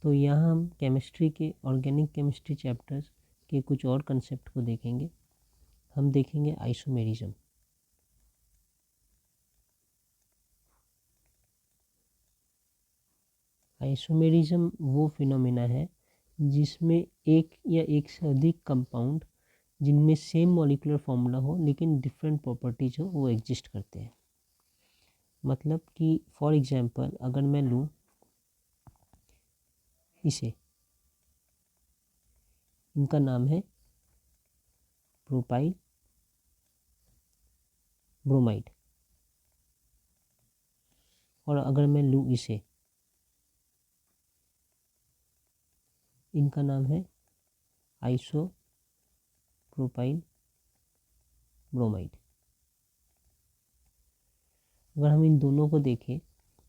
तो यहाँ हम केमिस्ट्री के ऑर्गेनिक केमिस्ट्री चैप्टर्स के कुछ और कंसेप्ट को देखेंगे। हम देखेंगे आइसोमेरिज्म। आइसोमेरिज्म वो फिनोमेना है जिसमें एक या एक से अधिक कंपाउंड जिनमें सेम मॉलिक्यूलर फॉर्मूला हो लेकिन डिफरेंट प्रॉपर्टीज हो वो एग्जिस्ट करते हैं। मतलब कि फॉर एग्जांपल अगर मैं लूँ इसे, इनका नाम है प्रोपाइल ब्रोमाइड, और अगर मैं लूँ इसे, इनका नाम है आइसो प्रोपाइल ब्रोमाइड। अगर हम इन दोनों को देखें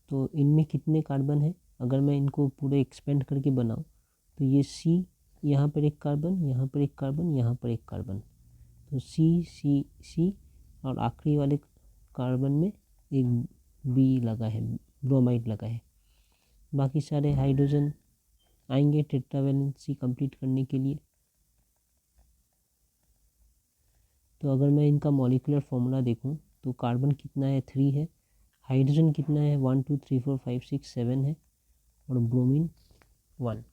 तो इनमें कितने कार्बन है, अगर मैं इनको पूरे एक्सपेंड करके बनाऊं तो ये C, यहाँ पर एक कार्बन, यहाँ पर एक कार्बन, यहाँ पर एक कार्बन, तो C और आखिरी वाले कार्बन में एक B लगा है, ब्रोमाइड लगा है। बाकी सारे हाइड्रोजन आएंगे टेट्रावैलेंसी कंप्लीट करने के लिए। तो अगर मैं इनका मॉलिक्यूलर फॉर्मूला देखूं तो कार्बन कितना है 3 है, हाइड्रोजन कितना है 1 2 3 4 5 6 7 है, और ब्रोमीन 1।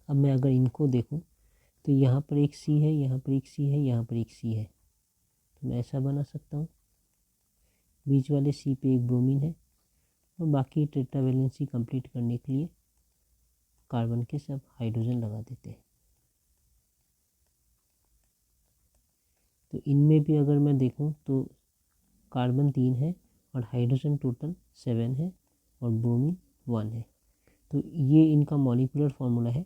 अब मैं अगर इनको देखूं तो यहाँ पर एक C है, यहाँ पर एक C है, यहाँ पर एक C है, तो मैं ऐसा बना सकता हूँ। बीच वाले C पे एक ब्रोमीन है और बाकी टेट्रावैलेंसी कंप्लीट करने के लिए कार्बन के सब हाइड्रोजन लगा देते हैं। तो इनमें भी अगर मैं देखूं तो कार्बन 3 है और हाइड्रोजन टोटल 7 है और ब्रोमीन 1 है। तो ये इनका मॉलिक्यूलर फॉर्मूला है।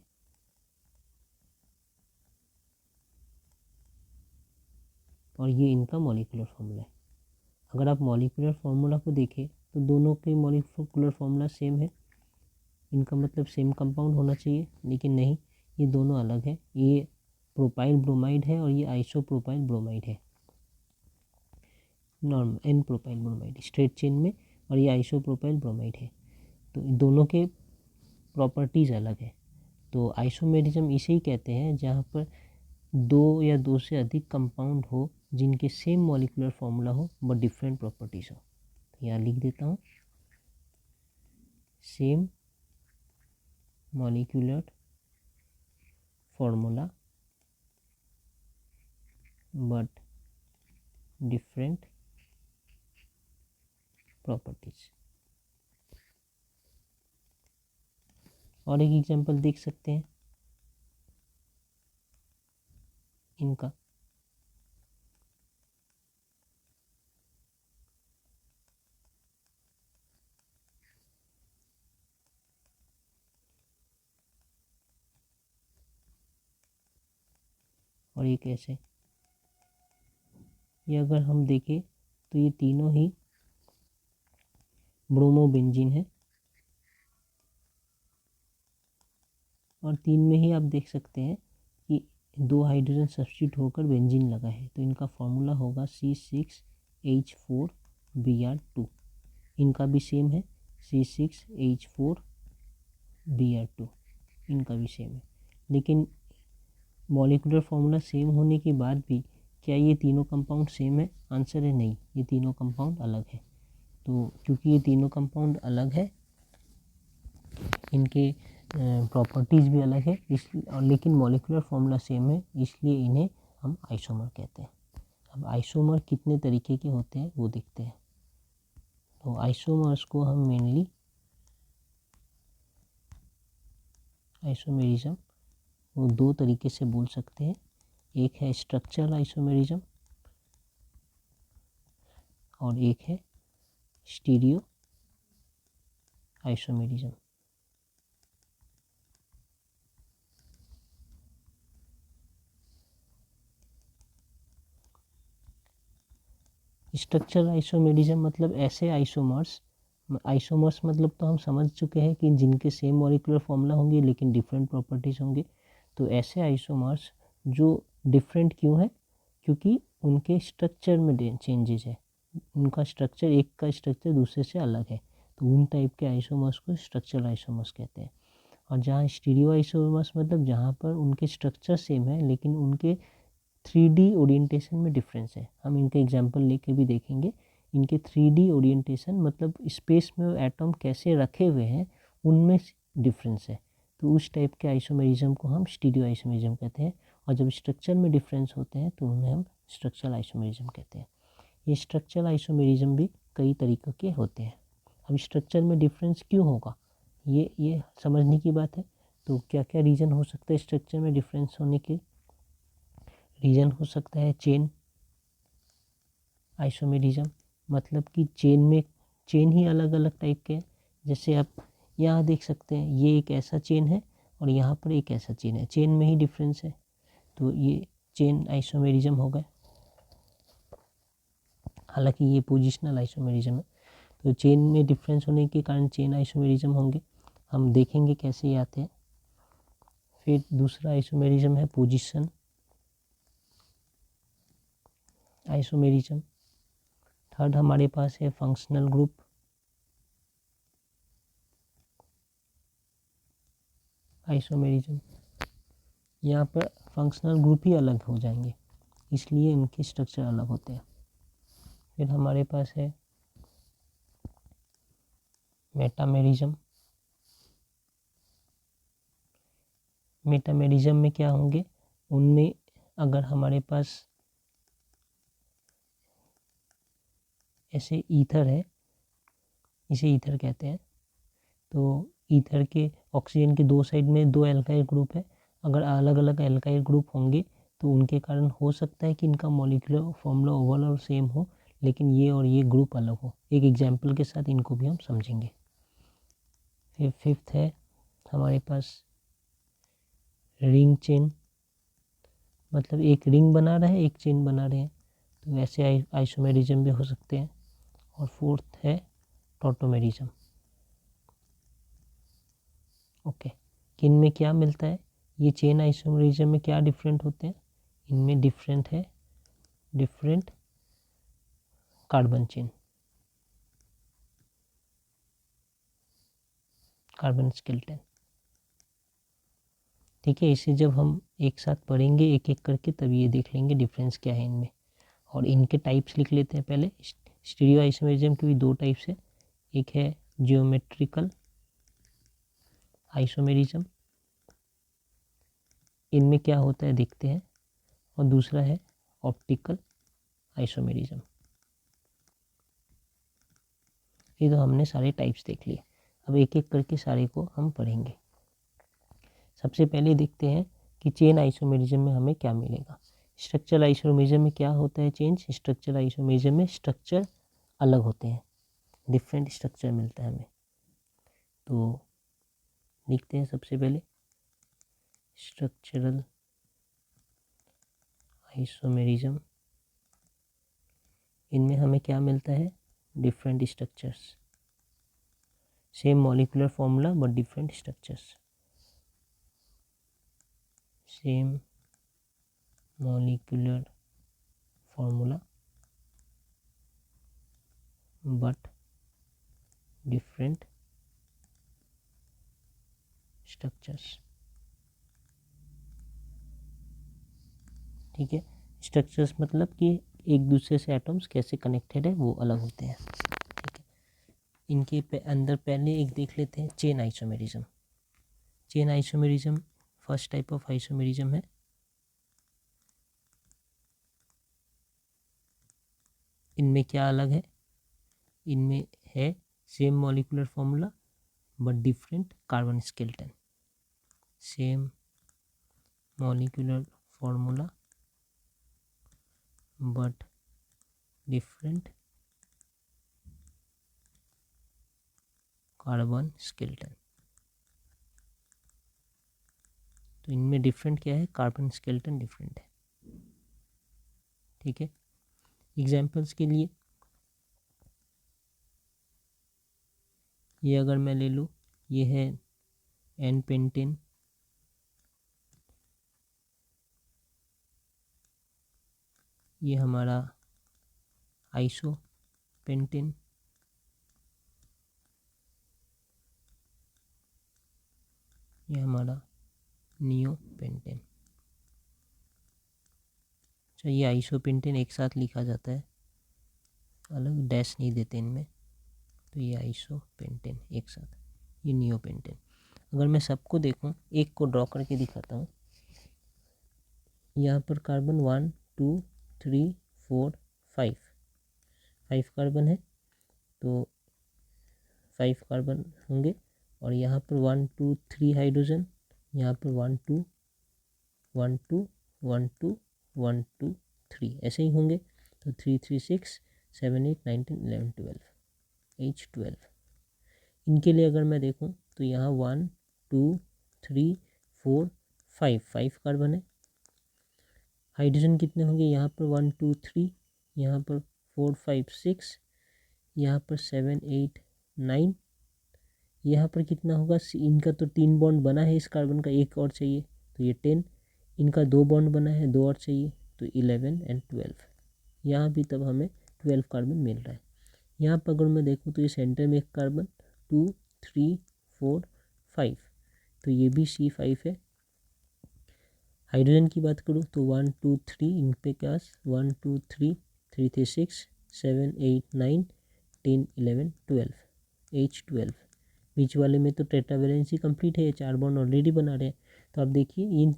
और ये इनका मॉलिक्यूलर फॉर्मूला है। अगर आप मॉलिक्यूलर फार्मूला को देखें तो दोनों के मॉलिक्यूलर फार्मूला सेम है, इनका मतलब सेम कंपाउंड होना चाहिए, लेकिन नहीं, ये दोनों अलग है। ये प्रोपाइल ब्रोमाइड है और ये आइसो प्रोपाइल ब्रोमाइड है, normal n propyl bromide straight chain में, और ये आइसो प्रोपाइल ब्रोमाइड है। तो इन दोनों के प्रॉपर्टीज़ अलग है। तो आइसोमेरिज्म इसे ही कहते हैं जहाँ पर दो या दो से अधिक कंपाउंड हो जिनके सेम मॉलिक्यूलर फॉर्मूला हो बट डिफरेंट प्रॉपर्टीज हो। तो यहाँ लिख देता हूँ, same molecular formula but different properties. और एक एग्जांपल देख सकते हैं इनका। और ये कैसे, ये अगर हम देखें तो ये तीनों ही ब्रोमोबेंजीन है, और तीन में ही आप देख सकते हैं कि दो हाइड्रोजन सब्स्टिट्यूट होकर बेंजीन लगा है। तो इनका फॉर्मूला होगा C6H4Br2। इनका भी सेम है C6H4Br2, इनका भी सेम है। लेकिन मॉलिक्यूलर फॉर्मूला सेम होने के बाद भी क्या ये तीनों कंपाउंड सेम है? आंसर है नहीं, ये तीनों कंपाउंड अलग है। तो क्योंकि ये तीनों कंपाउंड अलग है, इनके प्रॉपर्टीज़ भी अलग है, इसलिए, लेकिन मॉलिक्यूलर फॉर्मूला सेम है, इसलिए इन्हें हम आइसोमर कहते हैं। अब आइसोमर कितने तरीके के होते हैं वो देखते हैं। तो आइसोमर्स को हम मेनली आइसोमेरिज्म वो दो तरीके से बोल सकते हैं। एक है स्ट्रक्चरल आइसोमेरिज्म और एक है स्टीरियो आइसोमेरिज्म। स्ट्रक्चरल आइसोमेरिज्म मतलब ऐसे आइसोमर्स मतलब तो हम समझ चुके हैं कि जिनके सेम मॉलिक्यूलर फॉर्मूला होंगे लेकिन डिफरेंट प्रॉपर्टीज होंगे। तो ऐसे आइसोमर्स जो डिफरेंट क्यों है? क्योंकि उनके स्ट्रक्चर में चेंजेस है, उनका स्ट्रक्चर, एक का स्ट्रक्चर दूसरे से अलग है, तो उन टाइप के आइसोमर्स को स्ट्रक्चरल आइसोमर्स कहते हैं। और जहाँ स्टीरियो आइसोमर्स मतलब जहाँ पर उनके स्ट्रक्चर सेम है लेकिन उनके 3D ओरिएंटेशन में डिफरेंस है। हम इनके एग्जांपल लेके भी देखेंगे। इनके 3D ओरिएंटेशन मतलब स्पेस में एटम कैसे रखे हुए हैं उनमें डिफरेंस है। तो उस टाइप के आइसोमेरिज्म को हम स्टीरियो आइसोमेरिज्म कहते हैं। और जब स्ट्रक्चर में डिफरेंस होते हैं तो उन्हें हम स्ट्रक्चरल आइसोमेरिज्म कहते हैं। ये स्ट्रक्चरल आइसोमेरिज्म भी कई तरीक़ों के होते हैं। अब स्ट्रक्चर में डिफरेंस क्यों होगा ये समझने की बात है। तो क्या क्या रीज़न हो सकता है स्ट्रक्चर में डिफरेंस होने के? रीज़न हो सकता है चेन आइसोमेरिज्म, मतलब कि चेन ही अलग अलग टाइप के हैं। जैसे आप यहाँ देख सकते हैं ये एक ऐसा चेन है और यहाँ पर एक ऐसा चेन है, चेन में ही डिफरेंस है, तो ये चेन आइसोमेरिज्म हो गए। हालांकि ये पोजिशनल आइसोमेरिज्म है। तो चेन में डिफरेंस होने के कारण चेन आइसोमेरिज्म होंगे, हम देखेंगे कैसे ये आते हैं। फिर दूसरा आइसोमेरिज्म है पोजीशन आइसोमेरिज्म। थर्ड हमारे पास है फंक्शनल ग्रुप आइसोमेरिज्म। यहाँ पर फंक्शनल ग्रुप ही अलग हो जाएंगे इसलिए इनके स्ट्रक्चर अलग होते हैं। फिर हमारे पास है मेटामेरिज्म। मेटामेरिज्म में क्या होंगे, उनमें अगर हमारे पास ऐसे ईथर है, इसे ईथर कहते हैं, तो ईथर के ऑक्सीजन के दो साइड में दो एल्काइल ग्रुप है। अगर अलग अलग एल्काइल ग्रुप होंगे तो उनके कारण हो सकता है कि इनका मॉलिक्यूलर फॉर्मूला ओवरऑल सेम हो लेकिन ये और ये ग्रुप अलग हो। एक एग्जांपल के साथ इनको भी हम समझेंगे। फिर फिफ्थ है हमारे पास रिंग चेन, मतलब एक रिंग बना रहे हैं एक चेन बना रहे हैं, तो वैसे आइसोमेरिज्म भी हो सकते हैं। और फोर्थ है टॉटोमेरिज्म। ओके, किन में क्या मिलता है, ये चेन आइसोमेरिज्म में क्या डिफरेंट होते हैं, इनमें डिफरेंट है different carbon chain, carbon skeleton. ठीक है, इसे जब हम एक साथ पढ़ेंगे एक एक करके तब ये देख लेंगे डिफरेंस क्या है इनमें। और इनके टाइप्स लिख लेते हैं पहले। स्टीरियो आइसोमेरिज्म के भी दो टाइप्स है, एक है जियोमेट्रिकल आइसोमेरिज्म, इनमें क्या होता है देखते हैं, और दूसरा है ऑप्टिकल आइसोमेरिज्म। ये तो हमने सारे टाइप्स देख लिए, अब एक एक करके सारे को हम पढ़ेंगे। सबसे पहले देखते हैं कि चेन आइसोमेरिज्म में हमें क्या मिलेगा। स्ट्रक्चरल आइसोमेरिज्म में क्या होता है चेंज, स्ट्रक्चरल आइसोमेरिज्म में स्ट्रक्चर अलग होते हैं, डिफरेंट स्ट्रक्चर मिलता है हमें। तो लिखते हैं सबसे पहले स्ट्रक्चरल आइसोमेरिज्म, इनमें हमें क्या मिलता है, different structures, same molecular formula but different structures, same molecular formula but different structures. ठीक है, स्ट्रक्चर्स मतलब कि एक दूसरे से एटम्स कैसे कनेक्टेड है वो अलग होते हैं। ठीक है, इनके अंदर पहले एक देख लेते हैं chain isomerism. Chain isomerism first type of isomerism है। इनमें क्या अलग है, इनमें है same molecular formula but different carbon skeleton, same molecular formula but different carbon skeleton. तो इनमें डिफरेंट क्या है, कार्बन स्केलेटन डिफरेंट है। ठीक है, एग्जाम्पल्स के लिए ये अगर मैं ले लूँ, ये है एन पेंटेन, ये हमारा आइसो पेंटेन, ये हमारा नियोपेंटेन। अच्छा, ये आइसोपेंटेन एक साथ लिखा जाता है, अलग डैश नहीं देते इनमें, तो ये आइसोपेंटेन एक साथ, ये नियोपेंटेन। अगर मैं सबको देखूं, एक को ड्रॉ करके दिखाता हूँ। यहाँ पर कार्बन 1 2 3 4 5 कार्बन है, तो 5 कार्बन होंगे। और यहाँ पर 1 2 3 हाइड्रोजन, यहाँ पर 1 2 1 2 1 2 1 2 3 ऐसे ही होंगे। तो 3 3 6 7 8 9 10 11 12 H12। इनके लिए अगर मैं देखूं तो यहाँ 1 2 3 4 5 कार्बन है। हाइड्रोजन कितने होंगे, यहाँ पर 1 2 3, यहाँ पर 4 5 6, यहाँ पर 7 8 9, यहाँ पर कितना होगा, इनका तो 3 बॉन्ड बना है, इस कार्बन का एक और चाहिए तो ये 10, इनका 2 बॉन्ड बना है, 2 और चाहिए तो 11 एंड 12। यहाँ भी तब हमें 12 कार्बन मिल रहा है। यहाँ पर अगर मैं देखूँ तो ये सेंटर में एक कार्बन 2 3 4 5, तो ये भी C5 है। हाइड्रोजन की बात करूँ तो 1 2 3, इन पे क्या 1 2 3 3 3 6 7 8 9 10 11 12 H12। बीच वाले में तो टेट्रावैलेंसी कंप्लीट है, 4 बॉन्ड ऑलरेडी बना रहे हैं। तो अब देखिए इन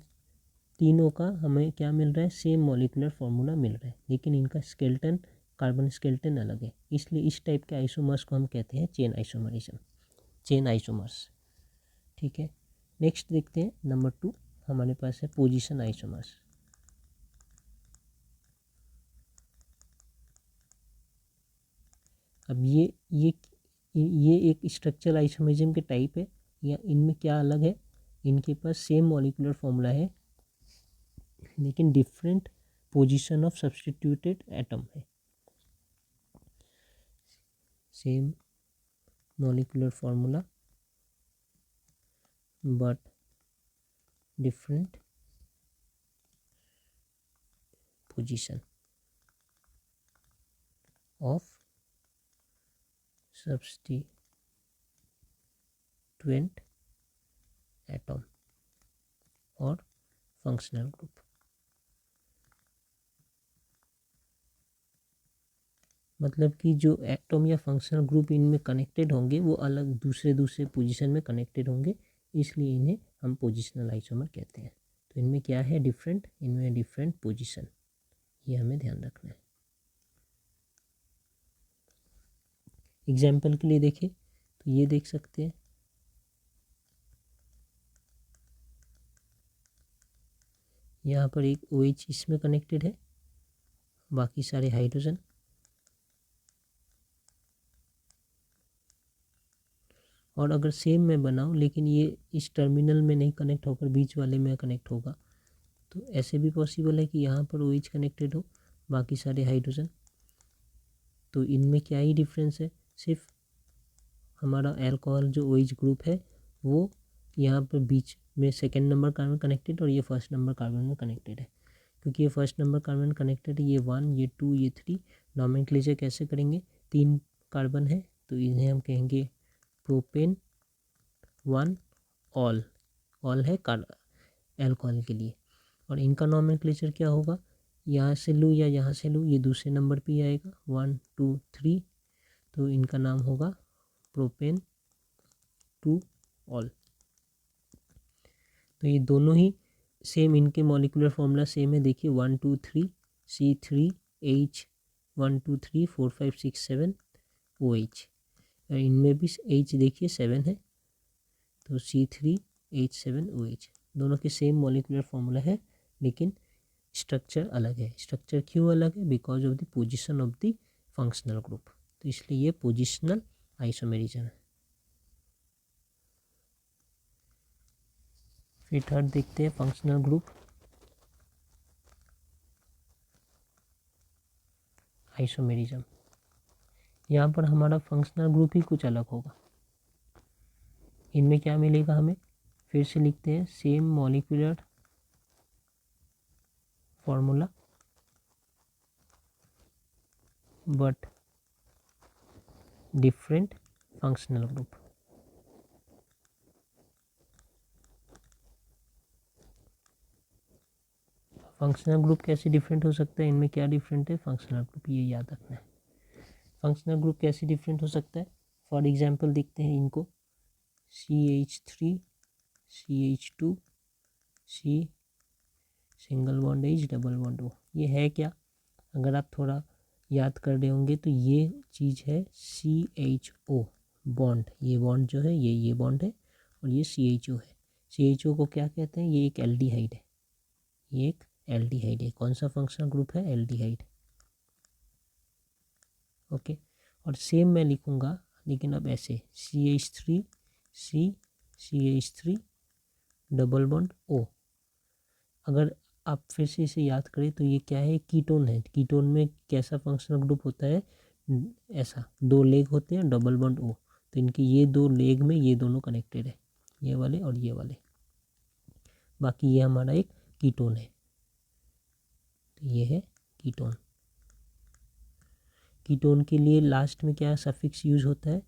तीनों का हमें क्या मिल रहा है, सेम मॉलिक्यूलर फार्मूला मिल रहा है, लेकिन इनका स्केलेटन, कार्बन स्केलेटन अलग है। इसलिए इस टाइप के आइसोमर्स को हम कहते हैं चेन आइसोमरिज्म, चेन आइसोमर्स। ठीक है, नेक्स्ट देखते हैं नंबर 2, हमारे पास है पोजीशन आइसोमर्स। अब ये एक स्ट्रक्चरल आइसोमरिज्म के टाइप है, या इनमें क्या अलग है, इनके पास सेम मॉलिक्यूलर फॉर्मूला है लेकिन different position of substituted atom है। Same molecular formula but different position of substituent atom और फंक्शनल ग्रुप। मतलब कि जो एटम या फंक्शनल ग्रुप इनमें कनेक्टेड होंगे वो अलग दूसरे पोजीशन में कनेक्टेड होंगे, इसलिए इन्हें हम पोजिशनल आइसोमर कहते हैं। तो इनमें क्या है डिफरेंट, इनमें डिफरेंट पोजीशन, ये हमें ध्यान रखना है। एग्जाम्पल के लिए देखें तो ये देख सकते हैं, यहाँ पर एक OH इसमें कनेक्टेड है, बाकी सारे हाइड्रोजन। और अगर सेम मैं बनाऊँ लेकिन ये इस टर्मिनल में नहीं कनेक्ट होकर बीच वाले में कनेक्ट होगा, तो ऐसे भी पॉसिबल है कि यहाँ पर OH कनेक्टेड हो, बाकी सारे हाइड्रोजन। तो इनमें क्या ही डिफरेंस है, सिर्फ हमारा अल्कोहल जो OH ग्रुप है वो यहाँ पर बीच में सेकेंड नंबर कार्बन कनेक्टेड और ये फर्स्ट नंबर कार्बन में कनेक्टेड है। क्योंकि ये फर्स्ट नंबर कार्बन कनेक्टेड है, ये 1 ये 2 ये 3, नॉमेनक्लेचर कैसे करेंगे, 3 कार्बन है तो इन्हें हम कहेंगे प्रोपेन 1 ऑल, ऑल है अल्कोहल के लिए। और इनका नॉमेनक्लेचर क्या होगा, यहाँ से लूँ या यहाँ से लूँ, ये दूसरे नंबर पे आएगा 1 2 3, तो इनका नाम होगा प्रोपेन 2 ऑल। तो ये दोनों ही सेम, इनके मॉलिक्यूलर फॉर्मूला सेम है। देखिए 1 2 3 C3H 1 2 3 4 5 6 7 OH, इनमें भी H देखिए 7 है, तो C3H7 OH, दोनों के सेम मॉलिक्यूलर फॉर्मूला है लेकिन स्ट्रक्चर अलग है। स्ट्रक्चर क्यों अलग है, because of the position of the functional group, तो इसलिए ये पोजिशनल आइसोमेरिज्म है। फिर थर्ड देखते हैं फंक्शनल ग्रुप आइसोमेरिज्म। यहाँ पर हमारा फंक्शनल ग्रुप ही कुछ अलग होगा। इनमें क्या मिलेगा हमें, फिर से लिखते हैं same molecular formula but different functional group. Functional group कैसे डिफरेंट हो सकता है, इनमें क्या डिफरेंट है, फंक्शनल ग्रुप ये याद रखना है। फंक्शनल ग्रुप कैसे डिफरेंट हो सकता है, फॉर एग्जांपल देखते हैं इनको, CH3 CH2 C single bond H double bond O, ये है क्या, अगर आप थोड़ा याद कर रहे होंगे तो ये चीज़ है CHO बॉन्ड, ये बॉन्ड जो है ये बॉन्ड है और ये CHO है। CHO को क्या कहते हैं, ये एक एल्डिहाइड है, ये एक एल्डिहाइड है। कौन सा फंक्शनल ग्रुप है, एल्डिहाइड। ओके, और सेम मैं लिखूँगा लेकिन अब ऐसे CH3 C CH3 double bond O। अगर आप फिर से इसे याद करें तो ये क्या है, कीटोन है। कीटोन में कैसा फंक्शनल ग्रुप होता है, ऐसा दो लेग होते हैं, डबल बॉन्ड O, तो इनके ये दो लेग में ये दोनों कनेक्टेड है, ये वाले और ये वाले। बाकी ये हमारा एक कीटोन है, तो ये है कीटोन। कीटोन के लिए लास्ट में क्या सफिक्स यूज होता है,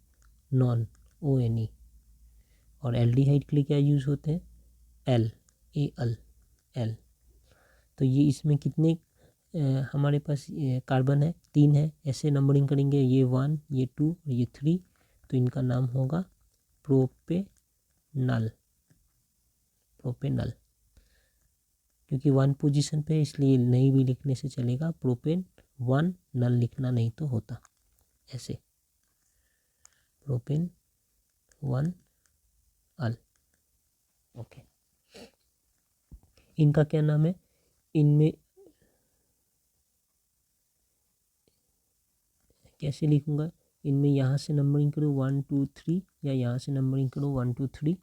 नॉन ONE। और एल्डिहाइड के लिए क्या यूज होते हैं, AL। तो ये इसमें कितने हमारे पास कार्बन है, 3 है। ऐसे नंबरिंग करेंगे, ये 1 ये 2 और ये 3, तो इनका नाम होगा प्रोपेनल। क्योंकि 1 पोजीशन पे इसलिए नहीं भी लिखने से चलेगा, प्रोपेन 1 नल लिखना नहीं तो होता, ऐसे प्रोपेन 1 अल। ओके, इनका क्या नाम है, इनमें कैसे लिखूँगा, इनमें यहाँ से नंबरिंग करो 1 2 3 या यहाँ से नंबरिंग करो 1 2 3।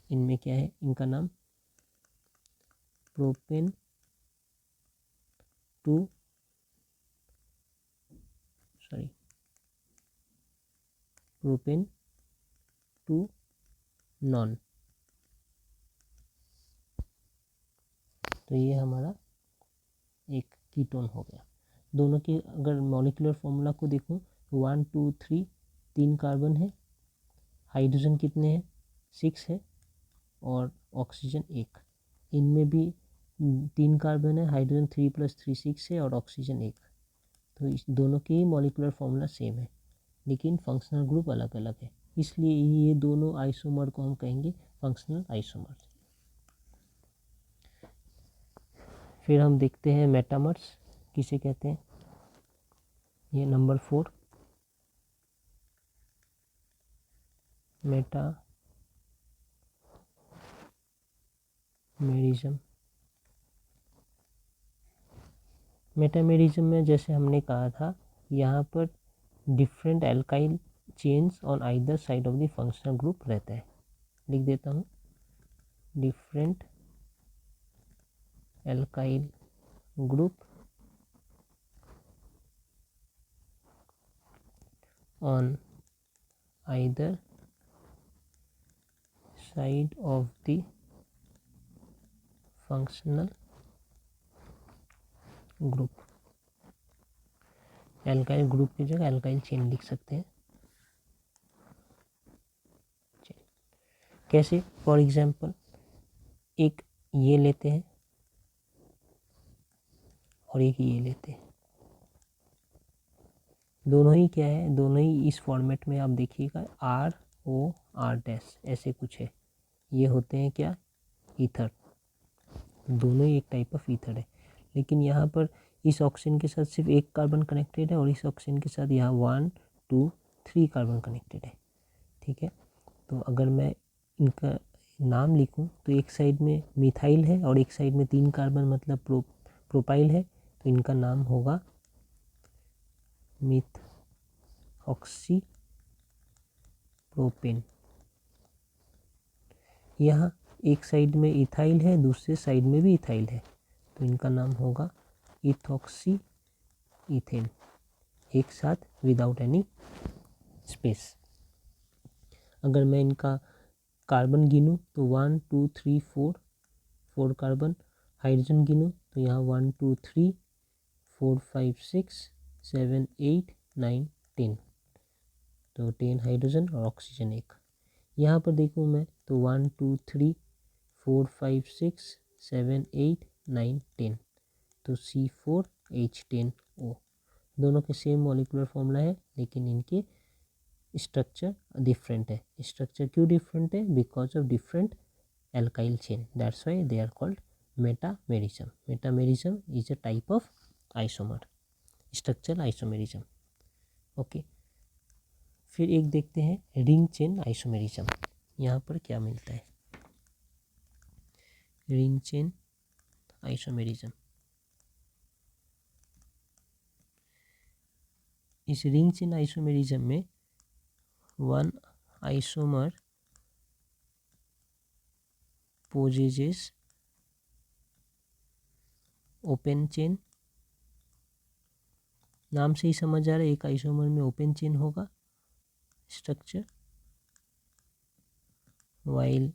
इनमें क्या है, इनका नाम प्रोपेन 2 नॉन। तो ये हमारा एक कीटोन हो गया। दोनों की अगर मॉलिक्यूलर फॉर्मूला को देखूं तो 1 2 3 3 कार्बन है, हाइड्रोजन कितने हैं, 6 है और ऑक्सीजन 1। इनमें भी 3 कार्बन है, हाइड्रोजन 3 + 3 6 है और ऑक्सीजन 1। तो इस दोनों की मॉलिक्यूलर फॉर्मूला सेम है लेकिन फंक्शनल ग्रुप अलग अलग है, इसलिए ये दोनों आइसोमर को हम कहेंगे फंक्शनल आइसोमर। फिर हम देखते हैं मेटामर्स किसे कहते हैं, ये नंबर 4 मेटामेरिज्म। मेटामेरिज्म में जैसे हमने कहा था, यहाँ पर different alkyl chains on either side of the functional group रहता है। लिख देता हूँ, different alkyl group on either side of the functional group। Alkyl group की जगह एल्काइल चेन लिख सकते हैं। कैसे, फॉर एग्जांपल एक ये लेते हैं और एक ये लेते हैं, दोनों ही क्या है, दोनों ही इस फॉर्मेट में आप देखिएगा ROR' ऐसे कुछ है, ये होते हैं क्या, ईथर। दोनों ही एक टाइप ऑफ ईथर है, लेकिन यहाँ पर इस ऑक्सीजन के साथ सिर्फ एक कार्बन कनेक्टेड है और इस ऑक्सीजन के साथ यहाँ 1 2 3 कार्बन कनेक्टेड है। ठीक है, तो अगर मैं इनका नाम लिखूं तो एक साइड में मिथाइल है और एक साइड में 3 कार्बन मतलब प्रोपाइल है, तो इनका नाम होगा मिथऑक्सी प्रोपेन। यहाँ एक साइड में इथाइल है, दूसरे साइड में भी इथाइल है, तो इनका नाम होगा इथॉक्सी इथेन, एक साथ विदाउट एनी स्पेस। अगर मैं इनका कार्बन गिनूँ तो 1 2 3 4 कार्बन, हाइड्रोजन गिनूँ तो यहाँ 1 2 3 4 5 6 7 8 9 10, तो 10 हाइड्रोजन और ऑक्सीजन 1। यहाँ पर देखूँ मैं तो 1 2 3 4 5 6 7 8 9 10, तो C4H10O। दोनों के सेम मॉलिक्यूलर फॉर्मूला है लेकिन इनके स्ट्रक्चर डिफरेंट है। स्ट्रक्चर क्यों डिफरेंट है? Because of different alkyl chain, that's why they are called metamerism. Metamerism is a type of isomer, structural isomerism. Okay, फिर एक देखते हैं रिंग चेन आइसोमेरिज्म। यहाँ पर क्या मिलता है? Ring chain isomerism. इस रिंग चेन आइसोमेरिज्म में one isomer possesses open chain. नाम से ही समझ आ रहा है एक आइसोमर में ओपन चेन होगा structure, while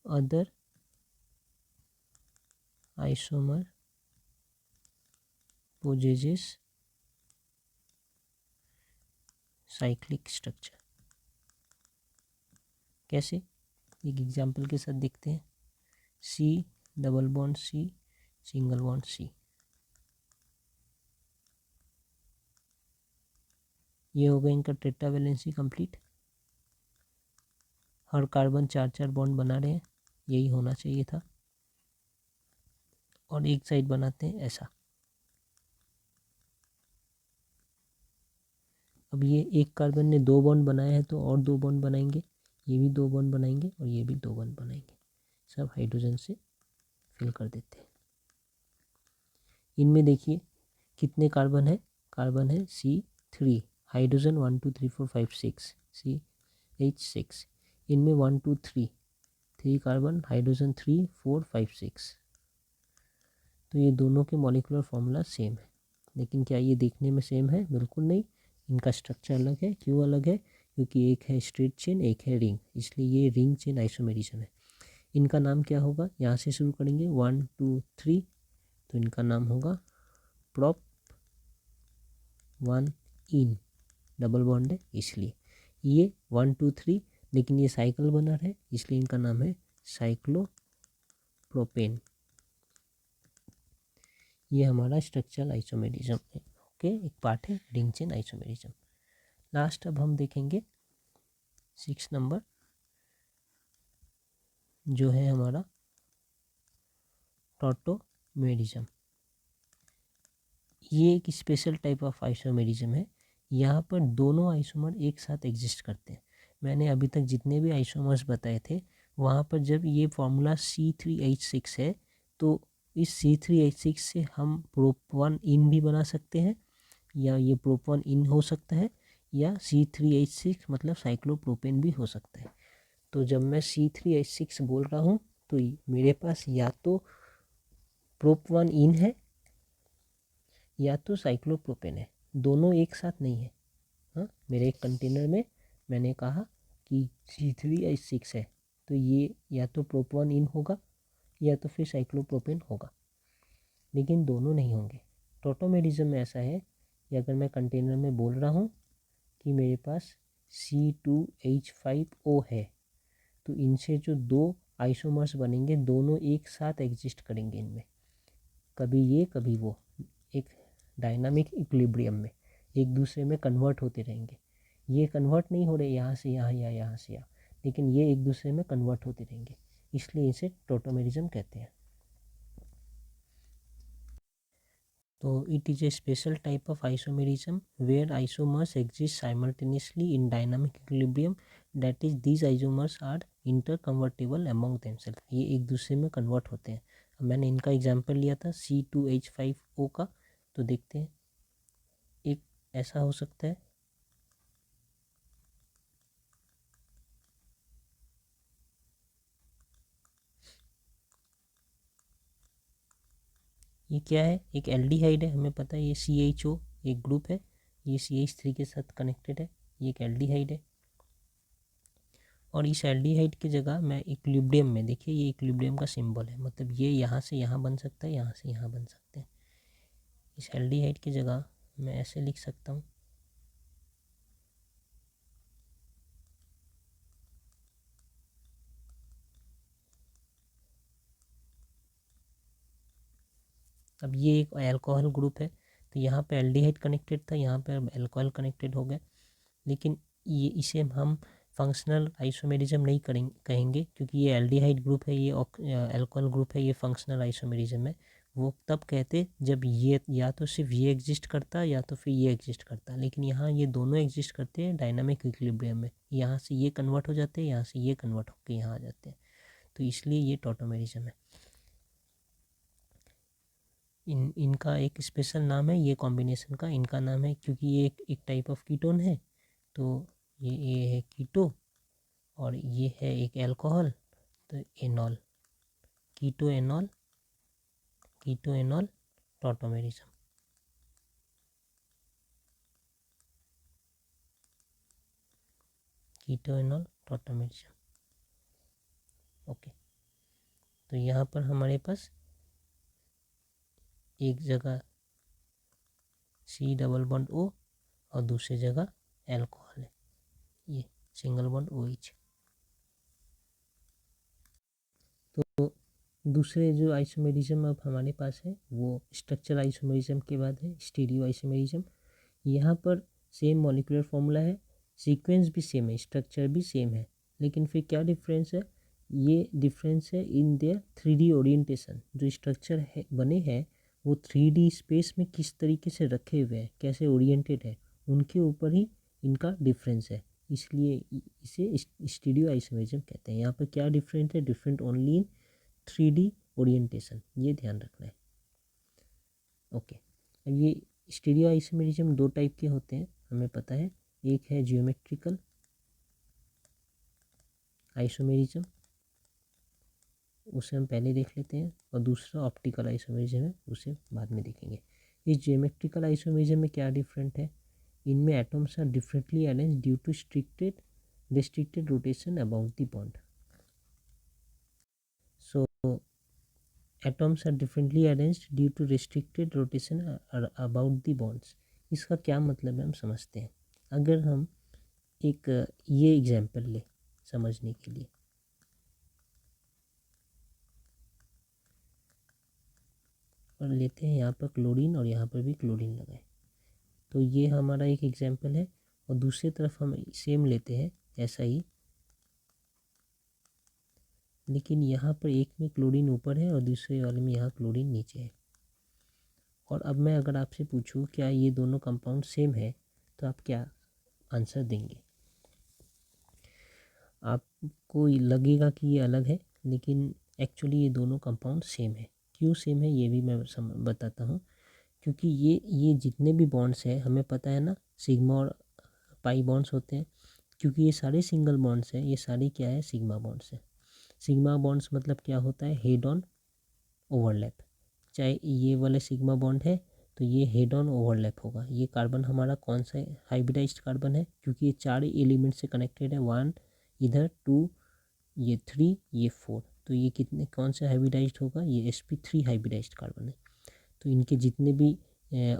other isomer possesses cyclic structure. कैसे? एक एग्जांपल के साथ देखते हैं। C double bond C single bond C, ये हो गया इनका टेट्रावैलेंसी कंप्लीट। हर कार्बन 4 बॉन्ड बना रहे हैं, यही होना चाहिए था। और एक साइड बनाते हैं ऐसा। अब ये एक कार्बन ने 2 बॉन्ड बनाया है तो और 2 बॉन्ड बनाएंगे, ये भी 2 बॉन्ड बनाएंगे और ये भी 2 बॉन्ड बनाएंगे। सब हाइड्रोजन से फिल कर देते हैं। इनमें देखिए कितने कार्बन है? कार्बन है C3, हाइड्रोजन 1 2 3 4 5 6 CH6। इनमें 1 2 3 कार्बन, हाइड्रोजन 3 4 5 6। तो ये दोनों के मॉलिक्यूलर फॉर्मूला सेम है, लेकिन क्या ये देखने में सेम है? बिल्कुल नहीं, इनका स्ट्रक्चर अलग है। क्यों अलग है? क्योंकि एक है स्ट्रेट चेन, एक है रिंग, इसलिए ये रिंग चेन आइसोमेरिज्म है। इनका नाम क्या होगा? यहाँ से शुरू करेंगे 1 2 3, तो इनका नाम होगा प्रोप 1 इन, डबल बॉन्ड है इसलिए। ये 1 2 3, लेकिन ये साइकिल बनर है इसलिए इनका नाम है साइक्लोप्रोपेन। ये हमारा स्ट्रक्चरल आइसोमेरिज्म है। ओके, एक पार्ट है रिंग चेन आइसोमेरिज्म। लास्ट अब हम देखेंगे 6 नंबर, जो है हमारा टॉटोमेरिज्म। ये एक स्पेशल टाइप ऑफ आइसोमेरिज्म है। यहाँ पर दोनों आइसोमर एक साथ एग्जिस्ट करते हैं। मैंने अभी तक जितने भी आइसोमर्स बताए थे वहाँ पर जब ये फॉर्मूला C3H6 है तो इस C3H6 से हम प्रोप 1 इन भी बना सकते हैं, या ये प्रोप 1 इन हो सकता है, या C3H6 मतलब साइक्लोप्रोपेन भी हो सकता है। तो जब मैं C3H6 बोल रहा हूँ तो मेरे पास या तो प्रोप 1 इन है या तो साइक्लोप्रोपेन है, दोनों एक साथ नहीं है। हाँ, मेरे एक कंटेनर में मैंने कहा कि C3H6 है तो ये या तो प्रोप 1 इन होगा या तो फिर साइक्लोप्रोपेन होगा, लेकिन दोनों नहीं होंगे। टॉटोमेरिज्म में ऐसा है कि अगर मैं कंटेनर में बोल रहा हूँ कि मेरे पास C2H5O है तो इनसे जो 2 आइसोमर्स बनेंगे दोनों एक साथ एग्जिस्ट करेंगे इनमें, कभी ये कभी वो, एक डायनामिक इक्विलिब्रियम में एक दूसरे में कन्वर्ट होते रहेंगे। ये कन्वर्ट नहीं हो रहे यहाँ से यहाँ या यहाँ से यहाँ, लेकिन ये एक दूसरे में कन्वर्ट होते रहेंगे, इसलिए इसे टॉटोमेरिज्म कहते हैं। तो it is a special type of isomerism where isomers exist simultaneously in dynamic equilibrium, that is these isomers are interconvertible among themselves. ये एक दूसरे में कन्वर्ट होते हैं। अब मैंने इनका एग्जाम्पल लिया था C2H5O का, तो देखते हैं एक ऐसा हो सकता है, ये क्या है? एक एल्डिहाइड है, हमें पता है ये CHO एक ग्रुप है, ये CH3 के साथ कनेक्टेड है, ये एक एल्डिहाइड है। और इस एल्डिहाइड की जगह मैं इक्विलिब्रियम में, देखिए ये इक्विलिब्रियम का सिंबल है, मतलब ये यहाँ से यहाँ बन सकता है, यहाँ से यहाँ बन सकते हैं। इस एल्डिहाइड की जगह मैं ऐसे लिख सकता हूँ, अब ये एक अल्कोहल ग्रुप है, तो यहाँ पे एल्डिहाइड कनेक्टेड था, यहाँ पे अल्कोहल कनेक्टेड हो गया, लेकिन ये इसे हम फंक्शनल आइसोमेरिज्म नहीं कहेंगे, क्योंकि ये एल्डिहाइड ग्रुप है, ये अल्कोहल ग्रुप है, ये फंक्शनल आइसोमेरिज्म है। वो तब कहते जब ये या तो सिर्फ ये एग्जिस्ट करता या तो फिर ये एग्जिस्ट करता, लेकिन यहाँ ये दोनों एग्जिस्ट करते हैं डायनामिक इक्विलिब्रियम में। यहाँ से ये कन्वर्ट हो जाते हैं, यहाँ से ये कन्वर्ट होकर यहाँ आ जाते हैं, तो इसलिए ये टॉटोमेरिज्म है। इनका एक स्पेशल नाम है, ये कॉम्बिनेशन का इनका नाम है, क्योंकि ये एक टाइप ऑफ कीटोन है, तो ये है कीटो और ये है एक अल्कोहल, तो एनॉल, कीटो एनॉल टॉटोमेरिज्म। कीटो एनॉल टॉटोमेरिज्म। ओके, तो यहाँ पर हमारे पास एक जगह C+O और दूसरी जगह अल्कोहल है, ये सिंगल बॉन्ड OH। तो दूसरे जो आइसोमेरिज्म अब हमारे पास है वो स्ट्रक्चर आइसोमेरिज्म के बाद है स्टीरियो आइसोमेरिज्म। यहाँ पर सेम मॉलिक्यूलर फॉर्मूला है, सीक्वेंस भी सेम है, स्ट्रक्चर भी सेम है, लेकिन फिर क्या डिफरेंस है, ये डिफरेंस है इन देयर 3D ओरिएंटेशन। जो स्ट्रक्चर है बने हैं वो 3D स्पेस में किस तरीके से रखे हुए हैं, कैसे ओरिएंटेड है, उनके ऊपर ही इनका डिफरेंस है, इसलिए इसे स्टीरियो आइसोमेरिज्म कहते हैं। यहाँ पर क्या डिफरेंट है, different only in 3D orientation, ये ध्यान रखना है। ओके, अब ये स्टीरियो आइसोमेरिज्म दो टाइप के होते हैं, हमें पता है, एक है जियोमेट्रिकल आइसोमेरिज्म, उसे हम पहले देख लेते हैं, और दूसरा ऑप्टिकल आइसोमेरिज्म है, उसे बाद में देखेंगे। इस जियोमेट्रिकल आइसोमेरिज्म में क्या डिफरेंट है, इनमें atoms are differently arranged due to restricted rotation about the bond. So atoms are differently arranged due to restricted rotation about the bonds. इसका क्या मतलब है हम समझते हैं। अगर हम एक ये एग्जाम्पल ले समझने के लिए, और लेते हैं यहाँ पर क्लोरीन और यहाँ पर भी क्लोरीन लगाए, तो ये हमारा एक एग्जाम्पल है, और दूसरी तरफ हम सेम लेते हैं ऐसा ही, लेकिन यहाँ पर एक में क्लोरीन ऊपर है और दूसरे वाले में यहाँ क्लोरीन नीचे है। और अब मैं अगर आपसे पूछूं क्या ये दोनों कंपाउंड सेम है, तो आप क्या आंसर देंगे। आपको लगेगा कि ये अलग है, लेकिन एक्चुअली ये दोनों कंपाउंड सेम है। क्यों सेम है ये भी मैं बताता हूँ। क्योंकि ये जितने भी बॉन्ड्स हैं हमें पता है ना, सिग्मा और पाई बॉन्ड्स होते हैं, क्योंकि ये सारे सिंगल बॉन्ड्स हैं, ये सारे क्या है, सिग्मा बॉन्ड्स हैं। सिग्मा बॉन्ड्स मतलब क्या होता है, हेड ऑन ओवरलैप। चाहे ये वाले सिग्मा बॉन्ड है तो ये हेड ऑन ओवरलैप होगा। ये कार्बन हमारा कौन सा हाइब्रिडाइज्ड कार्बन है, क्योंकि ये चार एलिमेंट से कनेक्टेड है, 1 इधर 2 ये 3 ये 4, तो ये कितने कौन से हाइब्रिडाइज्ड होगा, ये sp3 हाइब्रिडाइज्ड कार्बन है। तो इनके जितने भी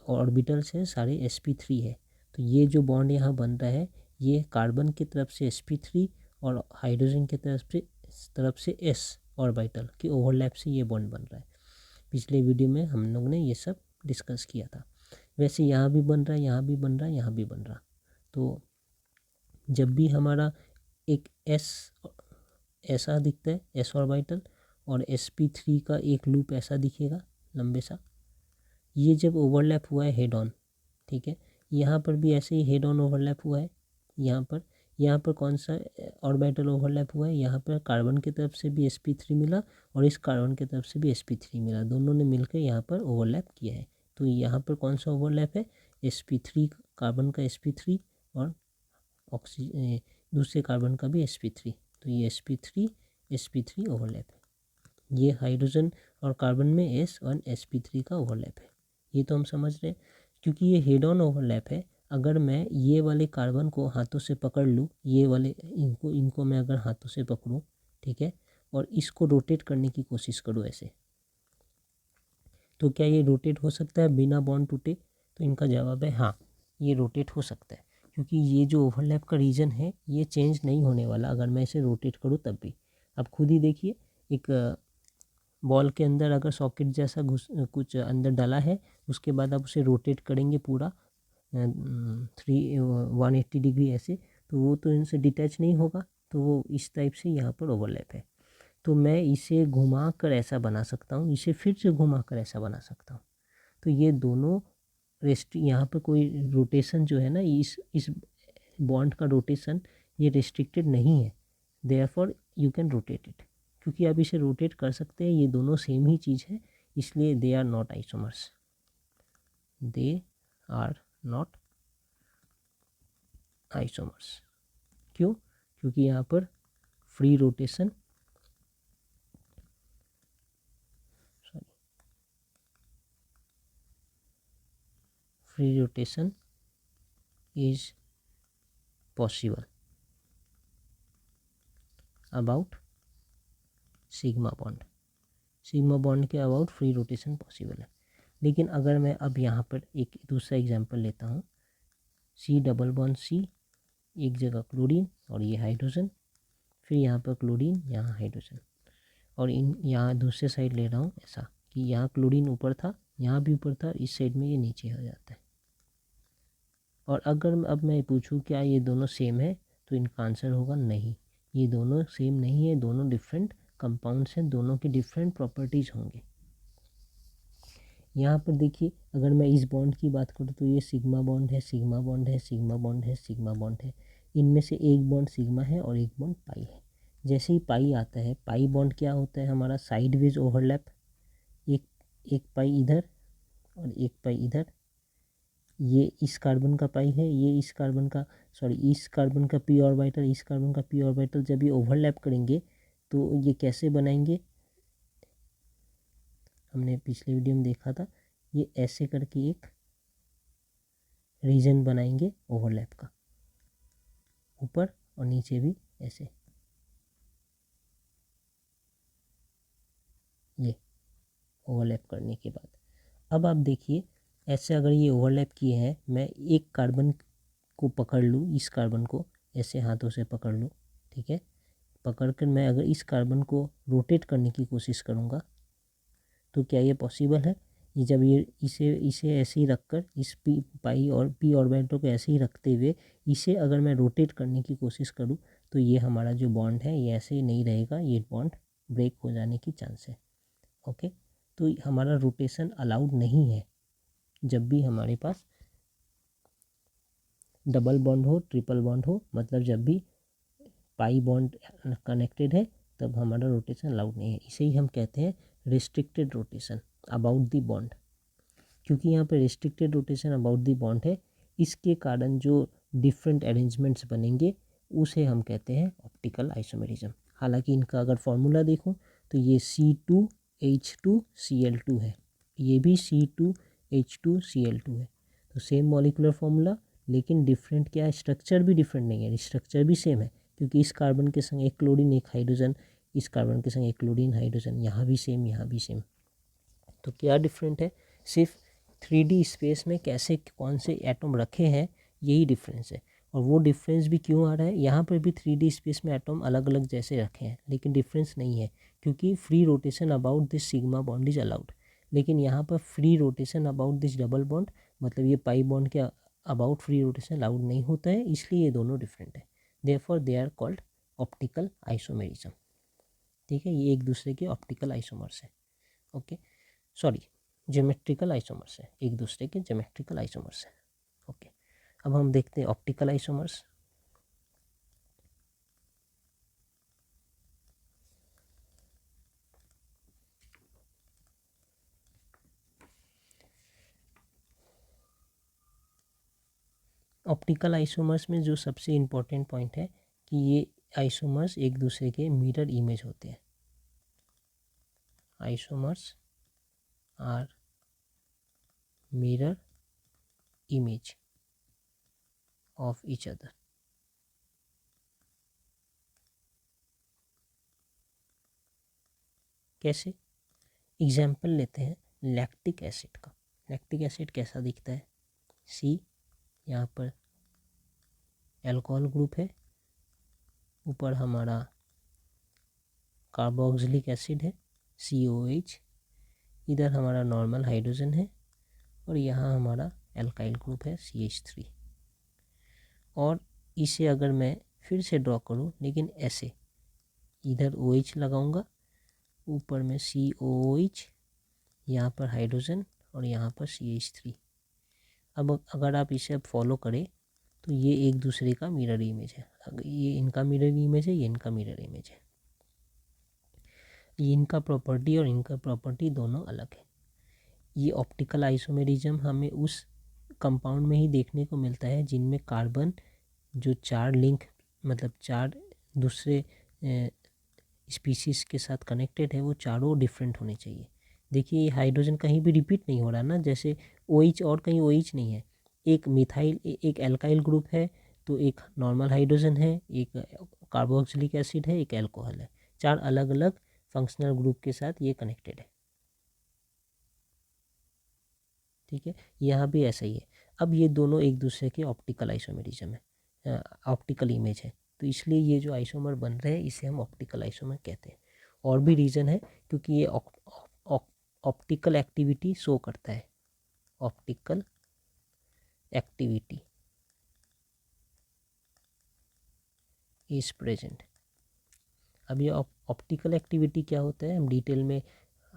ऑर्बिटल्स हैं सारे sp3 है। तो ये जो बॉन्ड यहाँ बन रहा है ये कार्बन की तरफ से sp3 और हाइड्रोजन की तरफ से s ऑर्बिटल के ओवरलैप से ये बॉन्ड बन रहा है। पिछले वीडियो में हम लोग ने ये सब डिस्कस किया था। वैसे यहाँ भी बन रहा है, यहाँ भी बन रहा है, यहाँ भी बन रहा। तो जब भी हमारा एक s ऐसा दिखता है, s ऑर्बिटल, और sp3 का एक लूप ऐसा दिखेगा लंबे सा, ये जब ओवरलैप हुआ है हेड ऑन, ठीक है, यहाँ पर भी ऐसे ही हेड ऑन ओवरलैप हुआ है। यहाँ पर कौन सा ऑर्बिटल ओवरलैप हुआ है, यहाँ पर कार्बन की तरफ से भी sp3 मिला और इस कार्बन की तरफ से भी sp3 मिला, दोनों ने मिलकर यहाँ पर ओवरलैप किया है। तो यहाँ पर कौन सा ओवरलैप है, sp3 कार्बन का sp3 और दूसरे कार्बन का भी sp3, तो ये sp3 ओवरलैप है। ये हाइड्रोजन और कार्बन में s और sp3 का ओवरलैप है, ये तो हम समझ रहे हैं। क्योंकि ये हेड ऑन ओवरलैप है, अगर मैं ये वाले कार्बन को हाथों से पकड़ लूँ, ये वाले इनको मैं अगर हाथों से पकड़ूँ, ठीक है, और इसको रोटेट करने की कोशिश करूँ ऐसे, तो क्या ये रोटेट हो सकता है बिना बॉन्ड टूटे, तो इनका जवाब है हाँ, ये रोटेट हो सकता है। क्योंकि ये जो ओवरलैप का रीजन है ये चेंज नहीं होने वाला, अगर मैं इसे रोटेट करूँ तब भी। अब खुद ही देखिए, एक बॉल के अंदर अगर सॉकेट जैसा कुछ अंदर डाला है, उसके बाद आप उसे रोटेट करेंगे पूरा 180 डिग्री ऐसे, तो वो तो इनसे डिटैच नहीं होगा, तो वो इस टाइप से यहाँ पर ओवरलैप है। तो मैं इसे घुमा कर ऐसा बना सकता हूँ, इसे फिर से घुमा कर ऐसा बना सकता हूँ। तो ये दोनों यहाँ पर कोई रोटेशन जो है ना, इस बॉन्ड का रोटेशन ये रिस्ट्रिक्टेड नहीं है, therefore you can rotate it, क्योंकि आप इसे रोटेट कर सकते हैं, ये दोनों सेम ही चीज़ है, इसलिए they are not isomers, they are not isomers. क्यों? क्योंकि यहाँ पर free rotation is possible about sigma bond के अबाउट फ्री रोटेशन पॉसिबल है। लेकिन अगर मैं अब यहाँ पर एक दूसरा एग्जांपल लेता हूँ, C डबल बॉन्ड C, एक जगह क्लोरीन और ये हाइड्रोजन, फिर यहाँ पर क्लोरीन, यहाँ हाइड्रोजन, और यहाँ दूसरे साइड ले रहा हूँ ऐसा कि यहाँ क्लोरीन ऊपर था, यहाँ भी ऊपर था, इस साइड में ये नीचे हो जाता है। और अगर अब मैं पूछूं क्या ये दोनों सेम है, तो इनका आंसर होगा नहीं, ये दोनों सेम नहीं है, दोनों डिफरेंट कंपाउंड्स हैं, दोनों के डिफरेंट प्रॉपर्टीज़ होंगे। यहाँ पर देखिए, अगर मैं इस बॉन्ड की बात करूँ तो ये सिग्मा बॉन्ड है, सिग्मा बॉन्ड है, सिग्मा बॉन्ड है, सिग्मा बॉन्ड है, इनमें से एक बॉन्ड सिग्मा है और एक बॉन्ड पाई है। जैसे ही पाई आता है, पाई बॉन्ड क्या होता है हमारा, साइडवेज ओवरलैप, एक पाई इधर और एक पाई इधर, ये इस कार्बन का पाई है, ये इस कार्बन का, इस कार्बन का पी ऑर्बिटल, इस कार्बन का पी ऑर्बिटल, जब ये ओवरलैप करेंगे तो ये कैसे बनाएंगे, हमने पिछले वीडियो में देखा था, ये ऐसे करके एक रीजन बनाएंगे ओवरलैप का, ऊपर और नीचे भी ऐसे, ये ओवरलैप करने के बाद अब आप देखिए, ऐसे अगर ये ओवरलैप किए हैं, मैं एक कार्बन को पकड़ लूँ, इस कार्बन को ऐसे हाथों से पकड़ लूँ, ठीक है, पकड़कर मैं अगर इस कार्बन को रोटेट करने की कोशिश करूँगा, तो क्या ये पॉसिबल है? ये जब ये इसे ऐसे ही रखकर, इस पाई और पी ऑर्बिटल को ऐसे ही रखते हुए इसे अगर मैं रोटेट करने की कोशिश करूँ, तो ये हमारा जो बॉन्ड है ये ऐसे ही नहीं रहेगा, ये बॉन्ड ब्रेक हो जाने की चांस है। ओके, तो हमारा रोटेशन अलाउड नहीं है जब भी हमारे पास डबल बॉन्ड हो, ट्रिपल बॉन्ड हो, मतलब जब भी पाई बॉन्ड कनेक्टेड है तब हमारा रोटेशन अलाउड नहीं है। इसे ही हम कहते हैं restricted rotation about the bond. क्योंकि यहाँ पे restricted rotation about the bond है, इसके कारण जो डिफरेंट अरेंजमेंट्स बनेंगे उसे हम कहते हैं ऑप्टिकल आइसोमेरिज्म। हालांकि इनका अगर फॉर्मूला देखूँ तो ये C2H2Cl2 है, ये भी C2H2Cl2 है, तो सेम मॉलिक्यूलर फॉर्मूला, लेकिन डिफरेंट क्या है, स्ट्रक्चर भी डिफरेंट नहीं है, स्ट्रक्चर भी सेम है, क्योंकि इस कार्बन के संग एक क्लोरीन एक हाइड्रोजन, इस कार्बन के संग एक क्लोरीन हाइड्रोजन, यहाँ भी सेम, यहाँ भी सेम। तो क्या डिफरेंट है, सिर्फ 3D स्पेस में कैसे कौन से एटम रखे हैं, यही डिफरेंस है। और वो डिफरेंस भी क्यों आ रहा है, यहाँ पर भी 3D स्पेस में एटम अलग अलग जैसे रखे हैं, लेकिन डिफरेंस नहीं है, क्योंकि free rotation about this sigma bond is allowed. लेकिन यहाँ पर free rotation about this double bond, मतलब ये पाई बॉन्ड के अबाउट फ्री रोटेशन अलाउड नहीं होता है, इसलिए ये दोनों डिफरेंट है, therefore they are called optical isomerism. ठीक है, ये एक दूसरे के ऑप्टिकल आइसोमर्स है। ओके, ज्योमेट्रिकल आइसोमर्स है, एक दूसरे के ज्योमेट्रिकल आइसोमर्स है। ओके, अब हम देखते हैं ऑप्टिकल आइसोमर्स। ऑप्टिकल आइसोमर्स में जो सबसे इम्पोर्टेंट पॉइंट है कि ये आइसोमर्स एक दूसरे के मिरर इमेज होते हैं। Isomers are mirror image of each other. कैसे? एग्जाम्पल लेते हैं लैक्टिक एसिड का। लैक्टिक एसिड कैसा दिखता है, सी, यहाँ पर अल्कोहल ग्रुप है, ऊपर हमारा कार्बोक्सिलिक एसिड है, COH, इधर हमारा नॉर्मल हाइड्रोजन है और यहाँ हमारा एल्काइल ग्रुप है CH3। और इसे अगर मैं फिर से ड्रॉ करूँ लेकिन ऐसे, इधर OH लगाऊंगा, ऊपर में COH, यहाँ पर हाइड्रोजन और यहाँ पर CH3। अब अगर आप इसे अब फॉलो करें तो ये एक दूसरे का मिरर इमेज है। अगर ये इनका मिरर इमेज है, ये इनका मिरर इमेज है। ये इनका प्रॉपर्टी और इनका प्रॉपर्टी दोनों अलग है। ये ऑप्टिकल आइसोमेरिज्म हमें उस कंपाउंड में ही देखने को मिलता है जिनमें कार्बन जो 4 लिंक मतलब 4 दूसरे स्पीशीज़ के साथ कनेक्टेड है, वो चारों डिफरेंट होने चाहिए। देखिए हाइड्रोजन कहीं भी रिपीट नहीं हो रहा ना, जैसे OH और कहीं OH नहीं है, एक मिथाइल एक एल्काइल ग्रुप है, तो एक नॉर्मल हाइड्रोजन है, एक कार्बोक्सिलिक एसिड है, एक अल्कोहल है। 4 अलग अलग फंक्शनल ग्रुप के साथ ये कनेक्टेड है। ठीक है, यहाँ भी ऐसा ही है। अब ये दोनों एक दूसरे के ऑप्टिकल आइसोमेरिज्म है, ऑप्टिकल इमेज है, तो इसलिए ये जो आइसोमर बन रहे हैं इसे हम ऑप्टिकल आइसोमर कहते हैं। और भी रीज़न है, क्योंकि ये ऑप्टिकल एक्टिविटी शो करता है, ऑप्टिकल एक्टिविटी इज प्रेजेंट। अब ये ऑप्टिकल एक्टिविटी क्या होता है हम डिटेल में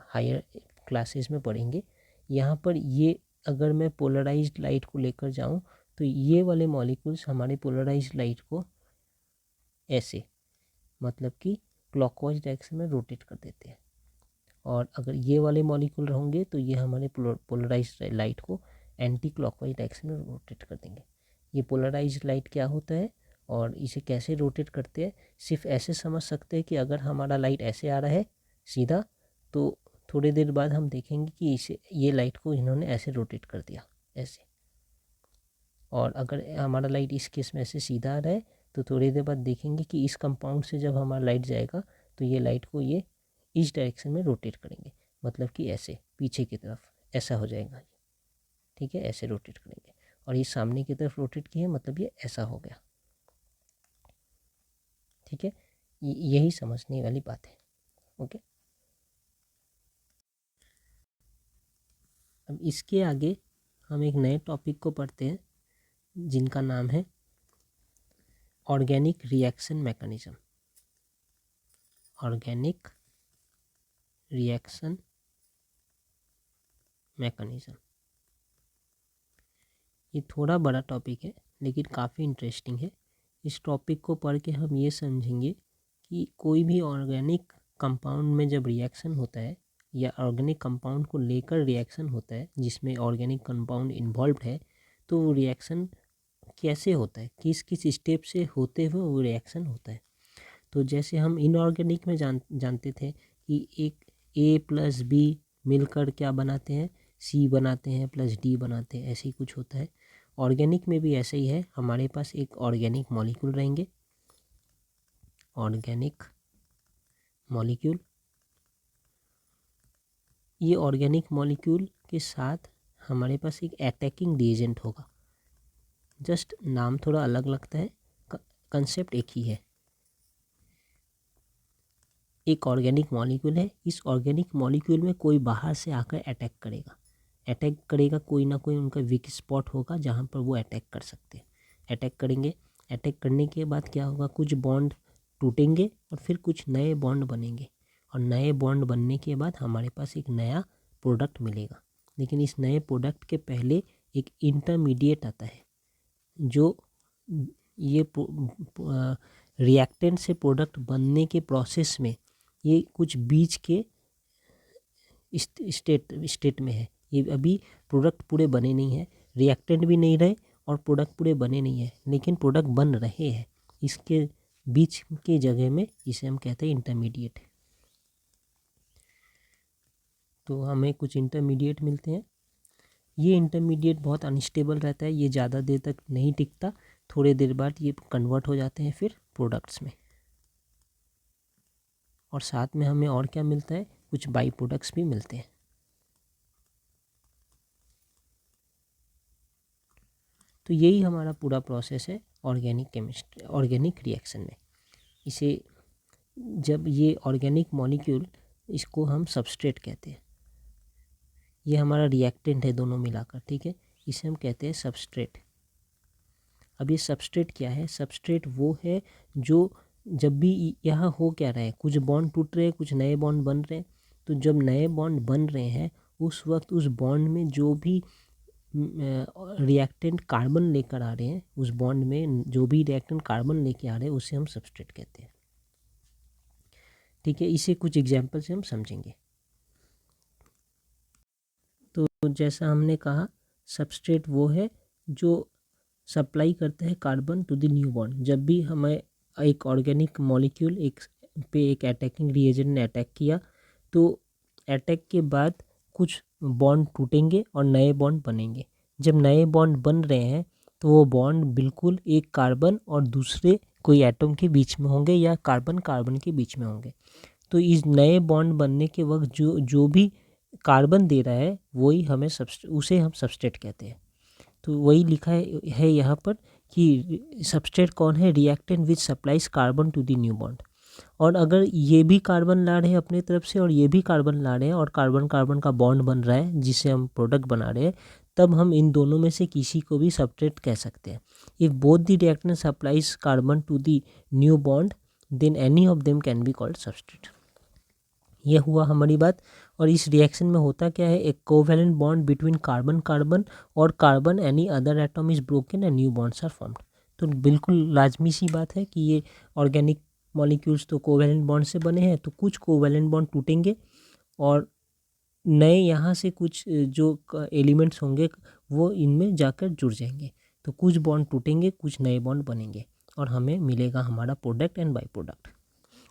हायर क्लासेस में पढ़ेंगे। यहाँ पर ये अगर मैं पोलराइज्ड लाइट को लेकर जाऊँ तो ये वाले मॉलिक्यूल्स हमारे पोलराइज्ड लाइट को ऐसे मतलब कि क्लॉकवाइज डायरेक्शन में रोटेट कर देते हैं, और अगर ये वाले मॉलिक्यूल होंगे तो ये हमारे पोलराइज्ड लाइट को एंटी क्लॉकवाइज डायरेक्शन में रोटेट कर देंगे। ये पोलराइज्ड लाइट क्या होता है और इसे कैसे रोटेट करते हैं, सिर्फ ऐसे समझ सकते हैं कि अगर हमारा लाइट ऐसे आ रहा है सीधा, तो थोड़ी देर बाद हम देखेंगे कि इसे ये लाइट को इन्होंने ऐसे रोटेट कर दिया ऐसे। और अगर हमारा लाइट इस केस में ऐसे सीधा आ रहा है तो थोड़ी देर बाद देखेंगे कि इस कंपाउंड से जब हमारा लाइट जाएगा तो ये लाइट को ये इस डायरेक्शन में रोटेट करेंगे, मतलब कि ऐसे पीछे की तरफ ऐसा हो जाएगा। ठीक है, ऐसे रोटेट करेंगे, और ये सामने की तरफ रोटेट किए मतलब ये ऐसा हो गया। ठीक है, यही समझने वाली बात है। ओके, अब इसके आगे हम एक नए टॉपिक को पढ़ते हैं जिनका नाम है organic reaction mechanism. Organic reaction mechanism, ये थोड़ा बड़ा टॉपिक है लेकिन काफ़ी इंटरेस्टिंग है। इस टॉपिक को पढ़ के हम ये समझेंगे कि कोई भी ऑर्गेनिक कंपाउंड में जब रिएक्शन होता है या ऑर्गेनिक कंपाउंड को लेकर रिएक्शन होता है जिसमें ऑर्गेनिक कंपाउंड इन्वॉल्व है, तो वो रिएक्शन कैसे होता है, किस किस स्टेप से होते हुए वो रिएक्शन होता है। तो जैसे हम इनऑर्गेनिक में जानते थे कि एक A+B मिलकर क्या बनाते हैं, C बनाते हैं प्लस D बनाते हैं, ऐसे ही कुछ होता है। ऑर्गेनिक में भी ऐसे ही है, हमारे पास एक ऑर्गेनिक मॉलिक्यूल रहेंगे, ऑर्गेनिक मॉलिक्यूल। ये ऑर्गेनिक मॉलिक्यूल के साथ हमारे पास एक अटैकिंग रिएजेंट होगा। जस्ट नाम थोड़ा अलग लगता है, कंसेप्ट एक ही है। एक ऑर्गेनिक मॉलिक्यूल है, इस ऑर्गेनिक मॉलिक्यूल में कोई बाहर से आकर अटैक करेगा, कोई ना कोई उनका वीक स्पॉट होगा जहाँ पर वो अटैक कर सकते हैं। अटैक करेंगे, अटैक करने के बाद क्या होगा, कुछ बॉन्ड टूटेंगे और फिर कुछ नए बॉन्ड बनेंगे, और नए बॉन्ड बनने के बाद हमारे पास एक नया प्रोडक्ट मिलेगा। लेकिन इस नए प्रोडक्ट के पहले एक इंटरमीडिएट आता है जो ये रिएक्टेंट से प्रोडक्ट बनने के प्रोसेस में ये कुछ बीच के स्टेट में है। ये अभी प्रोडक्ट पूरे बने नहीं हैं, रिएक्टेंट भी नहीं रहे और प्रोडक्ट पूरे बने नहीं हैं, लेकिन प्रोडक्ट बन रहे हैं। इसके बीच के जगह में इसे हम कहते हैं इंटरमीडिएट। तो हमें कुछ इंटरमीडिएट मिलते हैं। ये इंटरमीडिएट बहुत अनस्टेबल रहता है, ये ज़्यादा देर तक नहीं टिकता, थोड़े देर बाद ये कन्वर्ट हो जाते हैं फिर प्रोडक्ट्स में। और साथ में हमें और क्या मिलता है, कुछ बाई प्रोडक्ट्स भी मिलते हैं। तो यही हमारा पूरा प्रोसेस है ऑर्गेनिक केमिस्ट्री, ऑर्गेनिक रिएक्शन में। इसे जब ये ऑर्गेनिक मॉलिक्यूल इसको हम सबस्ट्रेट कहते हैं। ये हमारा रिएक्टेंट है दोनों मिलाकर, ठीक है, इसे हम कहते हैं सबस्ट्रेट। अब ये सबस्ट्रेट क्या है? सबस्ट्रेट वो है जो जब भी यहाँ हो क्या रहा है, कुछ बॉन्ड टूट रहे हैं, कुछ नए बॉन्ड बन रहे हैं, तो जब नए बॉन्ड बन रहे हैं उस वक्त उस बॉन्ड में जो भी रिएक्टेंट कार्बन लेकर आ रहे हैं, उस बॉन्ड में जो भी रिएक्टेंट कार्बन लेके आ रहे हैं उसे हम सबस्ट्रेट कहते हैं, ठीक है। इसे कुछ एग्जाम्पल से हम समझेंगे। तो जैसा हमने कहा, सबस्ट्रेट वो है जो सप्लाई करते हैं carbon to the new bond. जब भी हमें एक ऑर्गेनिक मॉलिक्यूल एक अटैकिंग रिएजेंट ने अटैक किया, तो अटैक के बाद कुछ बॉन्ड टूटेंगे और नए बॉन्ड बनेंगे। जब नए बॉन्ड बन रहे हैं तो वो बॉन्ड बिल्कुल एक कार्बन और दूसरे कोई एटम के बीच में होंगे या कार्बन कार्बन के बीच में होंगे। तो इस नए बॉन्ड बनने के वक्त जो जो भी कार्बन दे रहा है वही हमें उसे हम सबस्ट्रेट कहते हैं। तो वही लिखा है यहाँ पर कि सबस्ट्रेट कौन है? Reactant which supplies carbon to the new bond. और अगर ये भी कार्बन ला रहे हैं अपनी तरफ से और ये भी कार्बन ला रहे हैं और कार्बन कार्बन का बॉन्ड बन रहा है जिसे हम प्रोडक्ट बना रहे हैं, तब हम इन दोनों में से किसी को भी सबस्ट्रेट कह सकते हैं। If both the reactant supplies carbon to the new bond then any of them can be called substrate. ये हुआ हमारी बात। और इस रिएक्शन में होता क्या है? एक covalent bond between carbon carbon और carbon any other atom is broken and new bonds are formed. तो बिल्कुल लाजमी सी बात है कि ये ऑर्गेनिक मॉलिक्यूल्स तो कोवैलेंट बॉन्ड से बने हैं, तो कुछ कोवैलेंट बॉन्ड टूटेंगे और नए यहाँ से कुछ जो एलिमेंट्स होंगे वो इनमें जाकर जुड़ जाएंगे। तो कुछ बॉन्ड टूटेंगे, कुछ नए बॉन्ड बनेंगे और हमें मिलेगा हमारा प्रोडक्ट एंड बाई प्रोडक्ट।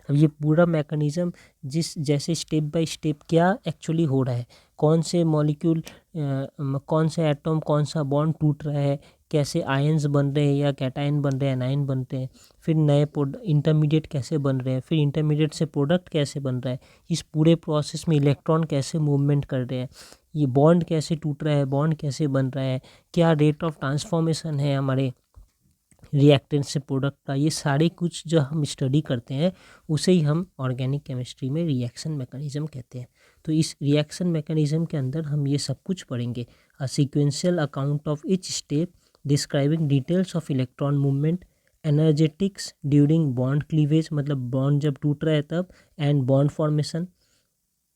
अब ये पूरा मैकेनिज़्म जैसे स्टेप बाय स्टेप क्या एक्चुअली हो रहा है, कौन से मॉलिक्यूल, कौन से एटम, कौन सा बॉन्ड टूट रहा है, कैसे आयंस बन रहे हैं या कैटायन बन रहे हैं, एनायन बनते हैं, फिर नए इंटरमीडिएट कैसे बन रहे हैं, फिर इंटरमीडिएट से प्रोडक्ट कैसे बन रहा है, इस पूरे प्रोसेस में इलेक्ट्रॉन कैसे मूवमेंट कर रहे हैं, ये बॉन्ड कैसे टूट रहा है, बॉन्ड कैसे बन रहा है, क्या रेट ऑफ ट्रांसफॉर्मेशन है हमारे रिएक्टेंट से प्रोडक्ट का, ये सारे कुछ जो हम स्टडी करते हैं उसे ही हम ऑर्गेनिक केमिस्ट्री में रिएक्शन मैकेनिज़्म कहते हैं। तो इस रिएक्शन मैकेनिज़्म के अंदर हम ये सब कुछ पढ़ेंगे। अ sequential account of each step describing details of electron movement, energetics during bond cleavage, मतलब बॉन्ड जब टूट रहा है तब, and bond formation,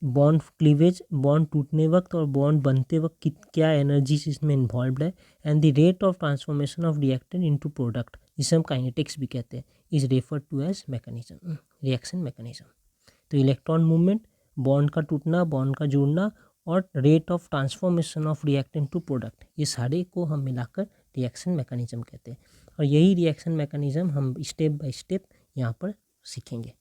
bond cleavage, bond टूटने वक्त और बॉन्ड बनते वक्त क्या एनर्जीज इसमें इन्वॉल्व है, and the rate of transformation of reactant into product, जिसे हम काइनेटिक्स भी कहते हैं, is refer to as mechanism, reaction mechanism. तो इलेक्ट्रॉन मूवमेंट, बॉन्ड का टूटना, बॉन्ड का जुड़ना और rate of transformation of reactant to product, ये सारे को हम मिलाकर रिएक्शन मैकेनिज्म कहते हैं। और यही रिएक्शन मैकेनिज्म हम स्टेप बाय स्टेप यहाँ पर सीखेंगे।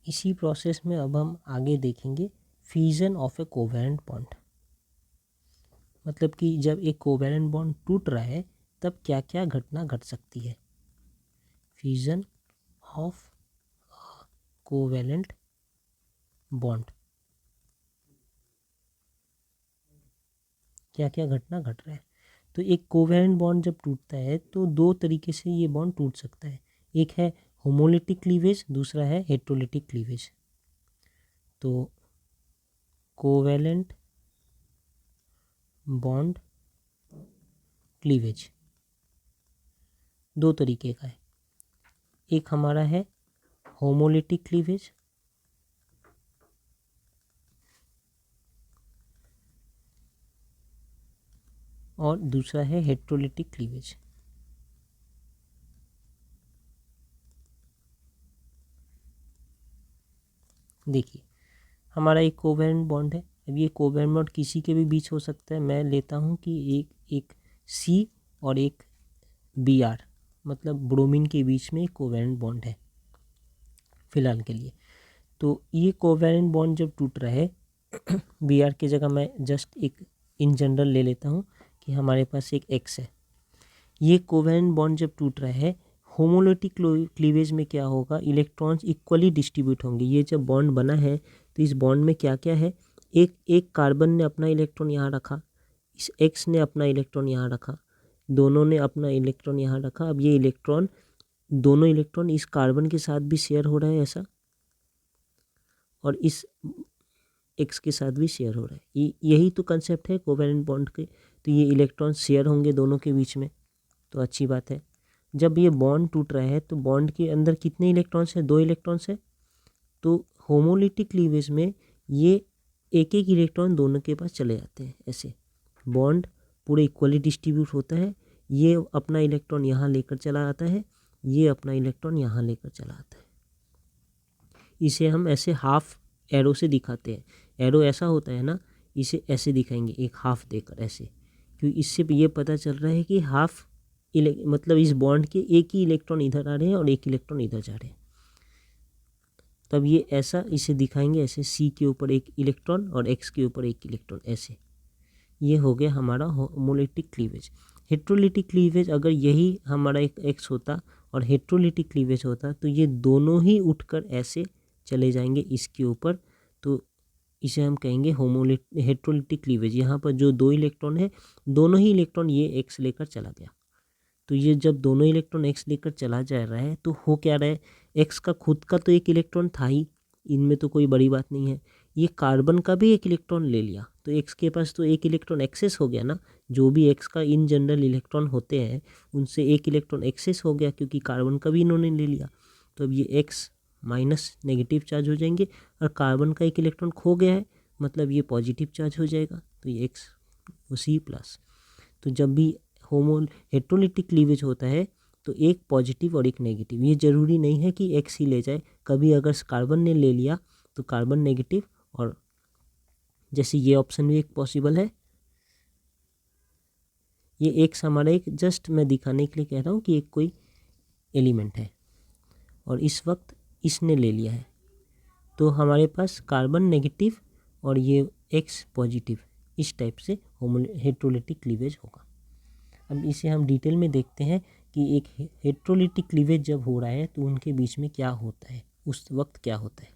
इसी प्रोसेस में अब हम आगे देखेंगे fusion of A covalent bond. मतलब कि जब एक कोवैलेंट बॉन्ड टूट रहा है तब क्या क्या घटना घट सकती है। फ्यूजन ऑफ कोवैलेंट बॉन्ड, क्या क्या घटना घट रहा है। तो एक कोवैलेंट बॉन्ड जब टूटता है तो दो तरीके से ये बॉन्ड टूट सकता है। एक है होमोलिटिक क्लीवेज, दूसरा है हेट्रोलिटिक क्लीवेज। तो कोवैलेंट बॉन्ड क्लीवेज दो तरीके का है। एक हमारा है होमोलिटिक क्लीवेज और दूसरा है हेट्रोलिटिक क्लीवेज। देखिए, हमारा एक कोवैलेंट बॉन्ड है। अब ये कोवैलेंट बॉन्ड किसी के भी बीच हो सकता है। मैं लेता हूँ कि एक सी और एक बी आर, मतलब ब्रोमीन के बीच में एक कोवैलेंट बॉन्ड है फिलहाल के लिए। तो ये कोवैलेंट बॉन्ड जब टूट रहा है बी आर की जगह मैं जस्ट एक इन जनरल ले लेता हूँ कि हमारे पास एक एक्स है। ये कोवैलेंट बॉन्ड जब टूट रहा है, होमोलिटिक क्लीवेज में क्या होगा, इलेक्ट्रॉन्स इक्वली डिस्ट्रीब्यूट होंगे। ये जब बॉन्ड बना है तो इस बॉन्ड में क्या क्या है, एक कार्बन ने अपना इलेक्ट्रॉन यहाँ रखा, इस एक्स ने अपना इलेक्ट्रॉन यहाँ रखा, दोनों ने अपना इलेक्ट्रॉन यहाँ रखा। अब ये इलेक्ट्रॉन, दोनों इलेक्ट्रॉन इस कार्बन के साथ भी शेयर हो रहा है ऐसा, और इस एक्स के साथ भी शेयर हो रहा है। यही तो कंसेप्ट है कोवैलेंट बॉन्ड के। तो ये इलेक्ट्रॉन शेयर होंगे दोनों के बीच में, तो अच्छी बात है। जब ये बॉन्ड टूट रहा है तो बॉन्ड के अंदर कितने इलेक्ट्रॉन्स है? 2 इलेक्ट्रॉन्स है। तो होमोलिटिक क्लीवेज में ये एक एक इलेक्ट्रॉन दोनों के पास चले जाते हैं। ऐसे बॉन्ड पूरे इक्वली डिस्ट्रीब्यूट होता है। ये अपना इलेक्ट्रॉन यहाँ लेकर चला आता है, ये अपना इलेक्ट्रॉन यहाँ लेकर चला आता है। इसे हम ऐसे हाफ एरो से दिखाते हैं। एरो ऐसा होता है ना, इसे ऐसे दिखाएंगे एक हाफ देकर ऐसे, क्योंकि इससे ये पता चल रहा है कि हाफ मतलब इस बॉन्ड के एक ही इलेक्ट्रॉन इधर आ रहे हैं और एक इलेक्ट्रॉन इधर जा रहे हैं। तब ये ऐसा इसे दिखाएंगे ऐसे, सी के ऊपर एक इलेक्ट्रॉन और एक्स के ऊपर एक इलेक्ट्रॉन ऐसे। ये हो गया हमारा होमोलिटिक क्लीवेज। हेट्रोलिटिक क्लीवेज अगर यही हमारा एक एक्स होता और हेट्रोलिटिक क्लीवेज होता तो ये दोनों ही उठकर ऐसे चले जाएंगे इसके ऊपर, तो इसे हम कहेंगे हेट्रोलिटिक क्लीवेज। यहाँ पर जो 2 इलेक्ट्रॉन है, दोनों ही इलेक्ट्रॉन ये एक्स लेकर चला गया। तो ये जब दोनों इलेक्ट्रॉन एक्स लेकर चला जा रहा है तो हो क्या रहा है, एक्स का खुद का तो एक इलेक्ट्रॉन था ही, इनमें तो कोई बड़ी बात नहीं है। ये कार्बन का भी एक इलेक्ट्रॉन ले लिया, तो एक्स के पास तो एक इलेक्ट्रॉन एक्सेस हो गया ना। जो भी एक्स का इन जनरल इलेक्ट्रॉन होते हैं उनसे एक इलेक्ट्रॉन एक्सेस हो गया, क्योंकि कार्बन का भी इन्होंने ले लिया। तो अब ये एक्स माइनस नेगेटिव चार्ज हो जाएंगे, और कार्बन का एक इलेक्ट्रॉन खो गया है मतलब ये पॉजिटिव चार्ज हो जाएगा, तो ये एक्स सी प्लस। तो जब भी हेट्रोलिटिक क्लीवेज होता है तो एक पॉजिटिव और एक नेगेटिव, ये ज़रूरी नहीं है कि एक्स ही ले जाए। कभी अगर कार्बन ने ले लिया तो कार्बन नेगेटिव, और जैसे ये ऑप्शन भी एक पॉसिबल है। ये एक्स हमारा एक जस्ट मैं दिखाने के लिए कह रहा हूँ कि एक कोई एलिमेंट है और इस वक्त इसने ले लिया है, तो हमारे पास कार्बन नेगेटिव और ये एक्स पॉजिटिव, इस टाइप से हेट्रोलिटिक क्लीवेज होगा। अब इसे हम डिटेल में देखते हैं कि एक हेट्रोलिटिक क्लीवेज जब हो रहा है तो उनके बीच में क्या होता है, उस वक्त क्या होता है।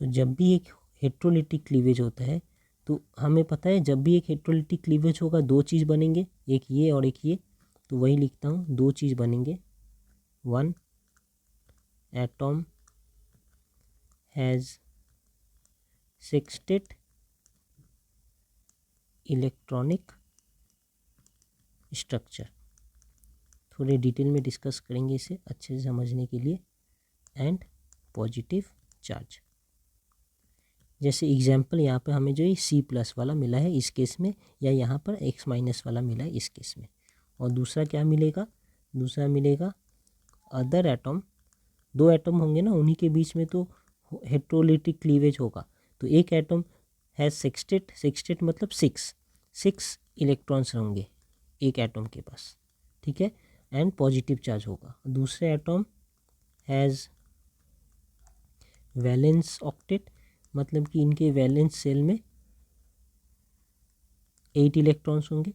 तो जब भी एक हेट्रोलिटिक क्लीवेज होता है तो हमें पता है जब भी एक हेट्रोलिटिक क्लीवेज होगा 2 चीज़ बनेंगे, एक ये और एक ये। तो वही लिखता हूँ, 2 चीज़ बनेंगे। 1 atom has 6 state electronic structure. थोड़े डिटेल में डिस्कस करेंगे इसे अच्छे से समझने के लिए। एंड पॉजिटिव चार्ज, जैसे एग्जाम्पल यहाँ पर हमें जो ये सी प्लस वाला मिला है इस केस में, या यहाँ पर एक्स माइनस वाला मिला है इस केस में। और दूसरा क्या मिलेगा, दूसरा मिलेगा अदर एटॉम। 2 एटम होंगे ना, उन्हीं के बीच में तो हेट्रोलिटिक क्लीवेज होगा। तो एक एटम हैज़ 6 स्टेट, 6 स्टेट मतलब 6 इलेक्ट्रॉन्स होंगे एक एटम के पास, ठीक है, एंड पॉजिटिव चार्ज होगा। दूसरे एटम हैज़ वैलेंस ऑक्टेट, मतलब कि इनके वैलेंस सेल में 8 इलेक्ट्रॉन्स होंगे,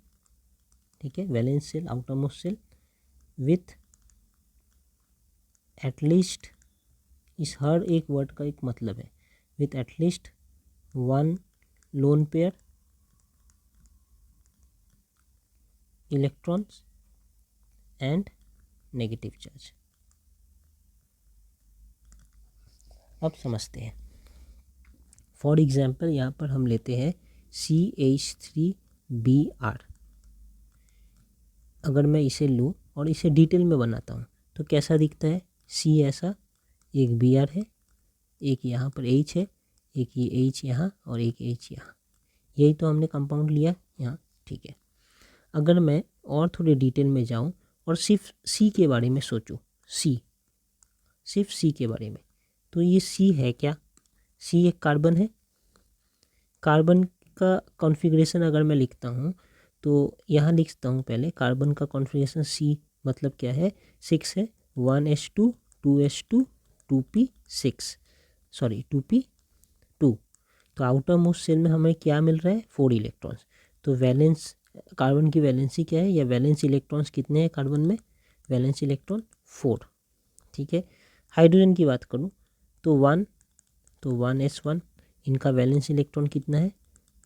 ठीक है, valence shell outermost shell with at least, इस हर एक वर्ड का एक मतलब है, with at least 1 lone pair electrons and negative charge. अब समझते हैं। फॉर एग्जाम्पल यहाँ पर हम लेते हैं CH3Br। अगर मैं इसे लूँ और इसे डिटेल में बनाता हूँ तो कैसा दिखता है, C ऐसा, एक Br है, एक यहाँ पर H है, एक ये H यहाँ और एक H यहाँ, यही तो हमने कंपाउंड लिया यहाँ, ठीक है। अगर मैं और थोड़े डिटेल में जाऊँ और सिर्फ C के बारे में सोचूं, सिर्फ C के बारे में, तो ये C है क्या, C एक कार्बन है। कार्बन का कॉन्फ़िगरेशन अगर मैं लिखता हूँ तो यहाँ लिखता हूँ पहले, कार्बन का कॉन्फ़िगरेशन C मतलब क्या है, 6 है, 1s2 2s2 2p6 sorry 2p2। तो आउटर मोस्ट सेल में हमें क्या मिल रहा है, 4 इलेक्ट्रॉन्स। तो वैलेंस, कार्बन की वैलेंसी क्या है, या वैलेंस इलेक्ट्रॉन्स कितने हैं कार्बन में, वैलेंस इलेक्ट्रॉन 4, ठीक है। हाइड्रोजन की बात करूँ तो 1, तो 1s1, इनका वैलेंस इलेक्ट्रॉन कितना है,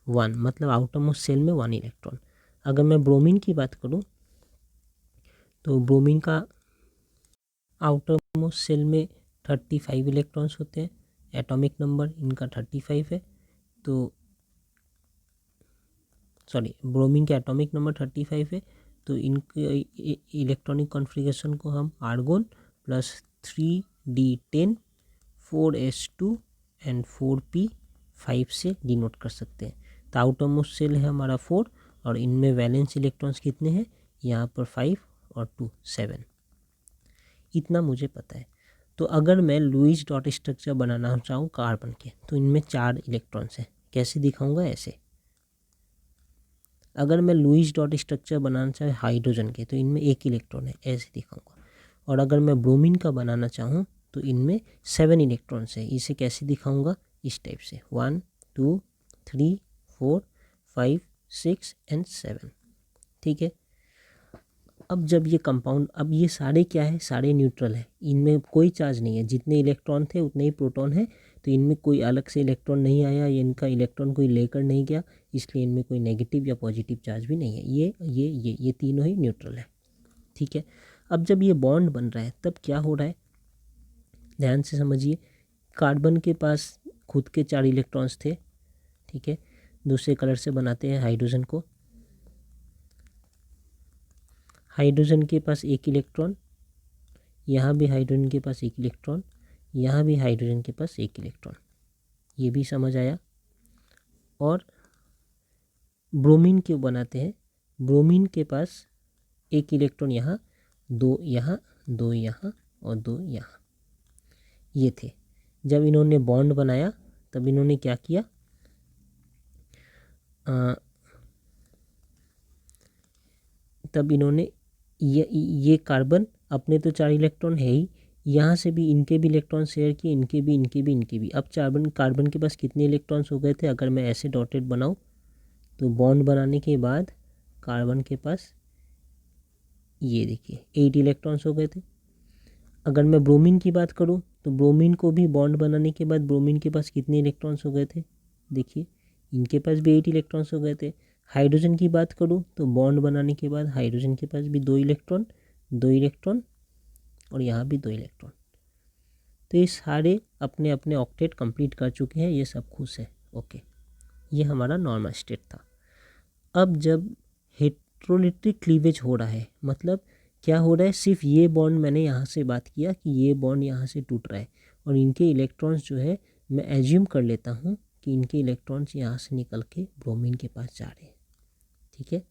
1, मतलब आउटर मोस्ट सेल में 1 इलेक्ट्रॉन। अगर मैं ब्रोमीन की बात करूँ तो ब्रोमीन का आउटर मोस्ट शेल में 35 इलेक्ट्रॉन्स होते हैं, एटॉमिक नंबर इनका 35 है। तो सॉरी, ब्रोमीन का एटॉमिक नंबर 35 है। तो इनके इलेक्ट्रॉनिक कॉन्फ़िगरेशन को हम argon plus 3d10 4s2 and 4p5 से डिनोट कर सकते हैं। तो आउटर मोस्ट शेल है हमारा 4 और इनमें वैलेंस इलेक्ट्रॉन्स कितने हैं, यहाँ पर 5 और 2 7, इतना मुझे पता है। तो अगर मैं लुईस डॉट स्ट्रक्चर बनाना चाहूँ कार्बन के, तो इनमें 4 इलेक्ट्रॉन्स हैं। कैसे दिखाऊंगा, ऐसे। अगर मैं लुईस डॉट स्ट्रक्चर बनाना चाहे हाइड्रोजन के, तो इनमें 1 इलेक्ट्रॉन है, ऐसे दिखाऊंगा। और अगर मैं ब्रोमीन का बनाना चाहूँ तो इनमें 7 इलेक्ट्रॉन्स है। इसे कैसे दिखाऊंगा, इस टाइप से 1 2 3 4 5 6 एंड 7। ठीक है। अब जब ये कंपाउंड, अब ये सारे क्या है, सारे न्यूट्रल है, इनमें कोई चार्ज नहीं है। जितने इलेक्ट्रॉन थे उतने ही प्रोटॉन है। तो इनमें कोई अलग से इलेक्ट्रॉन नहीं आया, या इनका इलेक्ट्रॉन कोई लेकर नहीं गया, इसलिए इनमें कोई नेगेटिव या पॉजिटिव चार्ज भी नहीं है। ये तीनों ही न्यूट्रल है। ठीक है। अब जब ये बॉन्ड बन रहा है तब क्या हो रहा है, ध्यान से समझिए। कार्बन के पास खुद के 4 इलेक्ट्रॉन्स थे। ठीक है। दूसरे कलर से बनाते हैं हाइड्रोजन को। हाइड्रोजन के पास 1 इलेक्ट्रॉन, यहाँ भी हाइड्रोजन के पास 1 इलेक्ट्रॉन, यहाँ भी हाइड्रोजन के पास 1 इलेक्ट्रॉन। ये भी समझ आया। और ब्रोमीन क्यों बनाते हैं, ब्रोमीन के पास 1 इलेक्ट्रॉन यहाँ, 2 यहाँ, 2 यहाँ और 2 यहाँ, ये थे। जब इन्होंने बॉन्ड बनाया तब इन्होंने क्या किया, तब इन्होंने ये कार्बन, अपने तो 4 इलेक्ट्रॉन है ही, यहाँ से भी इनके भी इलेक्ट्रॉन शेयर किए, इनके भी, इनके भी, इनके भी। अब कार्बन के पास कितने इलेक्ट्रॉन्स हो गए थे, अगर मैं ऐसे डॉटेड बनाऊँ तो बॉन्ड बनाने के बाद कार्बन के पास ये देखिए 8 इलेक्ट्रॉन्स हो गए थे। अगर मैं ब्रोमीन की बात करूँ तो ब्रोमीन को भी बॉन्ड बनाने के बाद ब्रोमीन के पास कितने इलेक्ट्रॉन्स हो गए थे, देखिए इनके पास भी 8 इलेक्ट्रॉन्स हो गए थे। हाइड्रोजन की बात करूँ तो बॉन्ड बनाने के बाद हाइड्रोजन के पास भी 2 इलेक्ट्रॉन, 2 इलेक्ट्रॉन और यहाँ भी 2 इलेक्ट्रॉन। तो ये सारे अपने अपने ऑक्टेट कंप्लीट कर चुके हैं, ये सब खुश है। ओके, ये हमारा नॉर्मल स्टेट था। अब जब हेट्रोलिटिक क्लीवेज हो रहा है, मतलब क्या हो रहा है, सिर्फ ये बॉन्ड, मैंने यहाँ से बात किया कि ये बॉन्ड यहाँ से टूट रहा है और इनके इलेक्ट्रॉन्स जो है, मैं एज्यूम कर लेता हूँ कि इनके इलेक्ट्रॉन्स यहाँ से निकल के ब्रोमीन के पास जा रहे हैं। ठीक है।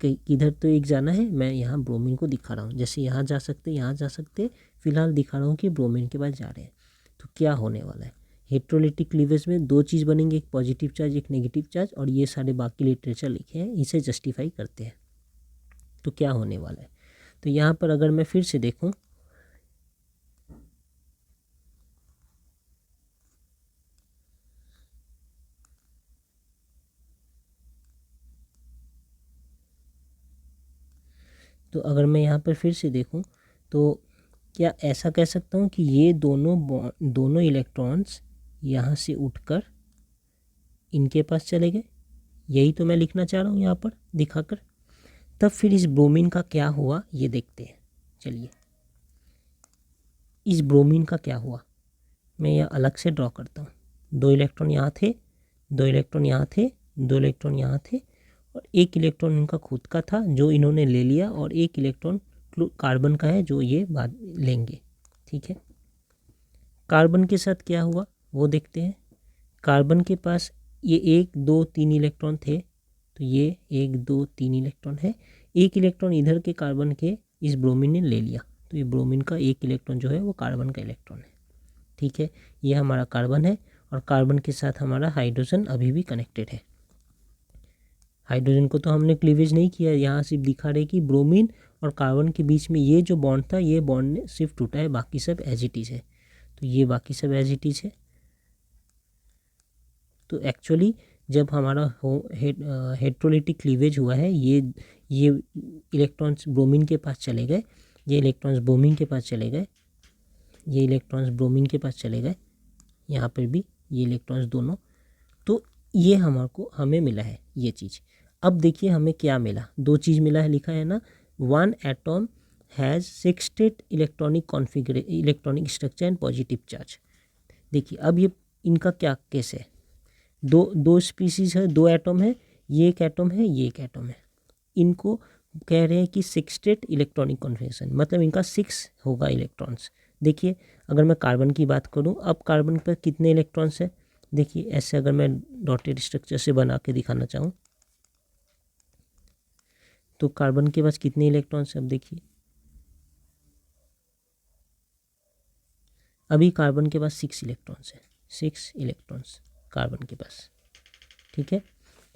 किधर तो एक जाना है, मैं यहाँ ब्रोमीन को दिखा रहा हूँ, जैसे यहाँ जा सकते, यहाँ जा सकते, फिलहाल दिखा रहा हूँ कि ब्रोमीन के पास जा रहे हैं। तो क्या होने वाला है, हेट्रोलिटिक क्लीवेज में 2 चीज़ बनेंगे, एक पॉजिटिव चार्ज, एक नेगेटिव चार्ज, और ये सारे बाकी लिटरेचर लिखे हैं, इसे जस्टिफाई करते हैं। तो क्या होने वाला है, तो यहाँ पर अगर मैं फिर से देखूँ, तो अगर मैं यहाँ पर फिर से देखूँ तो क्या ऐसा कह सकता हूँ कि ये दोनों इलेक्ट्रॉन्स यहाँ से उठकर इनके पास चले गए, यही तो मैं लिखना चाह रहा हूँ यहाँ पर दिखाकर। तब फिर इस ब्रोमीन का क्या हुआ ये देखते हैं। चलिए, इस ब्रोमीन का क्या हुआ, मैं यह अलग से ड्रॉ करता हूँ। 2 इलेक्ट्रॉन यहाँ थे, 2 इलेक्ट्रॉन यहाँ थे, 2 इलेक्ट्रॉन यहाँ थे, और 1 इलेक्ट्रॉन इनका खुद का था जो इन्होंने ले लिया, और 1 इलेक्ट्रॉन कार्बन का है जो ये बाद लेंगे। ठीक है। कार्बन के साथ क्या हुआ वो देखते हैं। कार्बन के पास ये 1 2 3 इलेक्ट्रॉन थे, तो ये 1 2 3 इलेक्ट्रॉन है। 1 इलेक्ट्रॉन इधर के कार्बन के इस ब्रोमीन ने ले लिया, तो ये ब्रोमीन का 1 इलेक्ट्रॉन जो है वो कार्बन का इलेक्ट्रॉन है। ठीक है, ये हमारा कार्बन है, और कार्बन के साथ हमारा हाइड्रोजन अभी भी कनेक्टेड है। हाइड्रोजन को तो हमने क्लीवेज नहीं किया, यहाँ सिर्फ दिखा रहे कि ब्रोमीन और कार्बन के बीच में ये जो बॉन्ड था, ये बॉन्ड ने सिर्फ टूटा है, बाकी सब एज इट इज़ है। तो ये बाकी सब एज इट इज़ है। तो एक्चुअली जब हमारा हेट्रोलिटिक क्लीवेज हुआ है, ये इलेक्ट्रॉन्स ब्रोमीन के पास चले गए, ये इलेक्ट्रॉन्स ब्रोमीन के पास चले गए, ये इलेक्ट्रॉन्स ब्रोमीन के पास चले गए, यहाँ पर भी ये इलेक्ट्रॉन्स दोनों। तो ये हमें मिला है ये चीज़। अब देखिए हमें क्या मिला, 2 चीज़ मिला है, लिखा है ना, one atom has 6 state electronic structure and positive charge. देखिए अब ये इनका क्या केस है, दो स्पीसीज है, 2 एटम है, ये एक एटम है, ये एक एटम है। इनको कह रहे हैं कि 6 स्टेट इलेक्ट्रॉनिक कॉन्फ़िगरेशन, मतलब इनका 6 होगा इलेक्ट्रॉन्स। देखिए अगर मैं कार्बन की बात करूं, अब कार्बन पर कितने इलेक्ट्रॉन्स हैं, देखिए ऐसे अगर मैं डॉटेड स्ट्रक्चर से बना के दिखाना चाहूँ तो कार्बन के पास कितने इलेक्ट्रॉन्स हैं, अब देखिए अभी कार्बन के पास 6 इलेक्ट्रॉन्स है, 6 इलेक्ट्रॉन्स कार्बन के पास, ठीक है।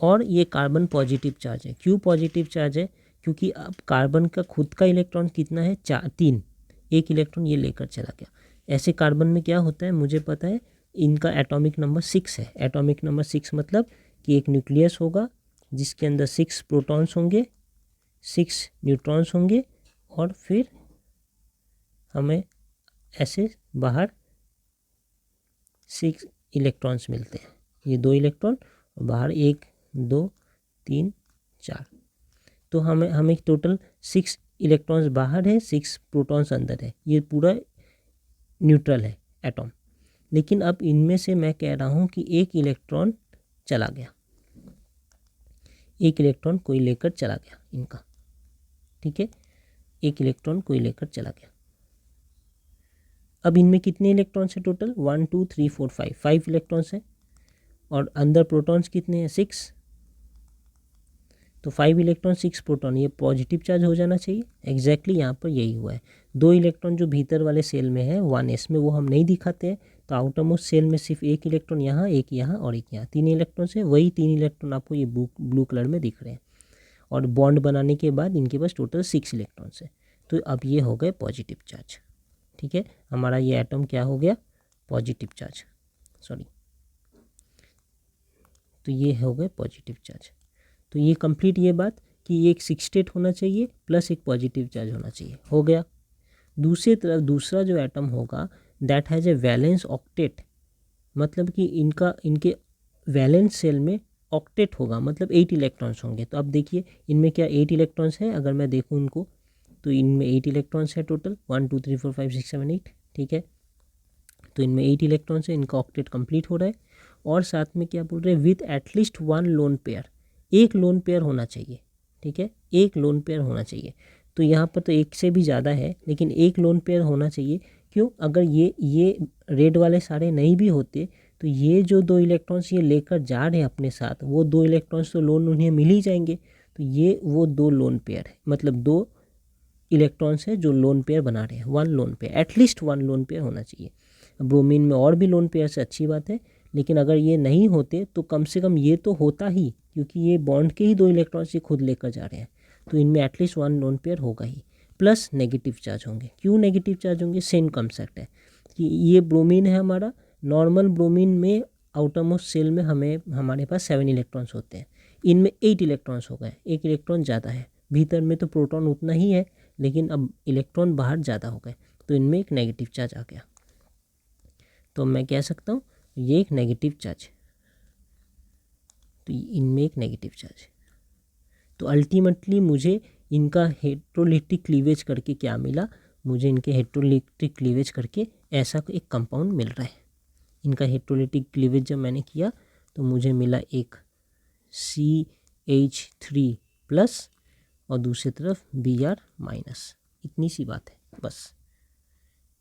और ये कार्बन पॉजिटिव चार्ज है। क्यों पॉजिटिव चार्ज है, क्योंकि अब कार्बन का खुद का इलेक्ट्रॉन कितना है, 3, एक इलेक्ट्रॉन ये लेकर चला गया। ऐसे कार्बन में क्या होता है मुझे पता है, इनका एटॉमिक नंबर 6 है। एटॉमिक नंबर 6 मतलब कि एक न्यूक्लियस होगा जिसके अंदर 6 प्रोटॉन्स होंगे, 6 न्यूट्रॉन्स होंगे, और फिर हमें ऐसे बाहर 6 इलेक्ट्रॉन्स मिलते हैं। ये 2 इलेक्ट्रॉन और बाहर 1 2 3 4, तो हमें टोटल 6 इलेक्ट्रॉन्स बाहर है, 6 प्रोटॉन्स अंदर है। ये पूरा न्यूट्रल है एटॉम। लेकिन अब इनमें से मैं कह रहा हूँ कि एक इलेक्ट्रॉन चला गया, एक इलेक्ट्रॉन कोई लेकर चला गया इनका, ठीक है, एक इलेक्ट्रॉन कोई लेकर चला गया। अब इनमें कितने इलेक्ट्रॉन्स हैं टोटल, 1 2 3 4 5 इलेक्ट्रॉन्स हैं, और अंदर प्रोटॉन्स कितने हैं, 6, तो 5 इलेक्ट्रॉन 6 प्रोटॉन, ये पॉजिटिव चार्ज हो जाना चाहिए। एग्जैक्टली यहाँ पर यही हुआ है। 2 इलेक्ट्रॉन जो भीतर वाले सेल में है 1s में, वो हम नहीं दिखाते हैं, तो आउटर मोस्ट सेल में सिर्फ एक इलेक्ट्रॉन यहाँ, एक यहाँ और एक यहाँ, 3 इलेक्ट्रॉन है। वही 3 इलेक्ट्रॉन आपको ये ब्लू कलर में दिख रहे हैं, और बॉन्ड बनाने के बाद इनके पास टोटल 6 इलेक्ट्रॉन्स है। तो अब ये हो गए पॉजिटिव चार्ज, ठीक है। हमारा ये एटम क्या हो गया, पॉजिटिव चार्ज, सॉरी, तो ये हो गए पॉजिटिव चार्ज। तो ये कंप्लीट ये बात कि ये एक 6 स्टेट होना चाहिए प्लस एक पॉजिटिव चार्ज होना चाहिए, हो गया। दूसरी तरफ दूसरा जो एटम होगा that has a valence octet, मतलब कि इनके वैलेंस सेल में ऑक्टेट होगा, मतलब 8 इलेक्ट्रॉन्स होंगे। तो अब देखिए इनमें क्या 8 इलेक्ट्रॉन्स हैं, अगर मैं देखूँ इनको तो इनमें 8 इलेक्ट्रॉन्स है टोटल, 1 2 3 4 5 6 7 8, ठीक है। तो इनमें 8 इलेक्ट्रॉन्स है, इनका ऑक्टेट कंप्लीट हो रहा है। और साथ में क्या बोल रहे हैं, विथ एटलीस्ट 1 लोन पेयर, एक लोन पेयर होना चाहिए, ठीक है, एक लोन पेयर होना चाहिए। तो यहाँ पर तो एक से भी ज़्यादा है, लेकिन एक लोन पेयर होना चाहिए। क्यों, अगर ये रेड वाले सारे नहीं भी होते तो ये जो 2 इलेक्ट्रॉन्स ये लेकर जा रहे हैं अपने साथ, वो 2 इलेक्ट्रॉन्स तो लोन उन्हें मिल ही जाएंगे। तो ये वो 2 लोन पेयर है, मतलब 2 इलेक्ट्रॉन्स है जो लोन पेयर बना रहे हैं, 1 lone pair, at least 1 lone pair होना चाहिए। ब्रोमीन में और भी लोन पेयर से अच्छी बात है, लेकिन अगर ये नहीं होते तो कम से कम ये तो होता ही, क्योंकि ये बॉन्ड के ही 2 इलेक्ट्रॉन्स ये खुद लेकर जा रहे हैं। तो इनमें एटलीस्ट 1 लोन पेयर होगा ही, प्लस नेगेटिव चार्ज होंगे। क्यों नेगेटिव चार्ज होंगे, सेम कंसेप्ट है कि ये ब्रोमीन है हमारा, नॉर्मल ब्रोमीन में आउटर मोस्ट सेल में हमारे पास 7 इलेक्ट्रॉन्स होते हैं, इनमें 8 इलेक्ट्रॉन्स हो गए, एक इलेक्ट्रॉन ज़्यादा है। भीतर में तो प्रोटॉन उतना ही है, लेकिन अब इलेक्ट्रॉन बाहर ज़्यादा हो गए, तो इनमें एक नेगेटिव चार्ज आ गया। तो मैं कह सकता हूँ ये एक नेगेटिव चार्ज है, तो इनमें एक नेगेटिव चार्ज है। तो अल्टीमेटली मुझे इनका हेट्रोलिटिक क्लीवेज करके क्या मिला, मुझे इनके हेट्रोलिटिक क्लीवेज करके ऐसा एक कंपाउंड मिल रहा है। इनका हेट्रोलिटिक क्लीवेज जब मैंने किया तो मुझे मिला एक CH3 प्लस और दूसरी तरफ Br माइनस। इतनी सी बात है बस,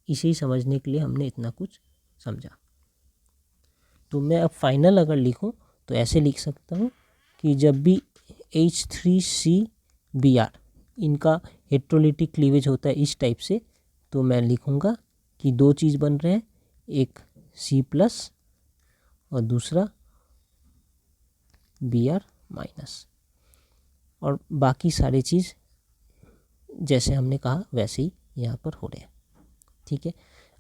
इसे ही समझने के लिए हमने इतना कुछ समझा। तो मैं अब फाइनल अगर लिखूं तो ऐसे लिख सकता हूं कि जब भी H3CBr इनका हेट्रोलिटिक क्लीवेज होता है इस टाइप से, तो मैं लिखूंगा कि 2 चीज़ बन रहे हैं, एक C प्लस और दूसरा Br माइनस, और बाकी सारी चीज़ जैसे हमने कहा वैसे ही यहाँ पर हो रहे हैं, ठीक है।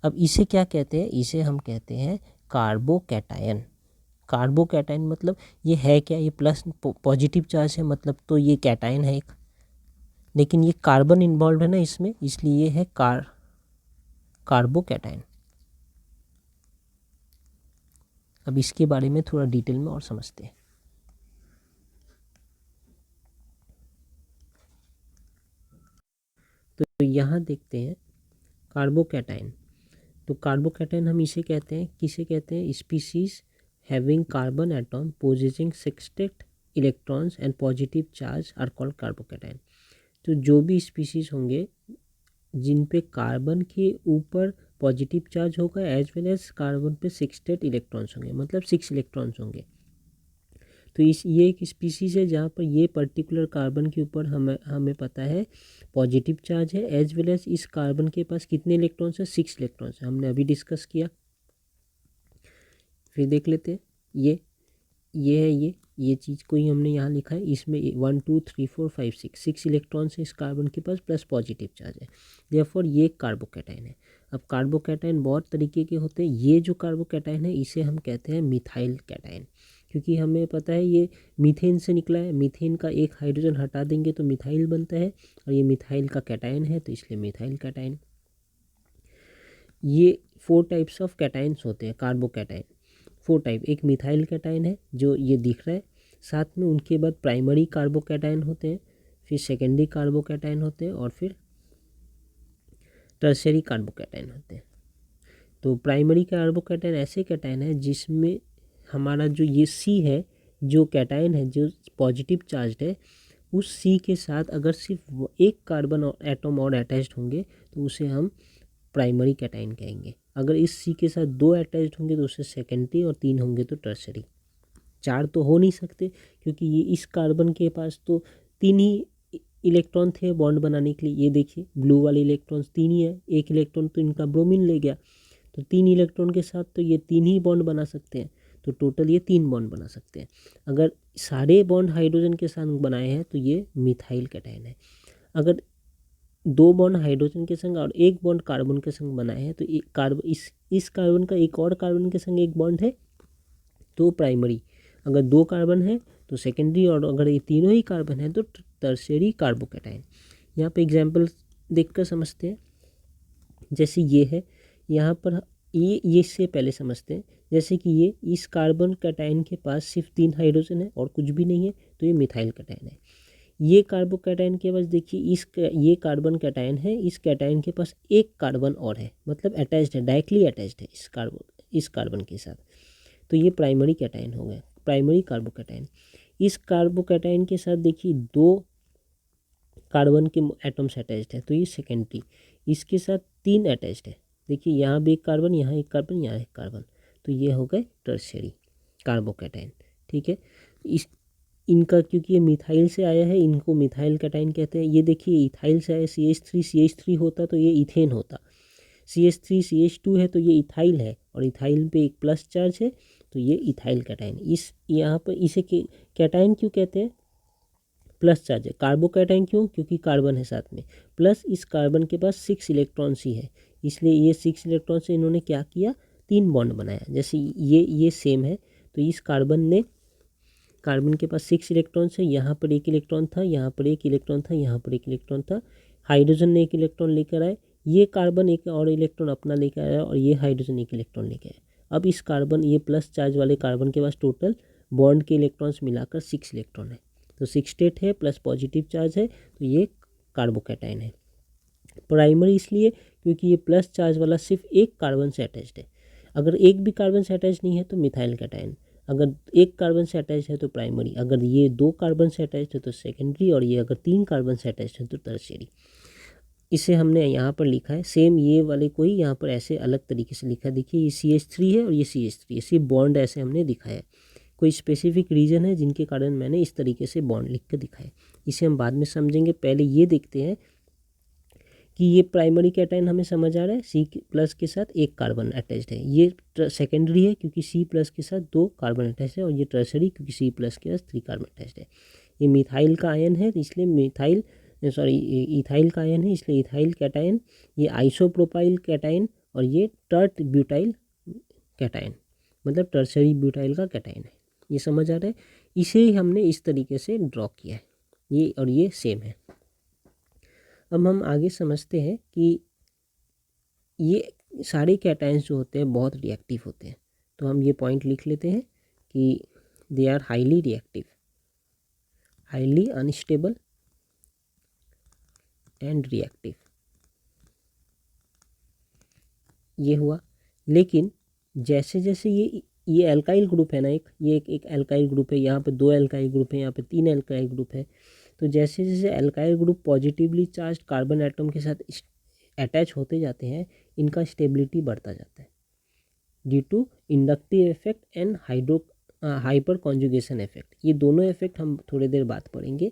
अब इसे क्या कहते हैं, इसे हम कहते हैं कार्बोकैटायन। कार्बोकैटायन मतलब ये है क्या, ये प्लस पॉजिटिव चार्ज है, मतलब तो ये कैटायन है एक, लेकिन ये कार्बन इन्वॉल्व है ना इसमें, इसलिए ये है कार्बोकैटायन। अब इसके बारे में थोड़ा डिटेल में और समझते हैं। तो यहाँ देखते हैं कार्बोकैटायन। तो कार्बोकैटायन हम इसे कहते हैं, किसे कहते हैं? Species having carbon atom possessing 6 electrons and positive charge are called carbocation. तो जो भी स्पीसीज होंगे जिन पे कार्बन के ऊपर पॉजिटिव चार्ज होगा एज वेल एज कार्बन पे 6 इलेक्ट्रॉन्स होंगे, मतलब 6 इलेक्ट्रॉन्स होंगे। तो ये एक स्पीसीज है जहाँ पर ये पर्टिकुलर कार्बन के ऊपर हमें पता है पॉजिटिव चार्ज है, एज वेल एज इस कार्बन के पास कितने इलेक्ट्रॉन्स है? 6 इलेक्ट्रॉन्स है, हमने अभी डिस्कस किया। फिर देख लेते हैं ये है ये चीज़ को ही हमने यहाँ लिखा है। इसमें 1 2 3 4 5 6 इलेक्ट्रॉन्स है इस कार्बन के पास प्लस पॉजिटिव चार्ज है, देयरफॉर ये कार्बोकैटायन है। अब कार्बोकैटायन बहुत तरीके के होते हैं, ये जो कार्बोकैटायन है इसे हम कहते हैं मिथाइल कैटायन, क्योंकि हमें पता है ये मीथेन से निकला है। मीथेन का एक हाइड्रोजन हटा देंगे तो मिथाइल बनता है, और ये मिथाइल का कैटायन है तो इसलिए मिथाइल कैटायन। ये 4 टाइप्स ऑफ कैटायन्स होते हैं कार्बोकैटायन, 4 टाइप। एक मिथाइल कैटायन है जो ये दिख रहा है, साथ में उनके बाद प्राइमरी कार्बोकैटायन होते हैं, फिर सेकेंडरी कार्बोकैटायन होते हैं, और फिर टर्शियरी कार्बोकैटायन होते हैं। तो प्राइमरी कार्बोकैटायन ऐसे कैटायन है जिसमें हमारा जो ये सी है, जो कैटायन है जो पॉजिटिव चार्ज है, उस सी के साथ अगर सिर्फ एक कार्बन एटम और अटैच्ड होंगे तो उसे हम प्राइमरी कैटायन कहेंगे। अगर इस सी के साथ 2 अटैच्ड होंगे तो उसे सेकेंडरी, और 3 होंगे तो टर्शरी। 4 तो हो नहीं सकते क्योंकि ये इस कार्बन के पास तो 3 ही इलेक्ट्रॉन थे बॉन्ड बनाने के लिए। ये देखिए ब्लू वाले इलेक्ट्रॉन्स 3 ही है, एक इलेक्ट्रॉन तो इनका ब्रोमीन ले गया, तो 3 इलेक्ट्रॉन के साथ तो ये 3 ही बॉन्ड बना सकते हैं, तो टोटल ये 3 बॉन्ड बना सकते हैं। अगर सारे बॉन्ड हाइड्रोजन के साथ बनाए हैं तो ये मिथाइल कैटायन है। अगर 2 बॉन्ड हाइड्रोजन के संग और 1 बॉन्ड कार्बन के संग बनाए हैं तो इस कार्बन का एक और कार्बन के संग 1 बॉन्ड है तो प्राइमरी। अगर 2 कार्बन है तो सेकेंडरी, और अगर ये तीनों ही कार्बन है तो टर्शियरी कार्बोकैटायन। यहाँ पे एग्जांपल देखकर समझते हैं। जैसे ये है, यहाँ पर ये इससे पहले समझते हैं। जैसे कि ये इस कार्बन कैटायन के पास सिर्फ 3 हाइड्रोजन है और कुछ भी नहीं है, तो ये मिथाइल कैटायन है। ये कार्बोकैटायन के पास देखिए ये कार्बन कैटायन है, इस कैटायन के पास एक कार्बन और है, मतलब अटैच्ड है, डायरेक्टली अटैच्ड है इस कार्बन के साथ, तो ये प्राइमरी कैटायन हो गया, प्राइमरी कार्बोकैटायन। इस कार्बोकैटायन के साथ देखिए 2 कार्बन के एटम्स अटैच्ड है तो ये सेकेंडरी। इसके साथ 3 अटैच्ड है, देखिए यहाँ भी एक कार्बन, यहाँ एक कार्बन, यहाँ एक कार्बन, तो ये हो गए टर्शियरी कार्बोकैटायन। ठीक है, इनका क्योंकि ये मिथाइल से आया है इनको मिथाइल कैटायन कहते हैं। ये देखिए इथाइल से आया, CH3 होता तो ये इथेन होता, CH3 CH2 है तो ये इथाइल है, और इथाइल पे एक प्लस चार्ज है तो ये इथाइल कैटायन। इस यहाँ पर इसे कैटायन क्यों कहते हैं? प्लस चार्ज है। कार्बोकैटायन क्यों? क्योंकि कार्बन है साथ में, प्लस इस कार्बन के पास 6 इलेक्ट्रॉन्स ही है, इसलिए ये 6 इलेक्ट्रॉन से इन्होंने क्या किया? 3 बॉन्ड बनाया। जैसे ये सेम है, तो इस कार्बन के पास 6 इलेक्ट्रॉन्स है, यहाँ पर 1 इलेक्ट्रॉन था, यहाँ पर 1 इलेक्ट्रॉन था, यहाँ पर 1 इलेक्ट्रॉन था, हाइड्रोजन ने 1 इलेक्ट्रॉन लेकर आए, ये कार्बन 1 और इलेक्ट्रॉन अपना लेकर आया, और ये हाइड्रोजन 1 इलेक्ट्रॉन लेकर आया। अब इस कार्बन, ये प्लस चार्ज वाले कार्बन के पास टोटल बॉन्ड के इलेक्ट्रॉन्स मिलाकर 6 इलेक्ट्रॉन है, तो 6 स्टेट है प्लस पॉजिटिव चार्ज है, तो ये कार्बोकैटायन है। प्राइमरी इसलिए क्योंकि ये प्लस चार्ज वाला सिर्फ एक कार्बन से अटैच्ड है, अगर एक भी कार्बन से अटैच नहीं है तो मिथाइल कैटायन, अगर एक कार्बन से अटैच है तो प्राइमरी, अगर ये 2 कार्बन से अटैच है तो सेकेंडरी, और ये अगर 3 कार्बन से अटैच है तो टर्शियरी। इसे हमने यहाँ पर लिखा है, सेम ये वाले को ही यहाँ पर ऐसे अलग तरीके से लिखा है। देखिए ये CH3 है और ये CH3 है, सिर्फ बॉन्ड ऐसे हमने दिखाया है। कोई स्पेसिफिक रीज़न है जिनके कारण मैंने इस तरीके से बॉन्ड लिख कर दिखाया, इसे हम बाद में समझेंगे। पहले ये देखते हैं कि ये प्राइमरी कैटायन हमें समझ आ रहा है, C+ के साथ 1 कार्बन अटैच्ड है, ये सेकेंडरी है क्योंकि C+ के साथ 2 कार्बन अटैच्ड है, और ये टर्शरी क्योंकि C+ के साथ 3 कार्बन अटैच्ड है। ये मिथाइल का आयन है इसलिए इथाइल का आयन है इसलिए इथाइल कैटायन। ये आइसोप्रोपाइल कैटायन, और ये टर्ट ब्यूटाइल कैटायन, मतलब टर्शरी ब्यूटाइल का कैटायन है। ये समझ आ रहा है, इसे ही हमने इस तरीके से ड्रॉ किया है, ये और ये सेम है। अब हम आगे समझते हैं कि ये सारे कैटायंस जो होते हैं बहुत रिएक्टिव होते हैं, तो हम ये पॉइंट लिख लेते हैं कि they are highly reactive, highly unstable and reactive. ये हुआ। लेकिन जैसे जैसे ये एल्काइल ग्रुप है ना, ये एक एल्काइल ग्रुप है, यहाँ पे 2 एल्काइल ग्रुप है, यहाँ पे 3 एल्काइल ग्रुप है। तो जैसे जैसे alkyl group positively charge carbon atom के साथ अटैच होते जाते हैं, इनका स्टेबिलिटी बढ़ता जाता है due to inductive effect and hyperconjugation effect. ये दोनों इफेक्ट हम थोड़ी देर बाद पढ़ेंगे।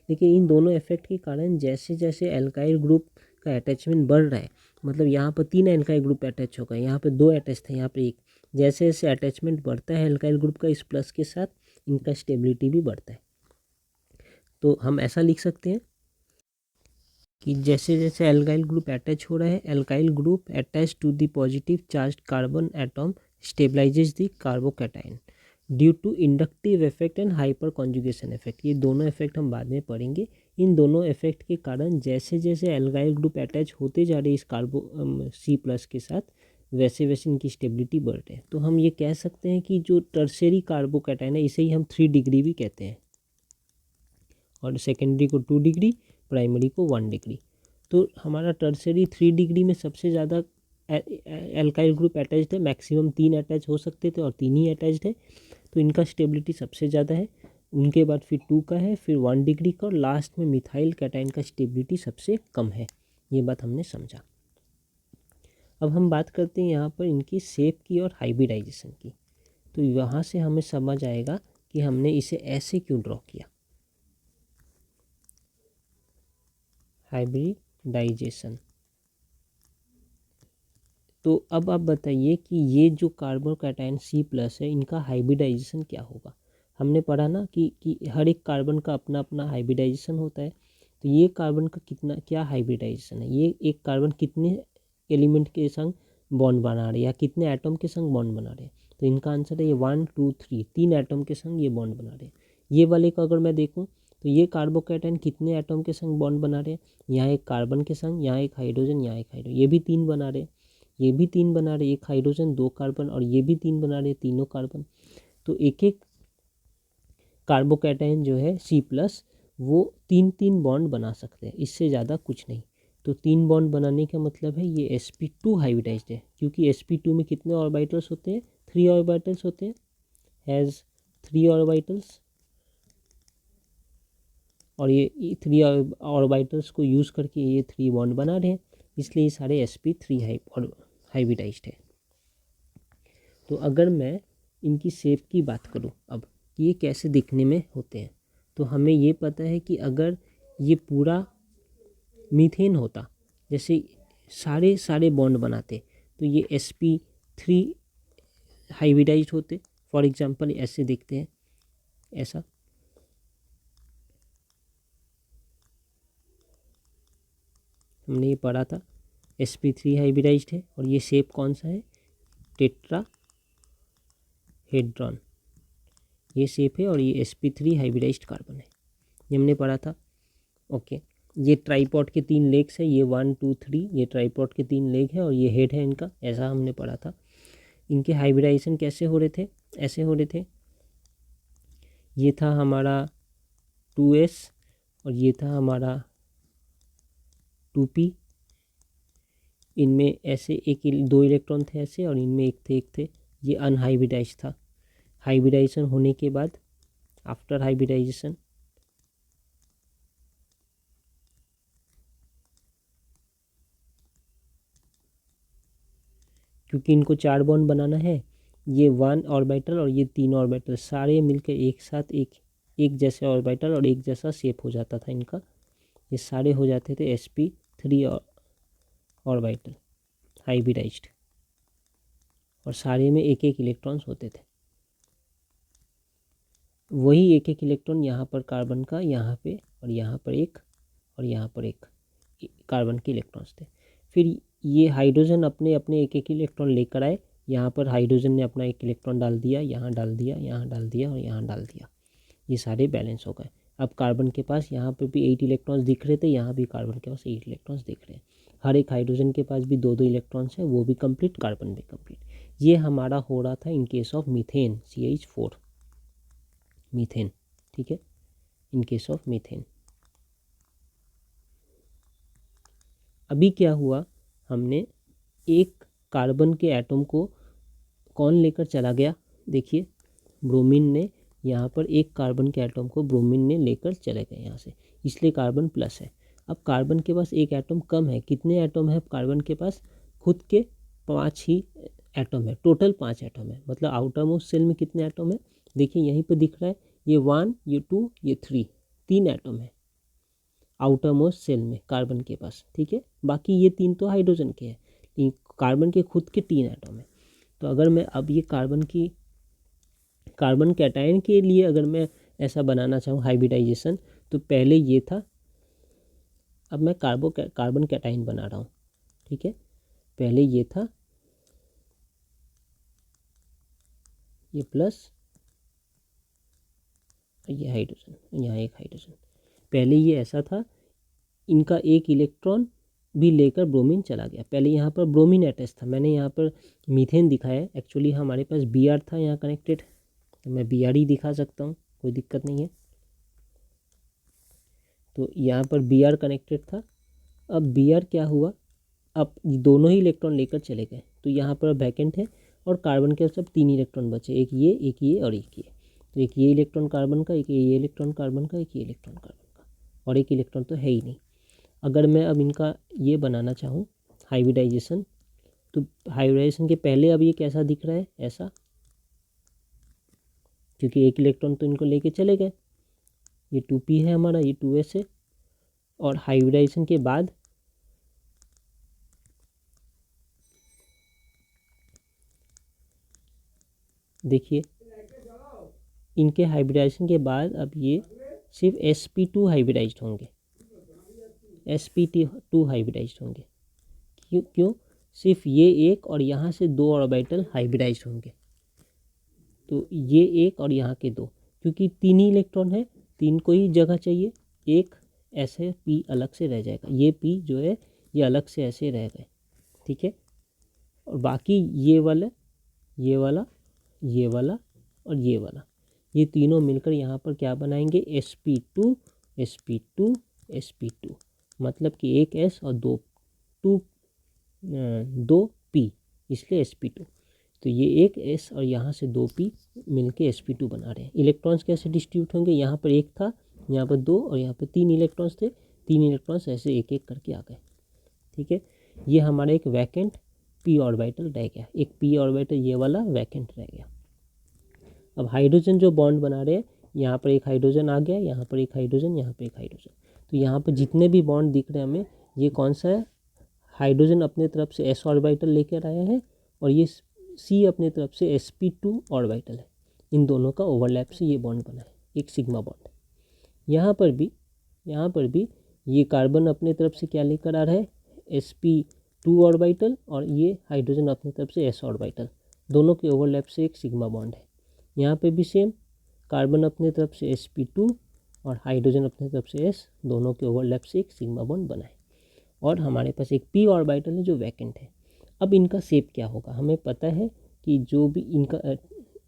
लेकिन इन दोनों इफेक्ट के कारण जैसे जैसे एल्काइल ग्रुप का अटैचमेंट बढ़ रहा है, मतलब यहाँ पर 3 एल्काइल ग्रुप अटैच हो गए, यहाँ पे 2 अटैच थे, यहाँ पे 1, जैसे जैसे अटैचमेंट बढ़ता है एल्काइल ग्रुप का इस प्लस के साथ, इनका स्टेबिलिटी भी बढ़ता है। तो हम ऐसा लिख सकते हैं कि जैसे जैसे एल्काइल ग्रुप अटैच हो रहा है, alkyl group attach to the positive charge carbon atom stabilizes the carbocation due to inductive effect and hyperconjugation effect. ये दोनों इफेक्ट हम बाद में पढ़ेंगे। इन दोनों इफेक्ट के कारण जैसे जैसे एल्काइल ग्रुप अटैच होते जा रहे इस C+ के साथ, वैसे वैसे इनकी स्टेबिलिटी बढ़ रही है। तो हम ये कह सकते हैं कि जो टर्शरी कार्बोकैटायन है, इसे ही हम 3 डिग्री भी कहते हैं, और सेकेंडरी को 2 डिग्री, प्राइमरी को 1 डिग्री। तो हमारा टर्सरी 3 डिग्री में सबसे ज़्यादा एल्काइल ग्रुप अटैच्ड है, मैक्सिमम 3 अटैच हो सकते थे और 3 ही अटैच्ड है, तो इनका स्टेबिलिटी सबसे ज़्यादा है। उनके बाद फिर 2 का है, फिर 1 डिग्री का, और लास्ट में मिथाइल कैटायन का स्टेबिलिटी सबसे कम है। ये बात हमने समझा। अब हम बात करते हैं यहाँ पर इनकी शेप की और हाइब्रिडाइजेशन की। तो यहाँ से हमें समझ आएगा कि हमने इसे ऐसे क्यों ड्रॉ किया। हाइब्रिडाइजेशन। तो अब आप बताइए कि ये जो कार्बोकैटायन C+ है, इनका हाइब्रिडाइजेशन क्या होगा। हमने पढ़ा ना कि हर एक कार्बन का अपना अपना हाइब्रिडाइजेशन होता है। तो ये कार्बन का कितना क्या हाइब्रिडाइजेशन है, ये एक कार्बन कितने एलिमेंट के संग बॉन्ड बना रहे हैं या कितने एटम के संग बॉन्ड बना रहे हैं। तो इनका आंसर है ये 1 2 3, 3 एटम के संग ये बॉन्ड बना रहे हैं। ये वाले का अगर मैं देखूँ तो ये कार्बोकैटायन कितने एटम के संग बॉन्ड बना रहे हैं, यहाँ एक कार्बन के संग, यहाँ एक हाइड्रोजन, यहाँ एक हाइड्रोजन, ये भी 3 बना रहे हैं, ये भी 3 बना रहे, 1 हाइड्रोजन 2 कार्बन, और ये भी 3 बना रहे, तीनों कार्बन। तो एक एक कार्बोकैटायन जो है C+ वो 3 बॉन्ड बना सकते हैं, इससे ज़्यादा कुछ नहीं। तो 3 बॉन्ड बनाने का मतलब है ये sp2 हाइब्रिडाइज्ड है, क्योंकि sp2 में कितने ऑर्बिटल्स होते हैं, 3 ऑर्बिटल्स होते हैं, हैज़ 3 ऑर्बिटल्स, और ये 3 ऑर्बिटल्स को यूज़ करके ये 3 बॉन्ड बना रहे हैं, इसलिए ये सारे sp3 हाइब्रिडाइज्ड है। तो अगर मैं इनकी शेप की बात करूं अब, ये कैसे दिखने में होते हैं, तो हमें ये पता है कि अगर ये पूरा मीथेन होता, जैसे सारे सारे बॉन्ड बनाते, तो ये sp3 हाइब्रिडाइज्ड होते। फॉर एग्जांपल ऐसे दिखते हैं, ऐसा। हमने ये पढ़ा था sp3 हाइब्रिडाइज्ड है, और ये शेप कौन सा है, टेट्राहेड्रॉन, ये शेप है, और ये sp3 हाइब्रिडाइज्ड कार्बन है, ये हमने पढ़ा था। ओके, ये ट्राईपॉड के 3 लेग्स है, ये 1 2 3, ये ट्राईपॉड के 3 लेग है, और ये हेड है इनका, ऐसा हमने पढ़ा था। इनके हाइब्रिडाइजेशन कैसे हो रहे थे, ऐसे हो रहे थे, ये था हमारा 2s और ये था हमारा 2p, इनमें ऐसे एक 2 इलेक्ट्रॉन थे ऐसे, और इनमें एक थे, ये अनहाइब्रिडाइज था। हाइब्रिडाइजेशन होने के बाद, आफ्टर हाइब्रिडाइजेशन, क्योंकि इनको 4 बॉन्ड बनाना है, ये 1 ऑर्बिटल और ये 3 ऑर्बिटल सारे मिलकर एक साथ एक जैसे ऑर्बिटल और एक जैसा शेप हो जाता था इनका, ये सारे हो जाते थे sp3 ऑर्बिटल हाइब्रिडाइज्ड, और सारे में एक एक इलेक्ट्रॉन्स होते थे। वही एक एक इलेक्ट्रॉन यहाँ पर कार्बन का, यहाँ पे और यहाँ पर एक, और यहाँ पर एक कार्बन के इलेक्ट्रॉन्स थे। फिर ये हाइड्रोजन अपने अपने एक एक इलेक्ट्रॉन लेकर आए, यहाँ पर हाइड्रोजन ने अपना एक इलेक्ट्रॉन डाल दिया, यहाँ डाल दिया, यहाँ डाल दिया, और यहाँ डाल दिया, ये सारे बैलेंस हो गए। अब कार्बन के पास यहाँ पर भी 8 इलेक्ट्रॉन्स दिख रहे थे, यहाँ भी कार्बन के पास 8 इलेक्ट्रॉन्स दिख रहे हैं। हर एक हाइड्रोजन के पास भी 2 2 इलेक्ट्रॉन्स है, वो भी कंप्लीट, कार्बन भी कंप्लीट। ये हमारा हो रहा था in case of methane, CH4 methane, ठीक है, इन केस ऑफ मीथेन। अभी क्या हुआ, हमने एक कार्बन के एटम को कौन लेकर चला गया, देखिए ब्रोमीन ने यहाँ पर एक कार्बन के एटम को ब्रोमीन ने लेकर चले गए यहाँ से, इसलिए कार्बन प्लस है। अब कार्बन के पास एक एटम कम है, कितने एटम है कार्बन के पास, खुद के 5 ही एटम है, टोटल 5 एटम है। मतलब आउटर मोस्ट सेल में कितने एटम है, देखिए यहीं पर दिख रहा है, ये 1, ये 2, ये 3 एटम है आउटर मोस्ट सेल में कार्बन के पास, ठीक है। बाकी ये 3 तो हाइड्रोजन के हैं, लेकिन कार्बन के खुद के 3 एटम है। तो अगर मैं अब ये कार्बन कैटायन के लिए अगर मैं ऐसा बनाना चाहूँ हाइब्रिडाइजेशन, तो पहले ये था, अब मैं कार्बन कैटायन बना रहा हूँ, ठीक है। पहले ये था, ये प्लस, ये हाइड्रोजन, यहाँ एक हाइड्रोजन। पहले ये ऐसा था, इनका एक इलेक्ट्रॉन भी लेकर ब्रोमीन चला गया। पहले यहाँ पर ब्रोमीन अटैच था, मैंने यहाँ पर मीथेन दिखाया है, एक्चुअली हमारे पास Br था यहाँ कनेक्टेड, तो मैं Br ही दिखा सकता हूँ, कोई दिक्कत नहीं है। तो यहाँ पर Br कनेक्टेड था। अब Br क्या हुआ, अब दोनों ही इलेक्ट्रॉन लेकर चले गए, तो यहाँ पर वैकेंट है और कार्बन के सब 3 इलेक्ट्रॉन बचे, एक ये और एक ये। तो एक ये इलेक्ट्रॉन कार्बन का, एक ये इलेक्ट्रॉन कार्बन का, एक ये इलेक्ट्रॉन कार्बन का, और एक इलेक्ट्रॉन तो है ही नहीं। अगर मैं अब इनका ये बनाना चाहूँ हाइब्रिडाइजेशन, तो हाइब्रिडाइजेशन के पहले अब ये कैसा दिख रहा है, ऐसा, क्योंकि एक इलेक्ट्रॉन तो इनको लेके चले गए। ये 2p है हमारा, ये 2s है। और हाइब्रिडाइजेशन के बाद देखिए, इनके हाइब्रिडाइजेशन के बाद अब ये सिर्फ sp2 हाइब्रिडाइज्ड होंगे, sp2 हाइब्रिडाइज्ड होंगे। क्यों सिर्फ ये एक और यहाँ से 2 ऑर्बिटल हाइब्रिडाइज्ड होंगे। तो ये एक और यहाँ के 2, क्योंकि 3 ही इलेक्ट्रॉन है, 3 को ही जगह चाहिए, एक ऐसे p अलग से रह जाएगा, ये p जो है ये अलग से ऐसे रह गए, ठीक है। और बाकी ये वाला, ये वाला, ये वाला और ये वाला, ये तीनों मिलकर यहाँ पर क्या बनाएंगे, sp2 sp2 sp2, मतलब कि एक s और 2 p, इसलिए sp2। तो ये एक s और यहाँ से 2 p मिलके sp2 बना रहे हैं। इलेक्ट्रॉन्स कैसे डिस्ट्रीब्यूट होंगे, यहाँ पर एक था, यहाँ पर 2 और यहाँ पर 3 इलेक्ट्रॉन्स थे, 3 इलेक्ट्रॉन्स ऐसे एक एक करके आ गए, ठीक है। ये हमारा एक वैकेंट p ऑर्बिटल रह गया, एक p ऑर्बिटल ये वाला वैकेंट रह गया। अब हाइड्रोजन जो बॉन्ड बना रहे हैं, यहाँ पर एक हाइड्रोजन आ गया, यहाँ पर एक हाइड्रोजन, यहाँ पर एक हाइड्रोजन। तो यहाँ पर जितने भी बॉन्ड दिख रहे हैं हमें, ये कौन सा है, हाइड्रोजन अपने तरफ से s ऑर्बिटल लेकर आया है और ये c अपने तरफ से sp2 ऑर्बिटल है। इन दोनों का ओवरलैप से ये बॉन्ड बना है, एक सिग्मा बॉन्ड। यहाँ पर भी ये कार्बन अपने तरफ से क्या लेकर आ रहा है, sp2 ऑर्बिटल, और ये हाइड्रोजन अपने तरफ से s ऑर्बिटल, दोनों के ओवरलैप से एक सिग्मा बॉन्ड है। यहाँ पे भी सेम, कार्बन अपने तरफ से sp2 और हाइड्रोजन अपने तरफ से s, दोनों के ओवरलैप से एक सिग्मा बॉन्ड बना है। और हमारे पास एक p ऑर्बिटल है जो वैकेंट है। अब इनका शेप क्या होगा, हमें पता है कि जो भी इनका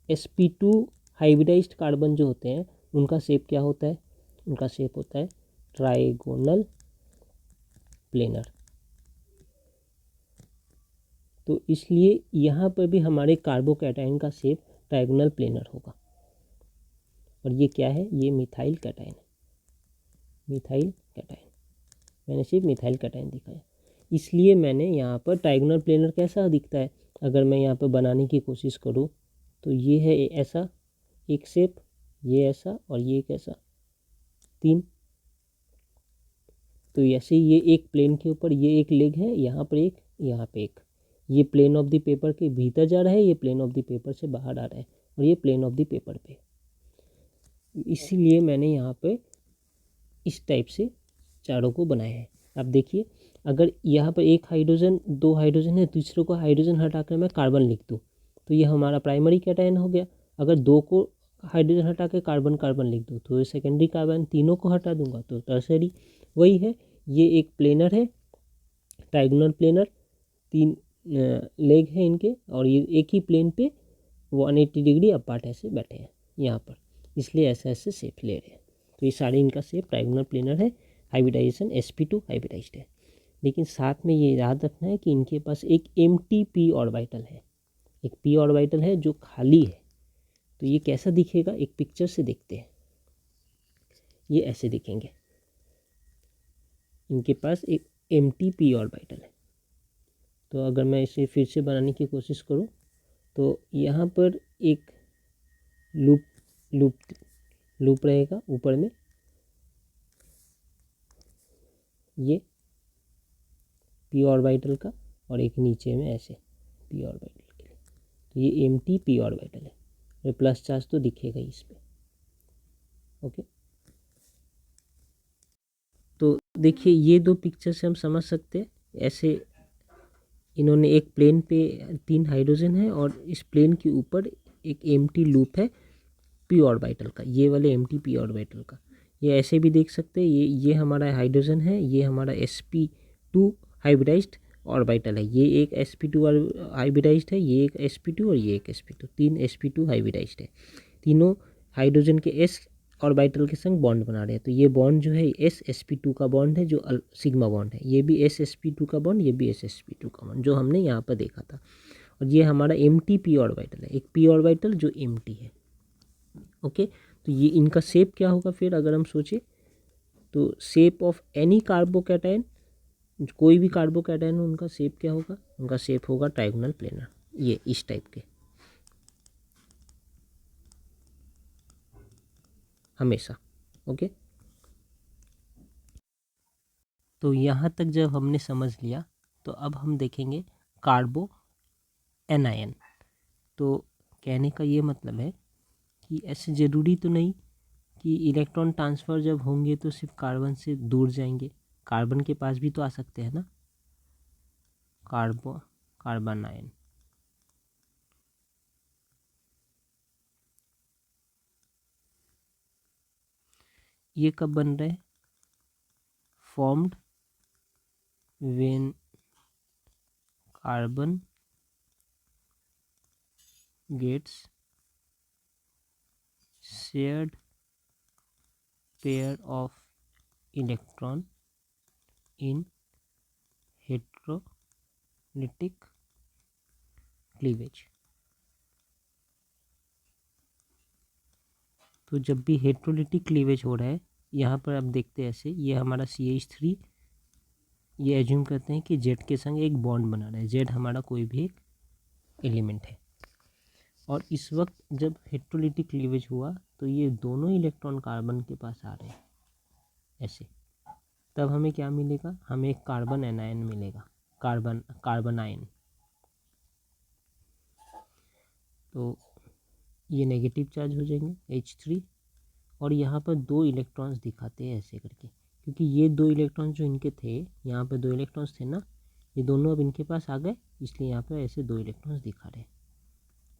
sp2 हाइब्रिडाइज्ड कार्बन जो होते हैं उनका शेप क्या होता है, उनका शेप होता है ट्राइगोनल प्लेनर। तो इसलिए यहाँ पर भी हमारे कार्बोकैटायन का शेप ट्राइगोनल प्लेनर होगा। और ये क्या है, ये मिथाइल कैटायन है, मिथाइल कैटायन, मैंने सिर्फ मिथाइल कैटायन दिखाया, इसलिए मैंने यहाँ पर ट्राइगोनल प्लेनर कैसा दिखता है, अगर मैं यहाँ पर बनाने की कोशिश करूँ तो ये है ऐसा एक शेप, ये ऐसा और ये कैसा 3। तो ऐसे ये एक प्लेन के ऊपर ये एक लेग है, यहाँ पर एक, यहाँ पे एक, ये प्लेन ऑफ द पेपर के भीतर जा रहा है, ये प्लेन ऑफ द पेपर से बाहर आ रहा है, और ये प्लेन ऑफ द पेपर पे। इसीलिए मैंने यहाँ पे इस टाइप से चारों को बनाया है। अब देखिए, अगर यहाँ पर एक हाइड्रोजन, 2 हाइड्रोजन है, दूसरे को हाइड्रोजन हटाकर मैं कार्बन लिख दूँ तो ये हमारा प्राइमरी कैटायन हो गया। अगर 2 को हाइड्रोजन हटा के कार्बन कार्बन लिख दूँ तो ये सेकेंडरी कार्बन, तीनों को हटा दूंगा तो टर्सरी। वही है, ये एक प्लेनर है, ट्राइगोनल प्लेनर, 3 लेग है इनके, और ये एक ही प्लेन पे 180 डिग्री अपार्ट ऐसे बैठे हैं यहाँ पर, इसलिए ऐसे ऐसे शेप ले रहे हैं। तो ये सारे इनका शेप ट्राइगोनल प्लेनर है, हाइब्रिडाइजेशन sp2 हाइब्रिडाइज्ड है। लेकिन साथ में ये याद रखना है कि इनके पास एक एम्प्टी p ऑर्बिटल है, एक p ऑर्बिटल है जो खाली है। तो ये कैसा दिखेगा, एक पिक्चर से देखते हैं। ये ऐसे दिखेंगे, इनके पास एक एम्प्टी p ऑर्बिटल है। तो अगर मैं इसे फिर से बनाने की कोशिश करूँ तो यहाँ पर एक लूप लूप लूप रहेगा ऊपर में, ये p ऑर्बिटल का, और एक नीचे में ऐसे p ऑर्बिटल के लिए। तो ये एम्प्टी p ऑर्बिटल है और प्लस चार्ज तो दिखेगा ही इस पर। ओके, तो देखिए ये दो पिक्चर से हम समझ सकते हैं, ऐसे इन्होंने एक प्लेन पे 3 हाइड्रोजन है और इस प्लेन के ऊपर एक एम्प्टी लूप है p ऑर्बिटल का, ये वाले एम्प्टी p ऑर्बिटल का। ये ऐसे भी देख सकते हैं, ये हमारा हाइड्रोजन है, ये हमारा sp2 हाइब्रिडाइज्ड ऑर्बिटल है, ये एक sp2 हाइब्रिडाइज्ड है, ये एक sp2 और ये एक sp2, 3 sp2 हाइब्रिडाइज्ड है। तीनों हाइड्रोजन के s ऑर्बिटल के संग बॉन्ड बना रहे हैं। तो ये बॉन्ड जो है sp2 का बॉन्ड है, जो सिग्मा बॉन्ड है, ये भी sp2 का बॉन्ड, ये भी sp2 का बॉन्ड, जो हमने यहाँ पर देखा था। और ये हमारा एम्प्टी p ऑर्बिटल है, एक p ऑर्बिटल जो एम्प्टी है। ओके, तो ये इनका शेप क्या होगा फिर अगर हम सोचें तो शेप ऑफ एनी कार्बोकैटायन, कोई भी कार्बोकैटायन उनका शेप क्या होगा, उनका शेप होगा ट्रायगोनल प्लेनर, ये इस टाइप के हमेशा। ओके, तो यहाँ तक जब हमने समझ लिया तो अब हम देखेंगे कार्बो एनायन। तो कहने का ये मतलब है कि ऐसे ज़रूरी तो नहीं कि इलेक्ट्रॉन ट्रांसफ़र जब होंगे तो सिर्फ कार्बन से दूर जाएंगे, कार्बन के पास भी तो आ सकते हैं ना। कार्बन आयन, ये कब बन रहे हैं, formed when carbon gets shared pair of electron in heterolytic cleavage। तो जब भी हेट्रोलिटिक क्लीवेज हो रहा है, यहाँ पर आप देखते हैं ऐसे, ये हमारा CH3, ये एज्यूम करते हैं कि जेड के संग एक बॉन्ड बना रहा है, जेड हमारा कोई भी एक एलिमेंट है। और इस वक्त जब हेट्रोलिटिक क्लीवेज हुआ तो ये दोनों इलेक्ट्रॉन कार्बन के पास आ रहे हैं ऐसे, तब हमें क्या मिलेगा, हमें एक कार्बन एनायन मिलेगा, कार्बन आयन। तो ये नेगेटिव चार्ज हो जाएंगे H3, और यहाँ पर 2 इलेक्ट्रॉन्स दिखाते हैं ऐसे करके, क्योंकि ये 2 इलेक्ट्रॉन्स जो इनके थे, यहाँ पर 2 इलेक्ट्रॉन्स थे ना, ये दोनों अब इनके पास आ गए, इसलिए यहाँ पर ऐसे 2 इलेक्ट्रॉन्स दिखा रहे हैं।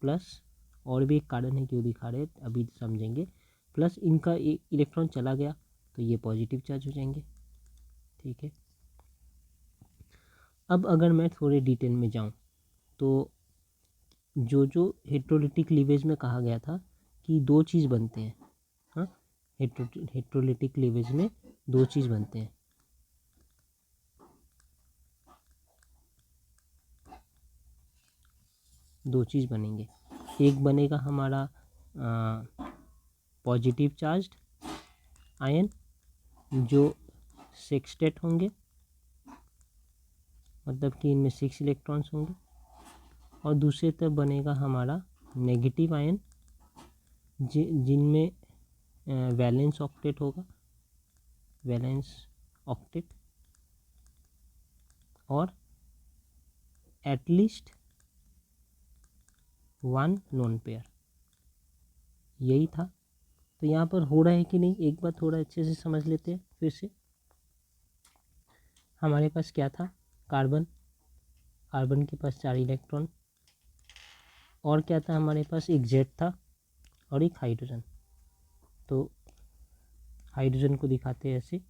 प्लस और भी एक कारण है क्यों दिखा रहे हैं अभी समझेंगे, प्लस इनका एक इलेक्ट्रॉन चला गया तो ये पॉजिटिव चार्ज हो जाएंगे। ठीक है, अब अगर मैं थोड़े डिटेल में जाऊँ तो जो हेट्रोलिटिक क्लीवेज में कहा गया था कि 2 चीज़ बनते हैं, हाँ, हेट्रोलिटिक क्लीवेज में 2 चीज़ बनते हैं। दो चीज़ बनेंगे, एक बनेगा हमारा पॉजिटिव चार्ज्ड आयन जो सेक्सटेट होंगे, मतलब कि इनमें 6 इलेक्ट्रॉन्स होंगे, और दूसरी तरफ बनेगा हमारा नेगेटिव आयन जिनमें वैलेंस ऑक्टेट होगा, वैलेंस ऑक्टेट, और एटलीस्ट 1 लोन पेयर। यही था। तो यहाँ पर हो रहा है कि नहीं, एक बार थोड़ा अच्छे से समझ लेते हैं फिर से। हमारे पास क्या था, कार्बन, कार्बन के पास 4 इलेक्ट्रॉन, और क्या था हमारे पास, एक जेड था और एक हाइड्रोजन। तो हाइड्रोजन को दिखाते हैं ऐसे,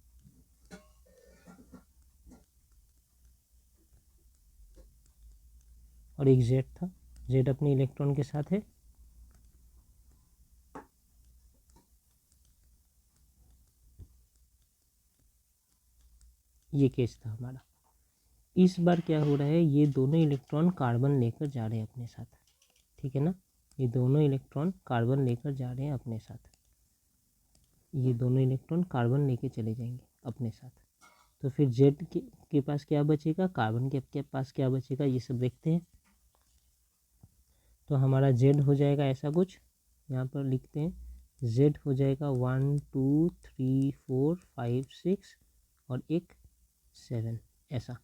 और एक जेड था, जेड अपने इलेक्ट्रॉन के साथ है, ये केस था हमारा। इस बार क्या हो रहा है, ये दोनों इलेक्ट्रॉन कार्बन लेकर जा रहे हैं अपने साथ, ठीक है ना। ये दोनों इलेक्ट्रॉन कार्बन लेकर जा रहे हैं अपने साथ, ये दोनों इलेक्ट्रॉन कार्बन लेके चले जाएंगे अपने साथ। तो फिर जेड के पास क्या बचेगा, कार्बन के पास क्या बचेगा, ये सब देखते हैं। तो हमारा जेड हो जाएगा ऐसा कुछ, यहाँ पर लिखते हैं जेड हो जाएगा 1 2 3 4 5 6 और एक 7 ऐसा,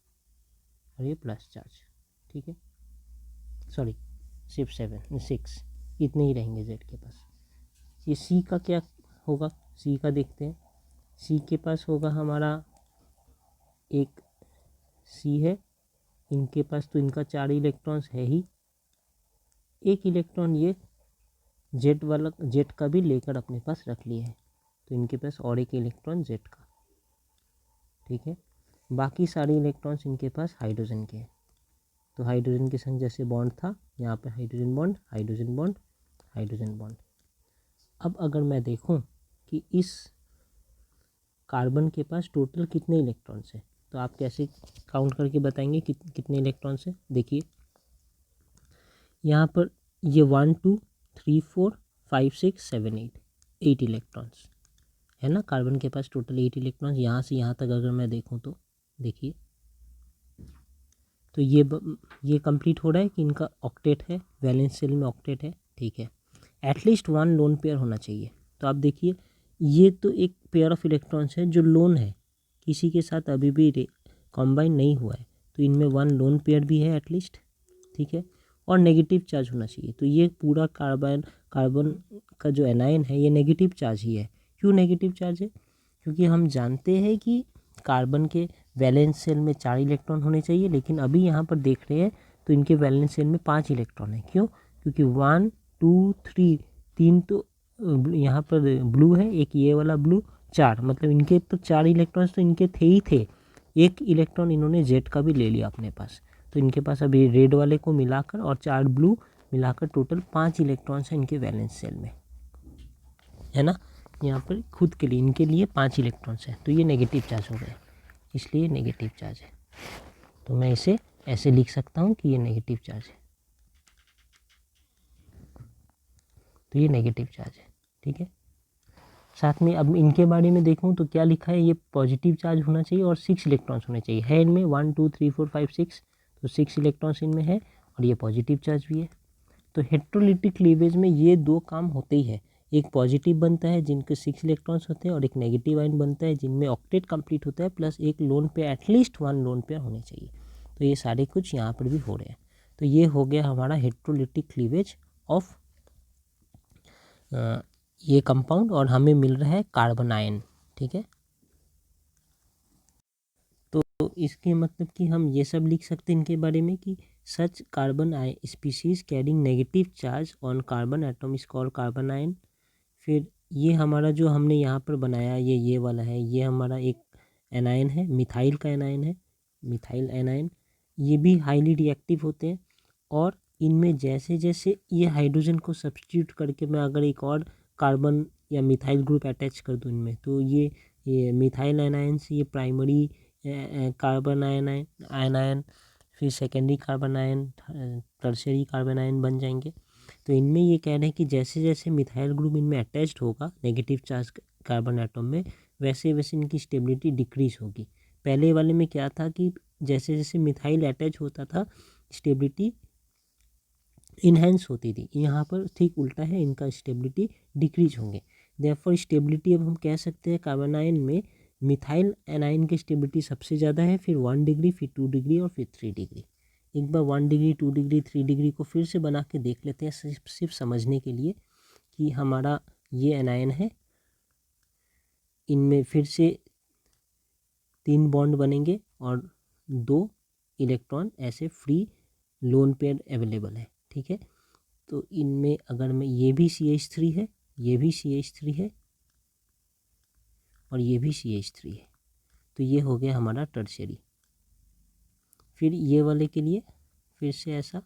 और ये प्लस चार्ज, ठीक है। सॉरी, सिर्फ 7 6 इतने ही रहेंगे जेड के पास। ये सी का क्या होगा, सी का देखते हैं। सी के पास होगा हमारा एक सी है, इनके पास तो इनका 4 इलेक्ट्रॉन्स है ही, एक इलेक्ट्रॉन ये जेड का भी लेकर अपने पास रख लिए हैं, तो इनके पास और एक इलेक्ट्रॉन जेड का, ठीक है। बाकी सारे इलेक्ट्रॉन्स इनके पास हाइड्रोजन के हैं। तो हाइड्रोजन के संग जैसे बॉन्ड था, यहाँ पे hydrogen bond hydrogen bond hydrogen bond. अब अगर मैं देखूं कि इस कार्बन के पास टोटल कितने इलेक्ट्रॉन्स हैं, तो आप कैसे काउंट करके बताएंगे कितने इलेक्ट्रॉन्स हैं। देखिए यहाँ पर ये 1 2 3 4 5 6 7 8 इलेक्ट्रॉन्स है ना। कार्बन के पास टोटल 8 इलेक्ट्रॉन्स, यहाँ से यहाँ तक अगर मैं देखूँ तो देखिए, तो ये कंप्लीट हो रहा है कि इनका ऑक्टेट है, वैलेंस शेल में ऑक्टेट है, ठीक है। एटलीस्ट 1 लोन पेयर होना चाहिए। तो आप देखिए ये तो एक पेयर ऑफ इलेक्ट्रॉन्स है जो लोन है, किसी के साथ अभी भी कॉम्बाइन नहीं हुआ है, तो इनमें 1 लोन पेयर भी है एटलीस्ट, ठीक है। और नेगेटिव चार्ज होना चाहिए। तो ये पूरा कार्बन का जो एनायन है ये नेगेटिव चार्ज ही है। क्यों नेगेटिव चार्ज है, क्योंकि हम जानते हैं कि कार्बन के वैलेंस शेल में 4 इलेक्ट्रॉन होने चाहिए, लेकिन अभी यहाँ पर देख रहे हैं तो इनके वैलेंस शेल में 5 इलेक्ट्रॉन है। क्यों, क्योंकि 1 2 3 3 तो यहाँ पर ब्लू है, एक ये वाला ब्लू, 4 मतलब इनके तो 4 इलेक्ट्रॉन्स तो इनके थे ही थे, एक इलेक्ट्रॉन इन्होंने जेड का भी ले लिया अपने पास। तो इनके पास अभी रेड वाले को मिलाकर और 4 ब्लू मिलाकर टोटल 5 इलेक्ट्रॉन्स हैं इनके वैलेंस शेल में, है ना। यहाँ पर खुद के लिए इनके लिए 5 इलेक्ट्रॉन्स हैं, तो ये नेगेटिव चार्ज हो गए, इसलिए नेगेटिव चार्ज है। तो मैं इसे ऐसे लिख सकता हूँ कि ये नेगेटिव चार्ज है, तो ये नेगेटिव चार्ज है, ठीक है। साथ में अब इनके बारे में देखूँ तो क्या लिखा है, ये पॉजिटिव चार्ज होना चाहिए और 6 इलेक्ट्रॉन्स होने चाहिए। है इनमें 1 2 3 4 5 6, तो 6 इलेक्ट्रॉन्स इनमें है और ये पॉजिटिव चार्ज भी है। तो हेट्रोलिटिक क्लीवेज में ये 2 काम होते ही है, एक पॉजिटिव बनता है जिनके 6 इलेक्ट्रॉन्स होते हैं और एक नेगेटिव आयन बनता है जिनमें ऑक्टेट कंप्लीट होता है, प्लस एक lone pair, at least 1 lone pair होने चाहिए। तो ये सारे कुछ यहाँ पर भी हो रहे हैं। तो ये हो गया हमारा हेट्रोलिटिक क्लीवेज ऑफ ये कंपाउंड, और हमें मिल रहा है कार्बन आयन, ठीक है। तो इसके मतलब कि हम ये सब लिख सकते हैं इनके बारे में कि such carbanion species carrying negative charge on carbon atom is called carbanion. फिर ये हमारा जो हमने यहाँ पर बनाया ये वाला है, ये हमारा एक एनायन है, मिथाइल का एनायन है, मिथाइल एनायन। ये भी हाईली रिएक्टिव होते हैं, और इनमें जैसे जैसे ये हाइड्रोजन को सब्स्टिट्यूट करके मैं अगर एक और कार्बन या मिथाइल ग्रुप अटैच कर दूँ इनमें, तो ये मिथाइल एनायन से ये प्राइमरी कार्बन आयन फिर secondary carbon ion, tertiary carbon ion बन जाएंगे। तो इनमें ये कह रहे हैं कि जैसे जैसे मिथाइल ग्रुप इनमें अटैच्ड होगा नेगेटिव चार्ज कार्बन एटम में, वैसे वैसे इनकी स्टेबिलिटी डिक्रीज होगी। पहले वाले में क्या था कि जैसे जैसे मिथाइल अटैच होता था स्टेबिलिटी इन्हेंस होती थी, यहाँ पर ठीक उल्टा है, इनका स्टेबिलिटी डिक्रीज होंगे। देयरफॉर स्टेबिलिटी अब हम कह सकते हैं कार्बन आयन में मिथाइल एनायन की स्टेबिलिटी सबसे ज़्यादा है, फिर 1 डिग्री, फिर 2 डिग्री और फिर 3 डिग्री। एक बार 1 डिग्री 2 डिग्री 3 डिग्री को फिर से बना के देख लेते हैं, सिर्फ समझने के लिए कि हमारा ये एनायन है, इनमें फिर से 3 बॉन्ड बनेंगे और 2 इलेक्ट्रॉन ऐसे फ्री लोन पेयर अवेलेबल है, ठीक है। तो इनमें अगर मैं ये भी CH3 है, ये भी CH3 है और ये भी CH3 है, तो ये हो गया हमारा टर्शियरी। फिर ये वाले के लिए फिर से ऐसा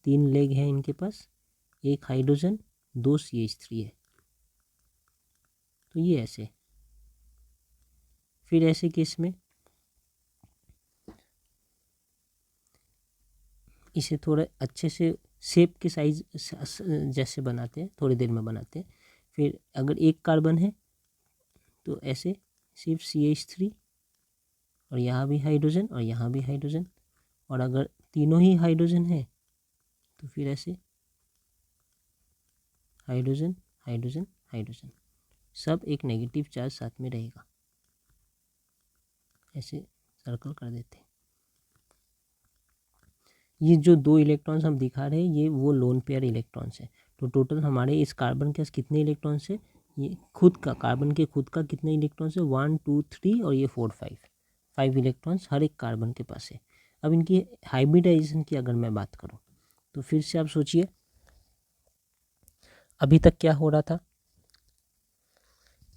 3 लेग है इनके पास, एक हाइड्रोजन 2 CH3 है, तो ये ऐसे। फिर ऐसे केस में इसे थोड़ा अच्छे से शेप के साइज जैसे बनाते हैं, थोड़ी देर में बनाते हैं। फिर अगर एक कार्बन है तो ऐसे सिर्फ CH3 और यहाँ भी हाइड्रोजन और यहाँ भी हाइड्रोजन, और अगर तीनों ही हाइड्रोजन है तो फिर ऐसे हाइड्रोजन हाइड्रोजन हाइड्रोजन, सब एक नेगेटिव चार्ज साथ में रहेगा। ऐसे सर्कल कर देते हैं। ये जो 2 इलेक्ट्रॉन्स हम दिखा रहे हैं ये वो लोन पेयर इलेक्ट्रॉन्स है। तो टोटल हमारे इस कार्बन के पास कितने इलेक्ट्रॉन्स है, ये खुद का कार्बन के खुद का कितने इलेक्ट्रॉन्स है, 1 2 3 और ये 4 5 इलेक्ट्रॉन्स हर एक कार्बन के पास है। अब इनकी हाइब्रिडाइजेशन की अगर मैं बात करूँ तो फिर से आप सोचिए, अभी तक क्या हो रहा था,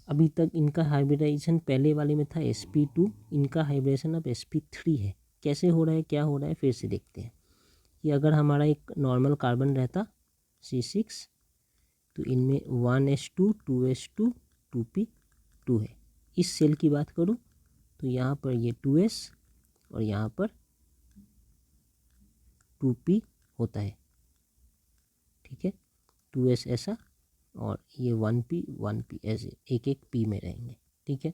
अभी तक इनका हाइब्रिडाइजेशन पहले वाले में था sp2, इनका हाइब्रिडाइजेशन अब sp3 है। कैसे हो रहा है, क्या हो रहा है, फिर से देखते हैं कि अगर हमारा एक नॉर्मल कार्बन रहता C6 तो इनमें 1s2 2s2 2p2 है। इस सेल की बात करूं तो यहाँ पर ये 2s और यहाँ पर 2p होता है, ठीक है। 2s ऐसा और ये 1p ऐसे एक एक p में रहेंगे, ठीक है।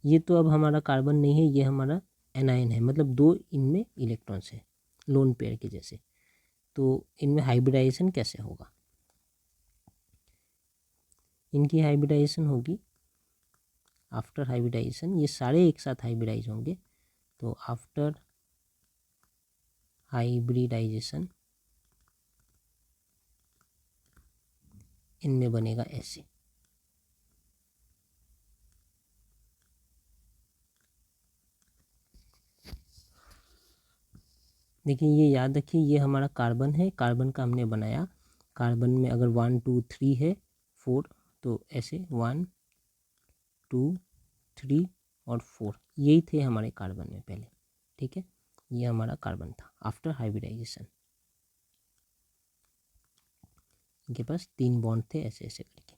ये तो अब हमारा कार्बन नहीं है, ये हमारा एनायन है, मतलब 2 इनमें इलेक्ट्रॉन्स है लोन पेयर के जैसे। तो इनमें हाइब्रिडाइजेशन कैसे होगा, इनकी हाइब्रिडाइजेशन होगी आफ्टर हाइब्रिडाइजेशन, ये सारे एक साथ हाइब्रिडाइज होंगे। तो आफ्टर हाइब्रिडाइजेशन इनमें बनेगा ऐसे। देखिए ये याद रखिए, ये हमारा कार्बन है, कार्बन का हमने बनाया। कार्बन में अगर 1 2 3 है 4, तो ऐसे 1 2 3 और 4 यही थे हमारे कार्बन में पहले, ठीक है। ये हमारा कार्बन था आफ्टर हाइब्रिडाइजेशन, इनके पास 3 बॉन्ड थे ऐसे ऐसे करके।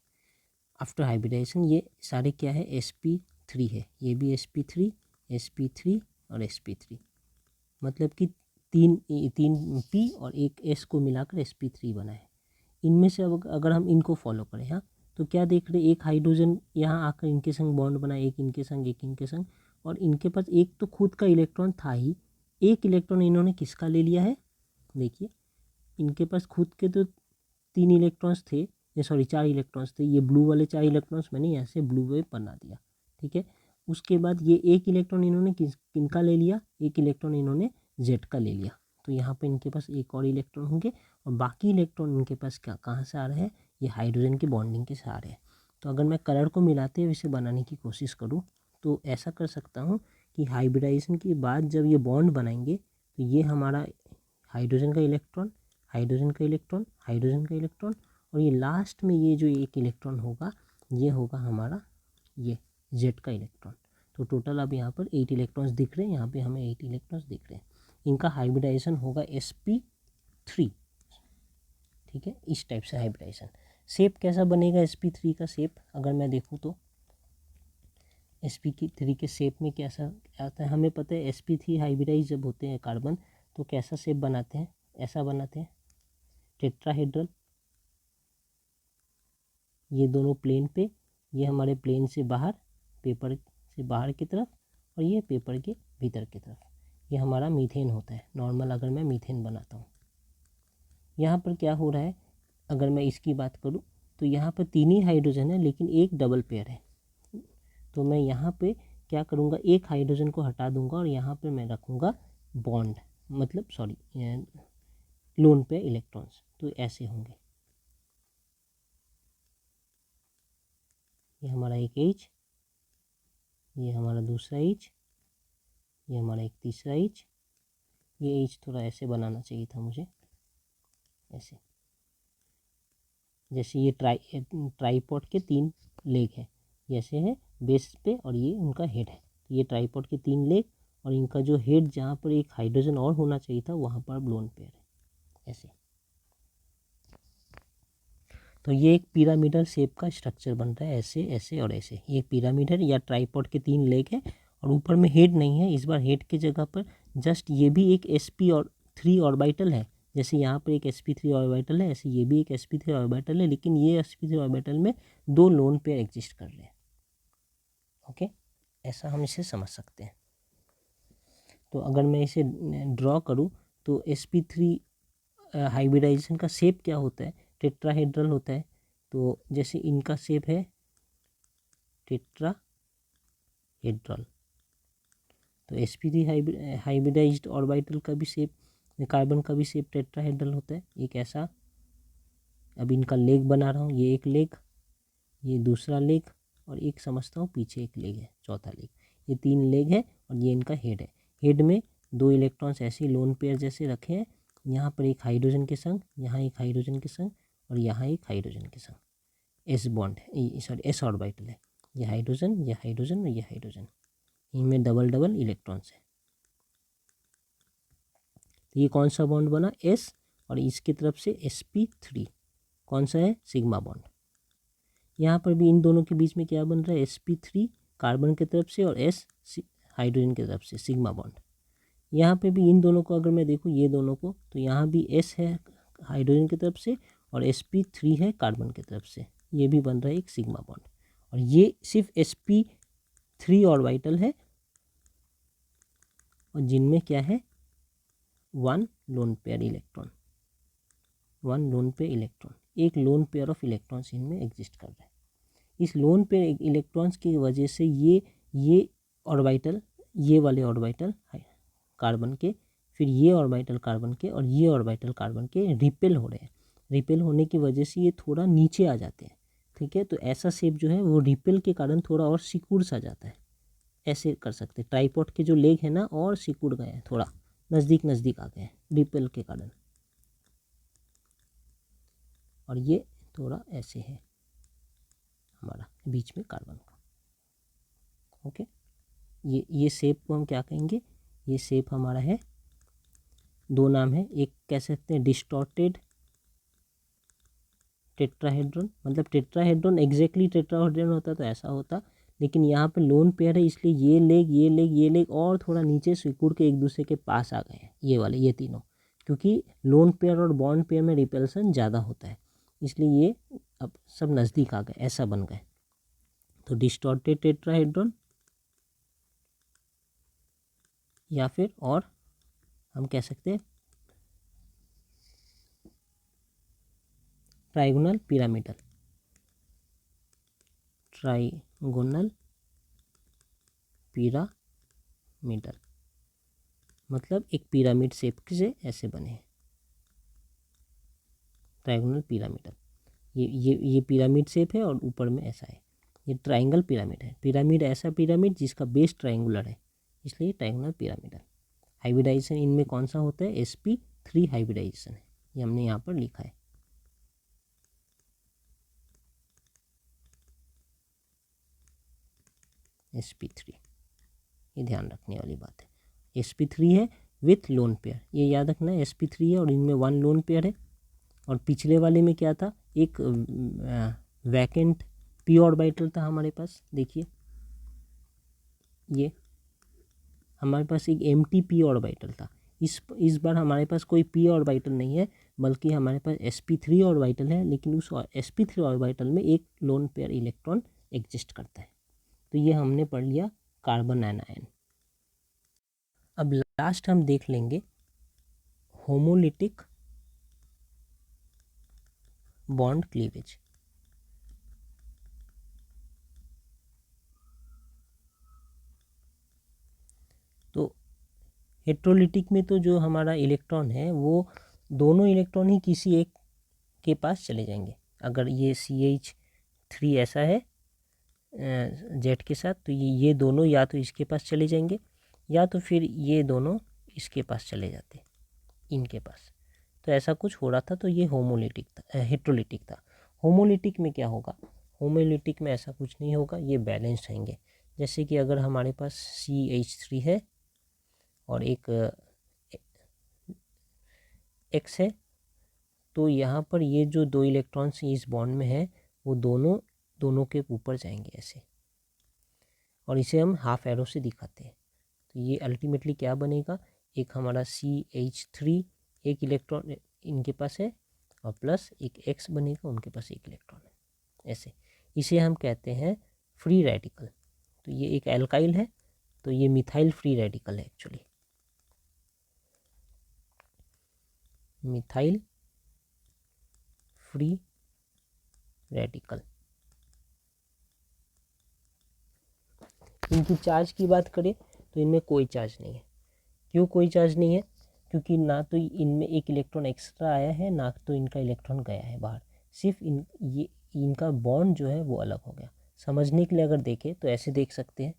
आफ्टर हाइब्रिडाइजेशन ये सारे क्या है, sp3 है, ये भी sp3 sp3 और sp3, मतलब कि तीन p और एक s को मिलाकर sp3 बना है। इनमें से अब अगर हम इनको फॉलो करें, हाँ, तो क्या देख रहे, एक हाइड्रोजन यहाँ आकर इनके संग बॉन्ड बना, एक इनके संग एक इनके संग, और इनके पास एक तो खुद का इलेक्ट्रॉन था ही, एक इलेक्ट्रॉन इन्होंने किसका ले लिया है, देखिए इनके पास खुद के तो 3 इलेक्ट्रॉन्स थे, ये सॉरी 4 इलेक्ट्रॉन्स थे, ये ब्लू वाले 4 इलेक्ट्रॉन्स मैंने यहाँ से ब्लू वेव बना दिया, ठीक है। उसके बाद ये एक इलेक्ट्रॉन इन्होंने किनका ले लिया, एक इलेक्ट्रॉन इन्होंने जेड का ले लिया, तो यहाँ पे इनके पास एक और इलेक्ट्रॉन होंगे, और बाकी इलेक्ट्रॉन इनके पास क्या कहाँ से आ रहे हैं, ये हाइड्रोजन की बॉन्डिंग के से आ रहे हैं। तो अगर मैं कलर को मिलाते हुए इसे बनाने की कोशिश करूँ तो ऐसा कर सकता हूँ कि हाइब्रिडाइजेशन के बाद जब ये बॉन्ड बनाएंगे तो ये हमारा हाइड्रोजन का इलेक्ट्रॉन, हाइड्रोजन का इलेक्ट्रॉन, हाइड्रोजन का इलेक्ट्रॉन, और ये लास्ट में ये जो एक इलेक्ट्रॉन होगा ये होगा हमारा ये जेड का इलेक्ट्रॉन। तो टोटल अब यहाँ पर 8 इलेक्ट्रॉन्स दिख रहे हैं, यहाँ पे हमें 8 इलेक्ट्रॉन्स दिख रहे हैं। इनका हाइब्रिडाइजेशन होगा sp3, ठीक है। इस टाइप से हाइब्रिडाइजेशन। शेप कैसा बनेगा sp3 का शेप, अगर मैं देखूँ तो sp3 के शेप में कैसा आता है, हमें पता है sp3 हाइब्रिडाइज जब होते हैं कार्बन तो कैसा शेप बनाते हैं, ऐसा बनाते हैं टेट्राहेड्रल, ये दोनों प्लेन पे, ये हमारे प्लेन से बाहर, पेपर से बाहर की तरफ, और ये पेपर के भीतर की तरफ, ये हमारा मीथेन होता है नॉर्मल, अगर मैं मीथेन बनाता हूँ। यहाँ पर क्या हो रहा है, अगर मैं इसकी बात करूँ तो यहाँ पर 3 ही हाइड्रोजन है लेकिन एक डबल पेयर है, तो मैं यहाँ पे क्या करूँगा, एक हाइड्रोजन को हटा दूँगा और यहाँ पे मैं रखूँगा बॉन्ड, मतलब सॉरी लोन पेयर इलेक्ट्रॉन्स, तो ऐसे होंगे। ये हमारा एक H, ये हमारा दूसरा H, ये हमारा एक तीसरा H, ये H थोड़ा ऐसे बनाना चाहिए था मुझे, ऐसे, जैसे ये ट्राईपॉड के 3 लेग हैं, जैसे है बेस पे, और ये उनका हेड है, ये ट्राईपॉड के 3 लेग, और इनका जो हेड जहाँ पर एक हाइड्रोजन और होना चाहिए था वहाँ पर अब लोन पेयर है, ऐसे। तो ये एक पिरामिडल शेप का स्ट्रक्चर बन रहा है, ऐसे ऐसे और ऐसे, ये पिरामिडल या ट्राईपॉड के 3 लेग है, और ऊपर में हेड नहीं है, इस बार हेड की जगह पर जस्ट ये भी एक sp और sp3 ऑर्बिटल है, जैसे यहाँ पर एक sp3 ऑर्बिटल है, ऐसे ये भी एक sp3 ऑर्बिटल है, लेकिन ये sp3 ऑर्बिटल में 2 लोन पेयर एग्जिस्ट कर रहे हैं। ओके, ऐसा हम इसे समझ सकते हैं। तो अगर मैं इसे ड्रॉ करूँ तो sp3 हाइब्रिडाइजेशन का शेप क्या होता है, टेट्राहेड्रल होता है। तो जैसे इनका शेप है टेट्राहेड्रल, तो sp3 हाइब्रिडाइज्ड ऑर्बिटल का भी शेप, कार्बन का भी शेप टेट्राहेड्रल होता है, एक ऐसा। अब इनका लेग बना रहा हूँ, ये एक लेग, ये दूसरा लेग, और एक समझता हूँ पीछे एक लेग है, चौथा लेग। ये 3 लेग है और ये इनका हेड है। हेड में 2 इलेक्ट्रॉन्स ऐसे लोन पेयर जैसे रखे हैं, यहाँ पर एक हाइड्रोजन के संग, यहाँ एक हाइड्रोजन के संग, और यहाँ एक हाइड्रोजन के संग। एस बॉन्ड है, सॉरी एस ऑर्बिटल है। ये हाइड्रोजन, ये हाइड्रोजन और ये हाइड्रोजन, इनमें डबल डबल इलेक्ट्रॉन्स है। तो ये कौन सा बॉन्ड बना, एस, और इसकी तरफ से sp3 कौन सा है, सिग्मा बॉन्ड। यहाँ पर भी इन दोनों के बीच में क्या बन रहा है, sp3 कार्बन की तरफ से और s हाइड्रोजन की तरफ से, सिग्मा बॉन्ड। यहाँ पे भी इन दोनों को अगर मैं देखूँ, ये दोनों को, तो यहाँ भी s है हाइड्रोजन की तरफ से और sp3 है कार्बन की तरफ से, ये भी बन रहा है एक सिग्मा बॉन्ड। और ये सिर्फ sp3 ऑर्बिटल है और जिनमें क्या है, 1 lone pair electron, 1 lone pair electron, एक लोन पेयर ऑफ इलेक्ट्रॉन्स इनमें एग्जिस्ट कर रहा है। इस लोन पेयर इलेक्ट्रॉन्स की वजह से ये ऑर्बिटल, ये वाले ऑर्बिटल कार्बन के, फिर ये ऑर्बिटल कार्बन के और ये ऑर्बिटल कार्बन के रिपेल हो रहे हैं। रिपेल होने की वजह से ये थोड़ा नीचे आ जाते हैं, ठीक है। तो ऐसा शेप जो है वो रिपेल के कारण थोड़ा और सिकुड़ सा जाता है, ऐसे कर सकते हैं। ट्राइपॉड के जो लेग है ना, और सिकुड़ गए हैं, थोड़ा नज़दीक नज़दीक आ गए हैं रिपेल के कारण, और ये थोड़ा ऐसे है हमारा बीच में कार्बन का। ओके, ये शेप को हम क्या कहेंगे, ये शेप हमारा है, 2 नाम है, एक कह सकते हैं डिस्टॉर्टेड टेट्राहेड्रॉन, मतलब टेट्राहेड्रॉन एग्जैक्टली टेट्राहेड्रॉन होता तो ऐसा होता, लेकिन यहाँ पे लोन पेयर है, इसलिए ये लेग, ये लेग, ये लेग और थोड़ा नीचे सिकुड़ के एक दूसरे के पास आ गए हैं, ये वाले, ये तीनों, क्योंकि लोन पेयर और बॉन्ड पेयर में रिपल्सन ज़्यादा होता है, इसलिए ये अब सब नज़दीक आ गए, ऐसा बन गए। तो डिस्टॉर्टेड टेट्राहेड्रॉन, या फिर और हम कह सकते हैं ट्राइगोनल पिरामिडल, ट्राइगोनल पिरामिडल, मतलब एक पिरामिड शेप से ऐसे बने हैं, ट्राइगोनल पिरामिडल। ये पिरामिड शेप है और ऊपर में ऐसा है, ये ट्राइंगल पिरामिड है। पिरामिड ऐसा पिरामिड जिसका बेस ट्राइंगुलर है, इसलिए ट्राइगोनल पिरामिडल। हाइब्रिडाइजेशन इनमें कौन सा होता है, sp3 हाइब्रिडाइजेशन है, ये हमने यहाँ पर लिखा है। sp3, ये ध्यान रखने वाली बात है। sp3 है विथ लोन पेयर, ये याद रखना है, sp3 है और इनमें 1 लोन पेयर है। और पिछले वाले में क्या था, एक वैकेंट p ऑर्बिटल था हमारे पास, देखिए ये हमारे पास एक एम्प्टी p ऑर्बिटल था। इस बार हमारे पास कोई p ऑर्बिटल नहीं है, बल्कि हमारे पास sp3 ऑर्बिटल है, लेकिन उस sp3 ऑर्बिटल में एक लोन पेयर इलेक्ट्रॉन एग्जिस्ट करता है। तो ये हमने पढ़ लिया कार्बन एनायन। अब लास्ट हम देख लेंगे होमोलिटिक बॉन्ड क्लीवेज। तो हेट्रोलिटिक में तो जो हमारा इलेक्ट्रॉन है वो दोनों इलेक्ट्रॉन ही किसी एक के पास चले जाएंगे। अगर ये CH3 ऐसा है जेड के साथ, तो ये दोनों या तो इसके पास चले जाएंगे, या तो फिर ये दोनों इसके पास चले जाते, इनके पास। तो ऐसा कुछ हो रहा था, तो ये होमोलिटिक था, हेट्रोलिटिक था। होमोलिटिक में क्या होगा, होमोलिटिक में ऐसा कुछ नहीं होगा, ये बैलेंस्ड रहेंगे। जैसे कि अगर हमारे पास CH3 है और एक X है, तो यहाँ पर ये जो 2 इलेक्ट्रॉन्स इस बॉन्ड में है वो दोनों के ऊपर जाएंगे ऐसे, और इसे हम हाफ एरो से दिखाते हैं। तो ये अल्टीमेटली क्या बनेगा, एक हमारा CH3 एक इलेक्ट्रॉन इनके पास है, और प्लस एक X बनेगा, उनके पास एक इलेक्ट्रॉन है। ऐसे इसे हम कहते हैं फ्री रेडिकल। तो ये एक एल्काइल है, तो ये मिथाइल फ्री रेडिकल है एक्चुअली, मिथाइल फ्री रेडिकल। इनकी चार्ज की बात करें तो इनमें कोई चार्ज नहीं है। क्यों कोई चार्ज नहीं है? क्योंकि ना तो इनमें एक इलेक्ट्रॉन एक्स्ट्रा आया है, ना तो इनका इलेक्ट्रॉन गया है बाहर, सिर्फ इनका बॉन्ड जो है वो अलग हो गया। समझने के लिए अगर देखें तो ऐसे देख सकते हैं,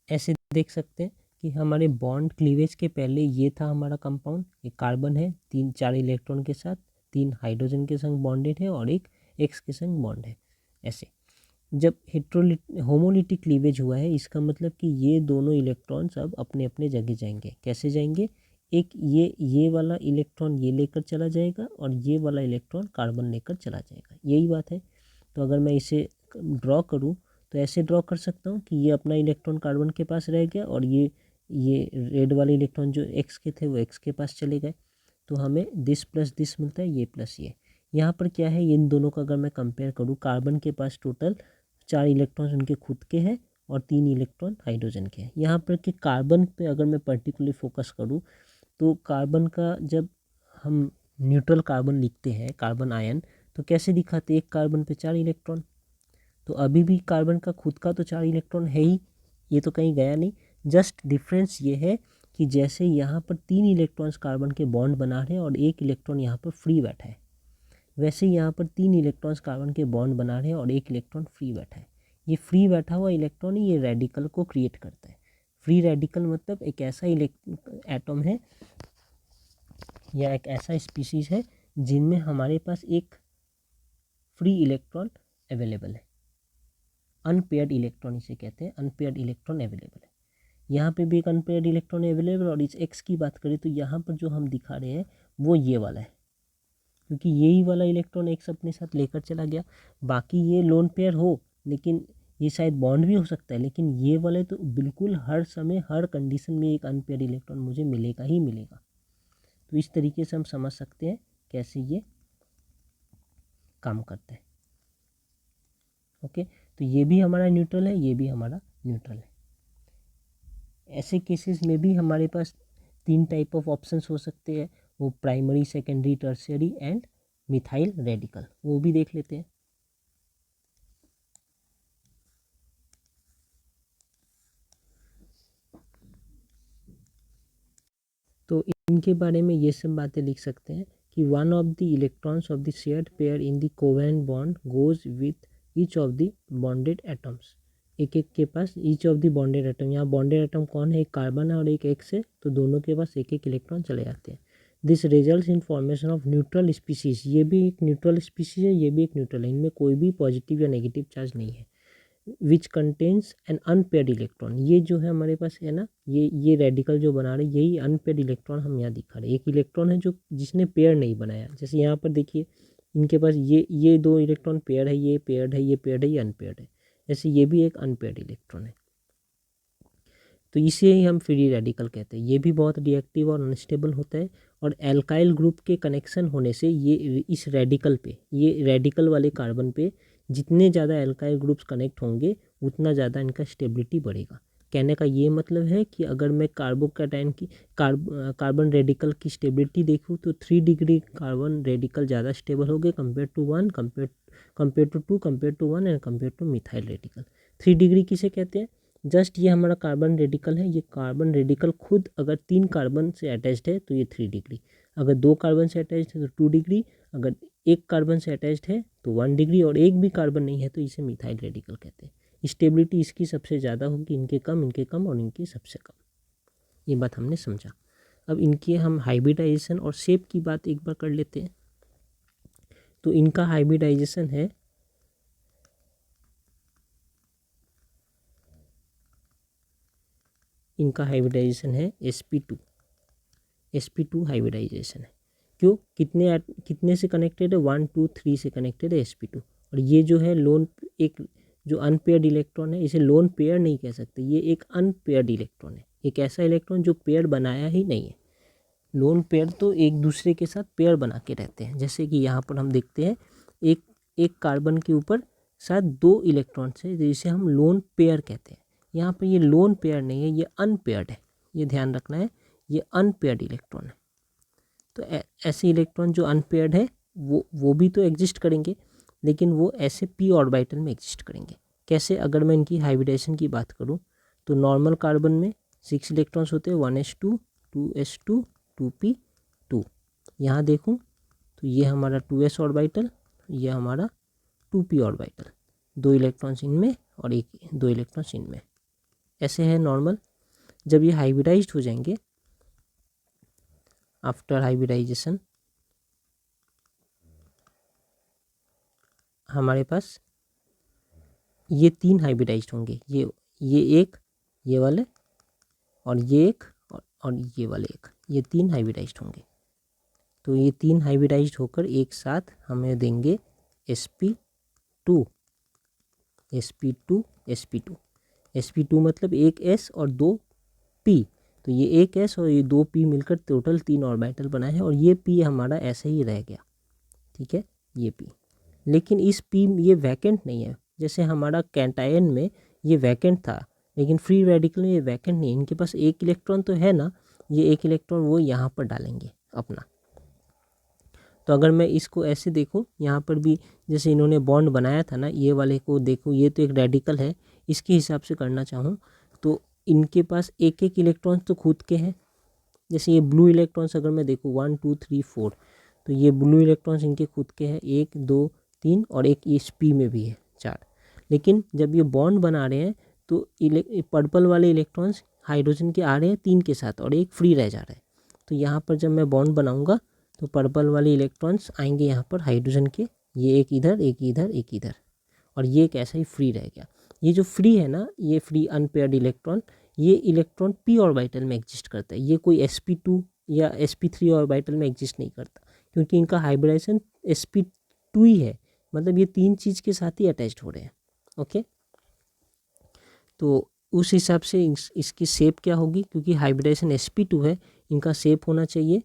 ऐसे देख सकते हैं कि हमारे बॉन्ड क्लीवेज के पहले ये था हमारा कंपाउंड, एक कार्बन है 3-4 इलेक्ट्रॉन के साथ, 3 हाइड्रोजन के संग बॉन्डेड है और एक एक्स के संग बॉन्ड है। ऐसे जब होमोलिटिक क्लीवेज हुआ है, इसका मतलब कि ये दोनों इलेक्ट्रॉन्स अब अपने अपने जगह जाएंगे। कैसे जाएंगे? एक ये वाला इलेक्ट्रॉन ये लेकर चला जाएगा और ये वाला इलेक्ट्रॉन कार्बन लेकर चला जाएगा, यही बात है। तो अगर मैं इसे ड्रॉ करूँ तो ऐसे ड्रॉ कर सकता हूँ कि ये अपना इलेक्ट्रॉन कार्बन के पास रह गया और ये रेड वाले इलेक्ट्रॉन जो एक्स के थे वो एक्स के पास चले गए। तो हमें दिस प्लस दिस मिलता है, ये प्लस ये। यहाँ पर क्या है, इन दोनों का अगर मैं कंपेयर करूँ, कार्बन के पास टोटल 4 इलेक्ट्रॉन्स उनके खुद के हैं और 3 इलेक्ट्रॉन हाइड्रोजन के हैं। यहाँ पर कि कार्बन पे अगर मैं पर्टिकुलरली फोकस करूँ तो कार्बन का जब हम न्यूट्रल कार्बन लिखते हैं, कार्बन आयन, तो कैसे दिखाते हैं? एक कार्बन पे 4 इलेक्ट्रॉन। तो अभी भी कार्बन का खुद का तो 4 इलेक्ट्रॉन है ही, ये तो कहीं गया नहीं। जस्ट डिफरेंस ये है कि जैसे यहाँ पर 3 इलेक्ट्रॉन्स कार्बन के बॉन्ड बना रहे हैं और एक इलेक्ट्रॉन यहाँ पर फ्री बैठा है, वैसे यहाँ पर 3 इलेक्ट्रॉन्स कार्बन के बॉन्ड बना रहे हैं और एक इलेक्ट्रॉन फ्री बैठा है। ये फ्री बैठा हुआ इलेक्ट्रॉन ही ये रेडिकल को क्रिएट करता है। फ्री रेडिकल मतलब एक ऐसा एटम है या एक ऐसा स्पीसीज है जिनमें हमारे पास एक फ्री इलेक्ट्रॉन अवेलेबल है। अनपेयर्ड इलेक्ट्रॉन इसे कहते हैं, अनपेयर्ड इलेक्ट्रॉन अवेलेबल है। यहाँ पे भी एक अनपेयर्ड इलेक्ट्रॉन अवेलेबल, और इस एक्स की बात करें तो यहाँ पर जो हम दिखा रहे हैं वो ये वाला है, क्योंकि यही वाला इलेक्ट्रॉन एक्स अपने साथ लेकर चला गया। बाकी ये लोन पेयर हो, लेकिन ये शायद बॉन्ड भी हो सकता है, लेकिन ये वाले तो बिल्कुल हर समय हर कंडीशन में एक अनपेयर इलेक्ट्रॉन मुझे मिलेगा ही मिलेगा। तो इस तरीके से हम समझ सकते हैं कैसे ये काम करता है। ओके, तो ये भी हमारा न्यूट्रल है, ये भी हमारा न्यूट्रल है। ऐसे केसेस में भी हमारे पास 3 टाइप ऑफ ऑप्शंस हो सकते हैं, वो primary, secondary, tertiary and methyl radical, वो भी देख लेते हैं। तो इनके बारे में ये सब बातें लिख सकते हैं कि one of the electrons of the shared pair in the covalent bond goes with each of the bonded atoms. एक एक के पास each of the bonded atom, यहाँ बॉन्डेड एटम कौन है? एक कार्बन है और एक एक्स है, तो दोनों के पास एक एक इलेक्ट्रॉन चले जाते हैं। This results in formation of neutral species. ये भी एक न्यूट्रल स्पीसीज है, ये भी एक न्यूट्रल है, इनमें कोई भी पॉजिटिव या नेगेटिव चार्ज नहीं है। Which contains an unpaired electron, ये जो है हमारे पास है ना, ये रेडिकल जो बना रहे यही अनपेयर्ड इलेक्ट्रॉन हम यहाँ दिखा रहे हैं। एक इलेक्ट्रॉन है जो जिसने पेयर नहीं बनाया, जैसे यहाँ पर देखिए इनके पास ये 2 इलेक्ट्रॉन पेयर है, ये पेयर्ड है, ये पेयर्ड है, ये अनपेयर्ड है। ऐसे ये भी एक अनपेयर्ड इलेक्ट्रॉन है, तो इसे ही हम फ्री रेडिकल कहते हैं। ये भी बहुत रिएक्टिव और अनस्टेबल होता है, और एल्काइल ग्रुप के कनेक्शन होने से ये इस रेडिकल पे, ये रेडिकल वाले कार्बन पे जितने ज़्यादा एल्काइल ग्रुप्स कनेक्ट होंगे उतना ज़्यादा इनका स्टेबिलिटी बढ़ेगा। कहने का ये मतलब है कि अगर मैं कार्बोकैटायन की कार्बन रेडिकल की स्टेबिलिटी देखूँ तो 3 डिग्री कार्बन रेडिकल ज़्यादा स्टेबल हो गए compare to 1, compare to 2, compare to 1 and compare to methyl radical. 3 degree किसे कहते हैं? जस्ट ये हमारा कार्बन रेडिकल है, ये कार्बन रेडिकल खुद अगर 3 कार्बन से अटैच्ड है तो ये 3 डिग्री, अगर 2 कार्बन से अटैच्ड है तो 2 डिग्री, अगर 1 कार्बन से अटैच्ड है तो 1 डिग्री, और एक भी कार्बन नहीं है तो इसे मिथाइल रेडिकल कहते हैं। स्टेबिलिटी इसकी सबसे ज़्यादा होगी, इनके कम और इनकी सबसे कम। ये बात हमने समझा। अब इनकी हम हाइब्रिडाइजेशन और शेप की बात एक बार कर लेते हैं। तो इनका हाइब्रिडाइजेशन है sp2 हाइब्रिडाइजेशन है। क्यों? कितने से कनेक्टेड है? 1 2 3 से कनेक्टेड है sp2। और ये जो है लोन, एक जो अनपेयर्ड इलेक्ट्रॉन है, इसे लोन पेयर नहीं कह सकते, ये एक अनपेयर्ड इलेक्ट्रॉन है। एक ऐसा इलेक्ट्रॉन जो पेयर बनाया ही नहीं है। लोन पेयर तो एक दूसरे के साथ पेयर बना के रहते हैं, जैसे कि यहाँ पर हम देखते हैं एक कार्बन के ऊपर शायद 2 इलेक्ट्रॉन्स है, जिसे हम लोन पेयर कहते हैं। यहाँ पर ये लोन पेयर नहीं है, ये अनपेयर्ड है, ये ध्यान रखना है, ये अनपेयर्ड इलेक्ट्रॉन है। तो ऐसे इलेक्ट्रॉन जो अनपेयर्ड है वो भी तो एग्जिस्ट करेंगे, लेकिन वो ऐसे p ऑर्बिटल में एग्जिस्ट करेंगे। कैसे? अगर मैं इनकी हाइब्रिडेशन की बात करूँ तो नॉर्मल कार्बन में 6 इलेक्ट्रॉन्स होते हैं, 1s2 2s2 2p2। यहाँ देखूँ तो ये हमारा 2s ऑर्बिटल, ये हमारा 2p ऑर्बिटल, 2 इलेक्ट्रॉन्स इनमें और 2 इलेक्ट्रॉन्स इनमें, ऐसे है नॉर्मल। जब ये हाइब्रिडाइज्ड हो जाएंगे, आफ्टर हाइब्रिडाइजेशन हमारे पास ये 3 हाइब्रिडाइज्ड होंगे, ये एक, ये वाले और ये एक और ये वाले एक, ये 3 हाइब्रिडाइज्ड होंगे। तो ये 3 हाइब्रिडाइज्ड होकर एक साथ हमें देंगे sp2 sp2 मतलब एक s और 2 p। तो ये एक s और ये 2 p मिलकर टोटल 3 ऑर्बिटल बनाए हैं, और ये p हमारा ऐसे ही रह गया, ठीक है, ये p। लेकिन इस p ये वैकेंट नहीं है, जैसे हमारा कैटायन में ये वैकेंट था, लेकिन फ्री रेडिकल में ये वैकेंट नहीं है। इनके पास एक इलेक्ट्रॉन तो है ना, ये एक इलेक्ट्रॉन वो यहाँ पर डालेंगे अपना। तो अगर मैं इसको ऐसे देखूँ, यहाँ पर भी जैसे इन्होंने बॉन्ड बनाया था ना, ये वाले को देखूँ, ये तो एक रेडिकल है, इसके हिसाब से करना चाहूँ तो इनके पास एक एक इलेक्ट्रॉन तो खुद के हैं। जैसे ये ब्लू इलेक्ट्रॉन्स अगर मैं देखूँ 1 2 3 4, तो ये ब्लू इलेक्ट्रॉन्स इनके खुद के हैं, 1 2 3 और एक इस p में भी है 4। लेकिन जब ये बॉन्ड बना रहे हैं तो पर्पल वाले इलेक्ट्रॉन्स हाइड्रोजन के आ रहे हैं 3 के साथ और एक फ्री रह जा रहा है। तो यहाँ पर जब मैं बॉन्ड बनाऊँगा तो पर्पल वाले इलेक्ट्रॉन्स आएंगे यहाँ पर हाइड्रोजन के, ये एक इधर एक इधर एक इधर, और ये एक ऐसा ही फ्री रह गया। ये जो फ्री है ना, ये फ्री अनपेयर्ड इलेक्ट्रॉन, ये इलेक्ट्रॉन p ऑर्बिटल में एग्जिस्ट करता है, ये कोई sp2 या sp3 ऑर्बिटल में एग्जिस्ट नहीं करता, क्योंकि इनका हाइब्रिडाइजेशन sp2 ही है, मतलब ये 3 चीज़ के साथ ही अटैच्ड हो रहे हैं। ओके, तो उस हिसाब से इसकी शेप क्या होगी, क्योंकि हाइब्रिडाइजेशन sp2 है, इनका शेप होना चाहिए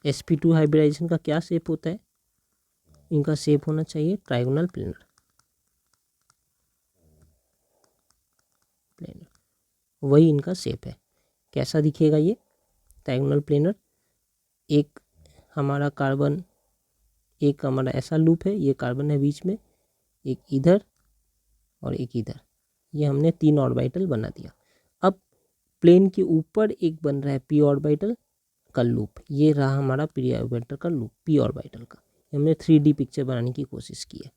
sp2 हाइब्रिडाइजेशन का क्या शेप होता है, इनका शेप होना चाहिए ट्रायगोनल प्लेनर। वही इनका शेप है। कैसा दिखेगा ये ट्रायगोनल प्लेनर? एक हमारा कार्बन, एक हमारा ऐसा लूप है, ये कार्बन है बीच में, एक इधर और एक इधर, ये हमने 3 ऑर्बिटल बना दिया। अब प्लेन के ऊपर एक बन रहा है p ऑर्बिटल का लूप, ये रहा हमारा p ऑर्बिटल का लूप, p ऑर्बिटल का। हमने 3D पिक्चर बनाने की कोशिश की है।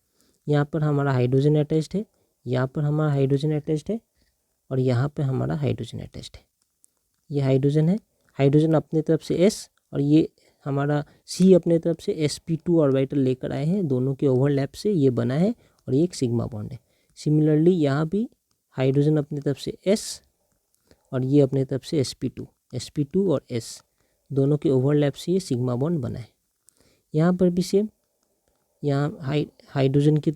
यहाँ पर हमारा हाइड्रोजन अटैच्ड है, यहाँ पर हमारा हाइड्रोजन अटैच्ड है, और यहाँ पे हमारा हाइड्रोजन अटैच्ड है। ये हाइड्रोजन है, हाइड्रोजन अपने तरफ से s और ये हमारा C अपने तरफ से sp2 ऑर्बिटल लेकर आए हैं, दोनों के ओवरलैप से ये बना है, और ये एक सिग्मा बॉन्ड है। सिमिलरली यहाँ भी हाइड्रोजन अपने तरफ से s और ये अपने तरफ से sp2 और s दोनों के ओवरलैप से ये सिग्मा बॉन्ड बना है। यहाँ पर भी सेम, यहाँ हाइड्रोजन की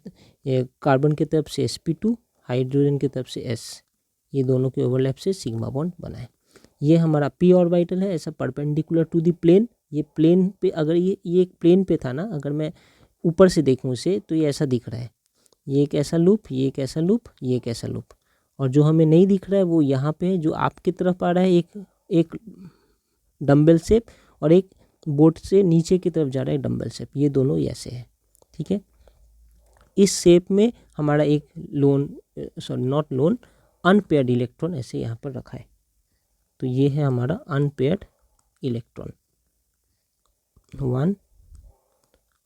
कार्बन की तरफ से sp2, हाइड्रोजन की तरफ से s, ये दोनों के ओवरलैप से सिग्मा बॉन्ड बना है। ये हमारा p ऑर्बिटल है, ऐसा परपेंडिकुलर टू द प्लेन। ये प्लेन पे, अगर ये एक प्लेन पे था ना, अगर मैं ऊपर से देखूँ इसे तो ये ऐसा दिख रहा है, ये एक ऐसा लूप, ये एक ऐसा लूप, ये एक ऐसा लूप, और जो हमें नहीं दिख रहा है वो यहाँ पे है, जो आपकी तरफ आ रहा है एक डम्बल शेप, और एक बोट से नीचे की तरफ जा रहा है डम्बल शेप, ये दोनों ऐसे है, ठीक है। इस शेप में हमारा एक नॉट लोन अनपेयर्ड इलेक्ट्रॉन ऐसे यहाँ पर रखा है। तो ये है हमारा अनपेयर्ड इलेक्ट्रॉन, 1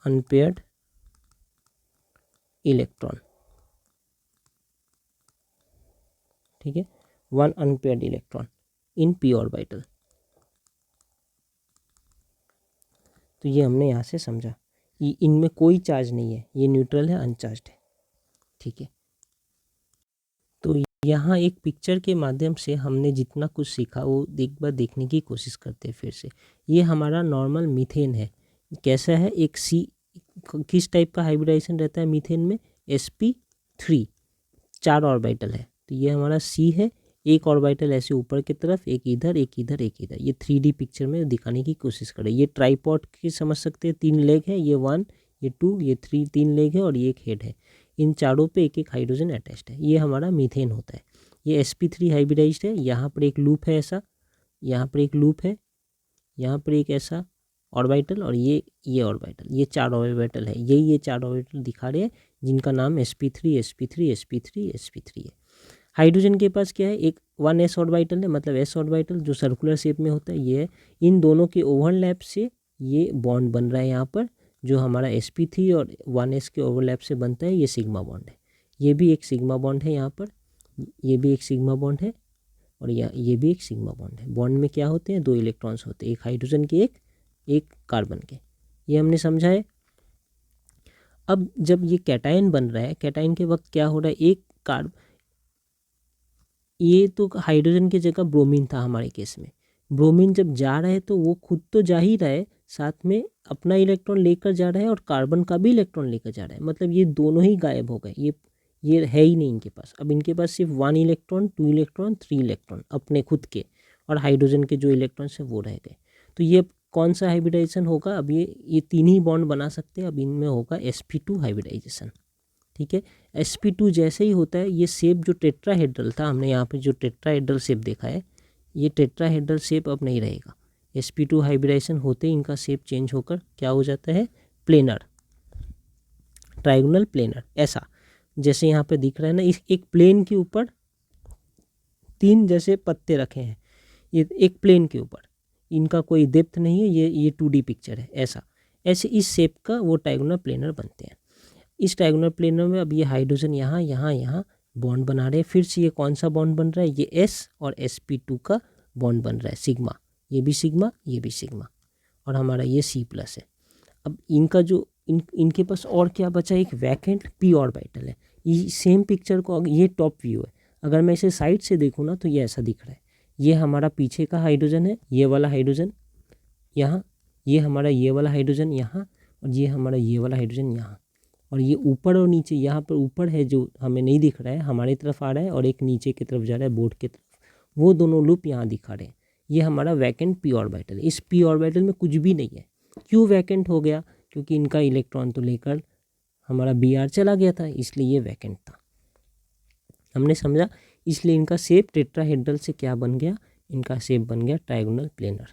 अनपेयर्ड इलेक्ट्रॉन, ठीक है, 1 unpaired electron in p orbital. तो ये हमने यहाँ से समझा, इनमें कोई चार्ज नहीं है, ये न्यूट्रल है, अनचार्ज्ड है, ठीक है। तो यहाँ एक पिक्चर के माध्यम से हमने जितना कुछ सीखा वो एक बार देखने की कोशिश करते हैं फिर से। ये हमारा नॉर्मल मीथेन है, कैसा है, एक किस टाइप का हाइब्रिडाइजेशन रहता है मीथेन में, sp3, 4 ऑर्बिटल है, तो ये हमारा C है, एक ऑर्बिटल ऐसे ऊपर की तरफ, एक इधर एक इधर एक इधर। ये 3D पिक्चर में दिखाने की कोशिश करें। ये ट्राइपॉड की समझ सकते हैं, 3 लेग है, ये 1 ये 2 ये 3, 3 लेग है और ये एक हेड है। इन चारों पे एक एक हाइड्रोजन अटैच्ड है। ये हमारा मीथेन होता है। ये sp3 हाइब्रिडाइज्ड है। यहाँ पर एक लूप है ऐसा, यहाँ पर एक लूप है, यहाँ पर एक ऐसा ऑर्बिटल और ये ऑर्बिटल, ये 4 ऑर्बिटल है। ये 4 ऑर्बिटल दिखा रहे हैं जिनका नाम sp3 sp3 sp3 sp3 है। हाइड्रोजन के पास क्या है, एक 1s ऑर्बिटल है, मतलब s ऑर्बिटल जो सर्कुलर शेप में होता है ये है। इन दोनों के ओवरलैप से ये बॉन्ड बन रहा है यहाँ पर, जो हमारा sp3 और 1s के ओवरलैप से बनता है, ये सिग्मा बॉन्ड है। ये भी एक सिग्मा बॉन्ड है यहाँ पर, ये भी एक सिग्मा बॉन्ड है और ये भी एक सिग्मा बॉन्ड है। बॉन्ड में क्या होते हैं, 2 इलेक्ट्रॉन्स होते हैं, एक हाइड्रोजन के एक कार्बन के। ये हमने समझा है। अब जब ये कैटायन बन रहा है, कैटायन के वक्त क्या हो रहा है, एक कार्ब, ये तो हाइड्रोजन की जगह ब्रोमीन था हमारे केस में। ब्रोमीन जब जा रहा है तो वो खुद तो जा ही रहा है, साथ में अपना इलेक्ट्रॉन लेकर जा रहा है और कार्बन का भी इलेक्ट्रॉन लेकर जा रहा है। मतलब ये दोनों ही गायब हो गए, ये है ही नहीं इनके पास। अब इनके पास सिर्फ 1 इलेक्ट्रॉन 2 इलेक्ट्रॉन 3 इलेक्ट्रॉन अपने खुद के, और हाइड्रोजन के जो इलेक्ट्रॉन्स हैं वो रह गए। तो ये कौन सा हाइब्रिडाइजेशन होगा, अब ये 3 ही बॉन्ड बना सकते हैं। अब इनमें होगा sp2 हाइब्रिडाइजेशन। ठीक है, sp2 जैसे ही होता है, ये शेप जो टेट्राहेड्रल था, हमने यहाँ पे जो टेट्राहेड्रल शेप देखा है, ये टेट्राहेड्रल शेप अब नहीं रहेगा। sp2 हाइब्रिडाइजेशन होते ही इनका शेप चेंज होकर क्या हो जाता है, प्लेनर, ट्रायगोनल प्लेनर। ऐसा जैसे यहाँ पे दिख रहा है ना, इस एक प्लेन के ऊपर 3 जैसे पत्ते रखे हैं, ये एक प्लेन के ऊपर, इनका कोई डेप्थ नहीं है, ये 2D पिक्चर है। ऐसे इस शेप का वो ट्रायगोनल प्लेनर बनते हैं। इस ट्रायगोनल प्लेनर में अब ये हाइड्रोजन यहाँ यहाँ यहाँ बॉन्ड बना रहे हैं। फिर से ये कौन सा बॉन्ड बन रहा है, ये S और sp2 का बॉन्ड बन रहा है, सिग्मा, ये भी सिग्मा ये भी सिग्मा, और हमारा ये C+ है। अब इनका जो इनके पास और क्या बचा, एक वैकेंट p ऑर्बिटल है। ये सेम पिक्चर को, ये टॉप व्यू है, अगर मैं इसे साइड से देखूँ ना तो ये ऐसा दिख रहा है। ये हमारा पीछे का हाइड्रोजन है, ये वाला हाइड्रोजन यहाँ, ये हमारा ये वाला हाइड्रोजन यहाँ, और ये हमारा ये वाला हाइड्रोजन यहाँ, और ये ऊपर और नीचे, यहाँ पर ऊपर है जो हमें नहीं दिख रहा है, हमारी तरफ आ रहा है, और एक नीचे की तरफ जा रहा है बोर्ड की तरफ, वो दोनों लूप यहाँ दिखा रहे हैं। ये हमारा वैकेंट p ऑर्बिटल है। इस p ऑर्बिटल में कुछ भी नहीं है। क्यों वैकेंट हो गया, क्योंकि इनका इलेक्ट्रॉन तो लेकर हमारा Br चला गया था, इसलिए ये वैकेंट था। हमने समझा, इसलिए इनका शेप टेट्राहेड्रल से क्या बन गया, इनका शेप बन गया ट्रायगोनल प्लेनर।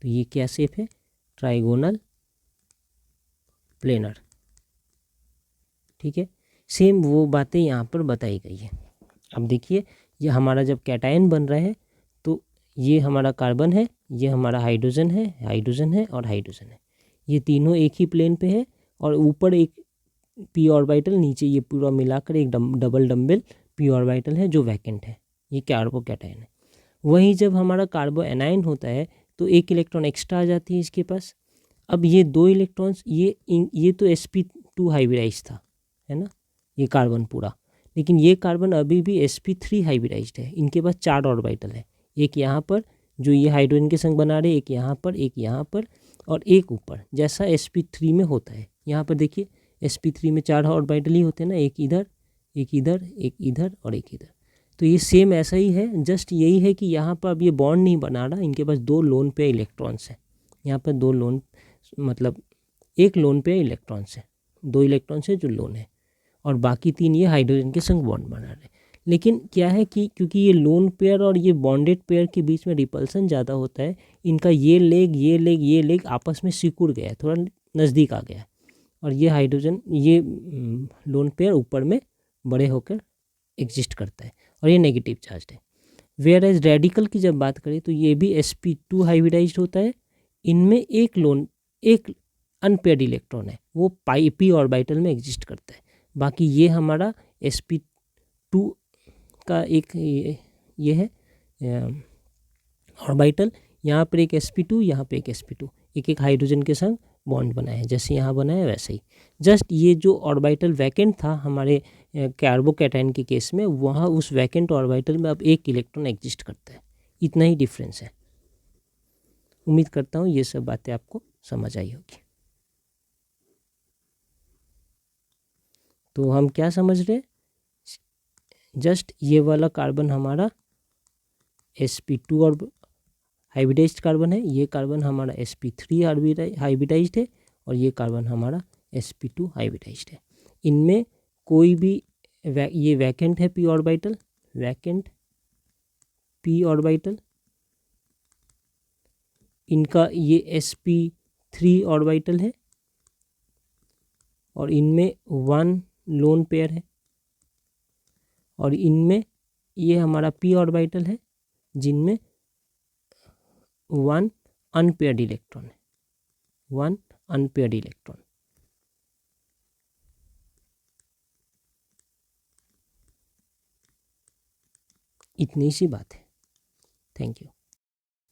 तो ये क्या शेप है, ट्रायगोनल प्लेनर। ठीक है, सेम वो बातें यहाँ पर बताई गई है। अब देखिए, ये हमारा जब कैटायन बन रहा है तो ये हमारा कार्बन है, ये हमारा हाइड्रोजन है, हाइड्रोजन है और हाइड्रोजन है, ये तीनों एक ही प्लेन पे है, और ऊपर एक p ऑर्बिटल, नीचे ये पूरा मिलाकर एक डबल डम्बल p ऑर्बिटल है जो वैकेंट है, ये कार्बोकैटायन है। वहीं जब हमारा कार्बो एनायन होता है तो एक इलेक्ट्रॉन एक्स्ट्रा आ जाती है इसके पास। अब ये 2 इलेक्ट्रॉन्स, ये तो sp2 हाइब्रिडाइज था, है ना, ये कार्बन पूरा, लेकिन ये कार्बन अभी भी sp3 हाइब्रिडाइज्ड है। इनके पास 4 ऑर्बिटल है, एक यहाँ पर जो ये हाइड्रोजन के संग बना रहे, एक यहाँ पर, एक यहाँ पर, और एक ऊपर, जैसा sp3 में होता है। यहाँ पर देखिए sp3 में 4 ऑर्बिटल ही होते हैं ना, एक इधर एक इधर एक इधर और एक इधर। तो ये सेम ऐसा ही है, जस्ट यही है कि यहाँ पर अब ये बॉन्ड नहीं बना रहा, इनके पास 2 लोन पेयर इलेक्ट्रॉन्स हैं। यहाँ पर 2 लोन, मतलब एक लोन पेयर इलेक्ट्रॉन्स है, 2 इलेक्ट्रॉन्स है जो लोन है, और बाकी 3 ये हाइड्रोजन के संग बॉन्ड बना रहे हैं। लेकिन क्या है कि क्योंकि ये लोन पेयर और ये बॉन्डेड पेयर के बीच में रिपल्सन ज़्यादा होता है, इनका ये लेग आपस में सिकुड़ गया है, थोड़ा नज़दीक आ गया है, और ये हाइड्रोजन, ये लोन पेयर ऊपर में बड़े होकर एग्जिस्ट करता है, और ये नेगेटिव चार्ज है। वेयर एज रेडिकल की जब बात करें तो ये भी sp2 हाइब्रिडाइज्ड होता है। इनमें एक अनपेयर्ड इलेक्ट्रॉन है, वो p ऑर्बिटल में एग्जिस्ट करता है। बाकी ये हमारा sp2 का एक ये है ऑर्बिटल, यहाँ पर एक sp2, यहाँ पे एक sp2, एक हाइड्रोजन के संग बॉन्ड बना है, जैसे यहाँ बना है वैसे ही। जस्ट ये जो ऑर्बिटल वैकेंट था हमारे कार्बोकैटायन के केस में, वहाँ उस वैकेंट ऑर्बिटल में अब एक इलेक्ट्रॉन एग्जिस्ट करता है, इतना ही डिफरेंस है। उम्मीद करता हूँ ये सब बातें आपको समझ आई होगी। तो हम क्या समझ रहे, जस्ट ये वाला कार्बन हमारा sp2 और हाइब्रिडाइज्ड कार्बन है, ये कार्बन हमारा sp3 हाइब्रिडाइज्ड है और ये कार्बन हमारा sp2 हाइब्रिडाइज्ड है। इनमें कोई भी ये वैकेंट है p orbital, vacant p orbital, इनका ये sp3 ऑर्बिटल है और इनमें 1 लोन पेयर है और इनमें ये हमारा p ऑर्बिटल है जिनमें 1 अनपेयर्ड इलेक्ट्रॉन है, 1 अनपेयर्ड इलेक्ट्रॉन। इतनी सी बात है। Thank you.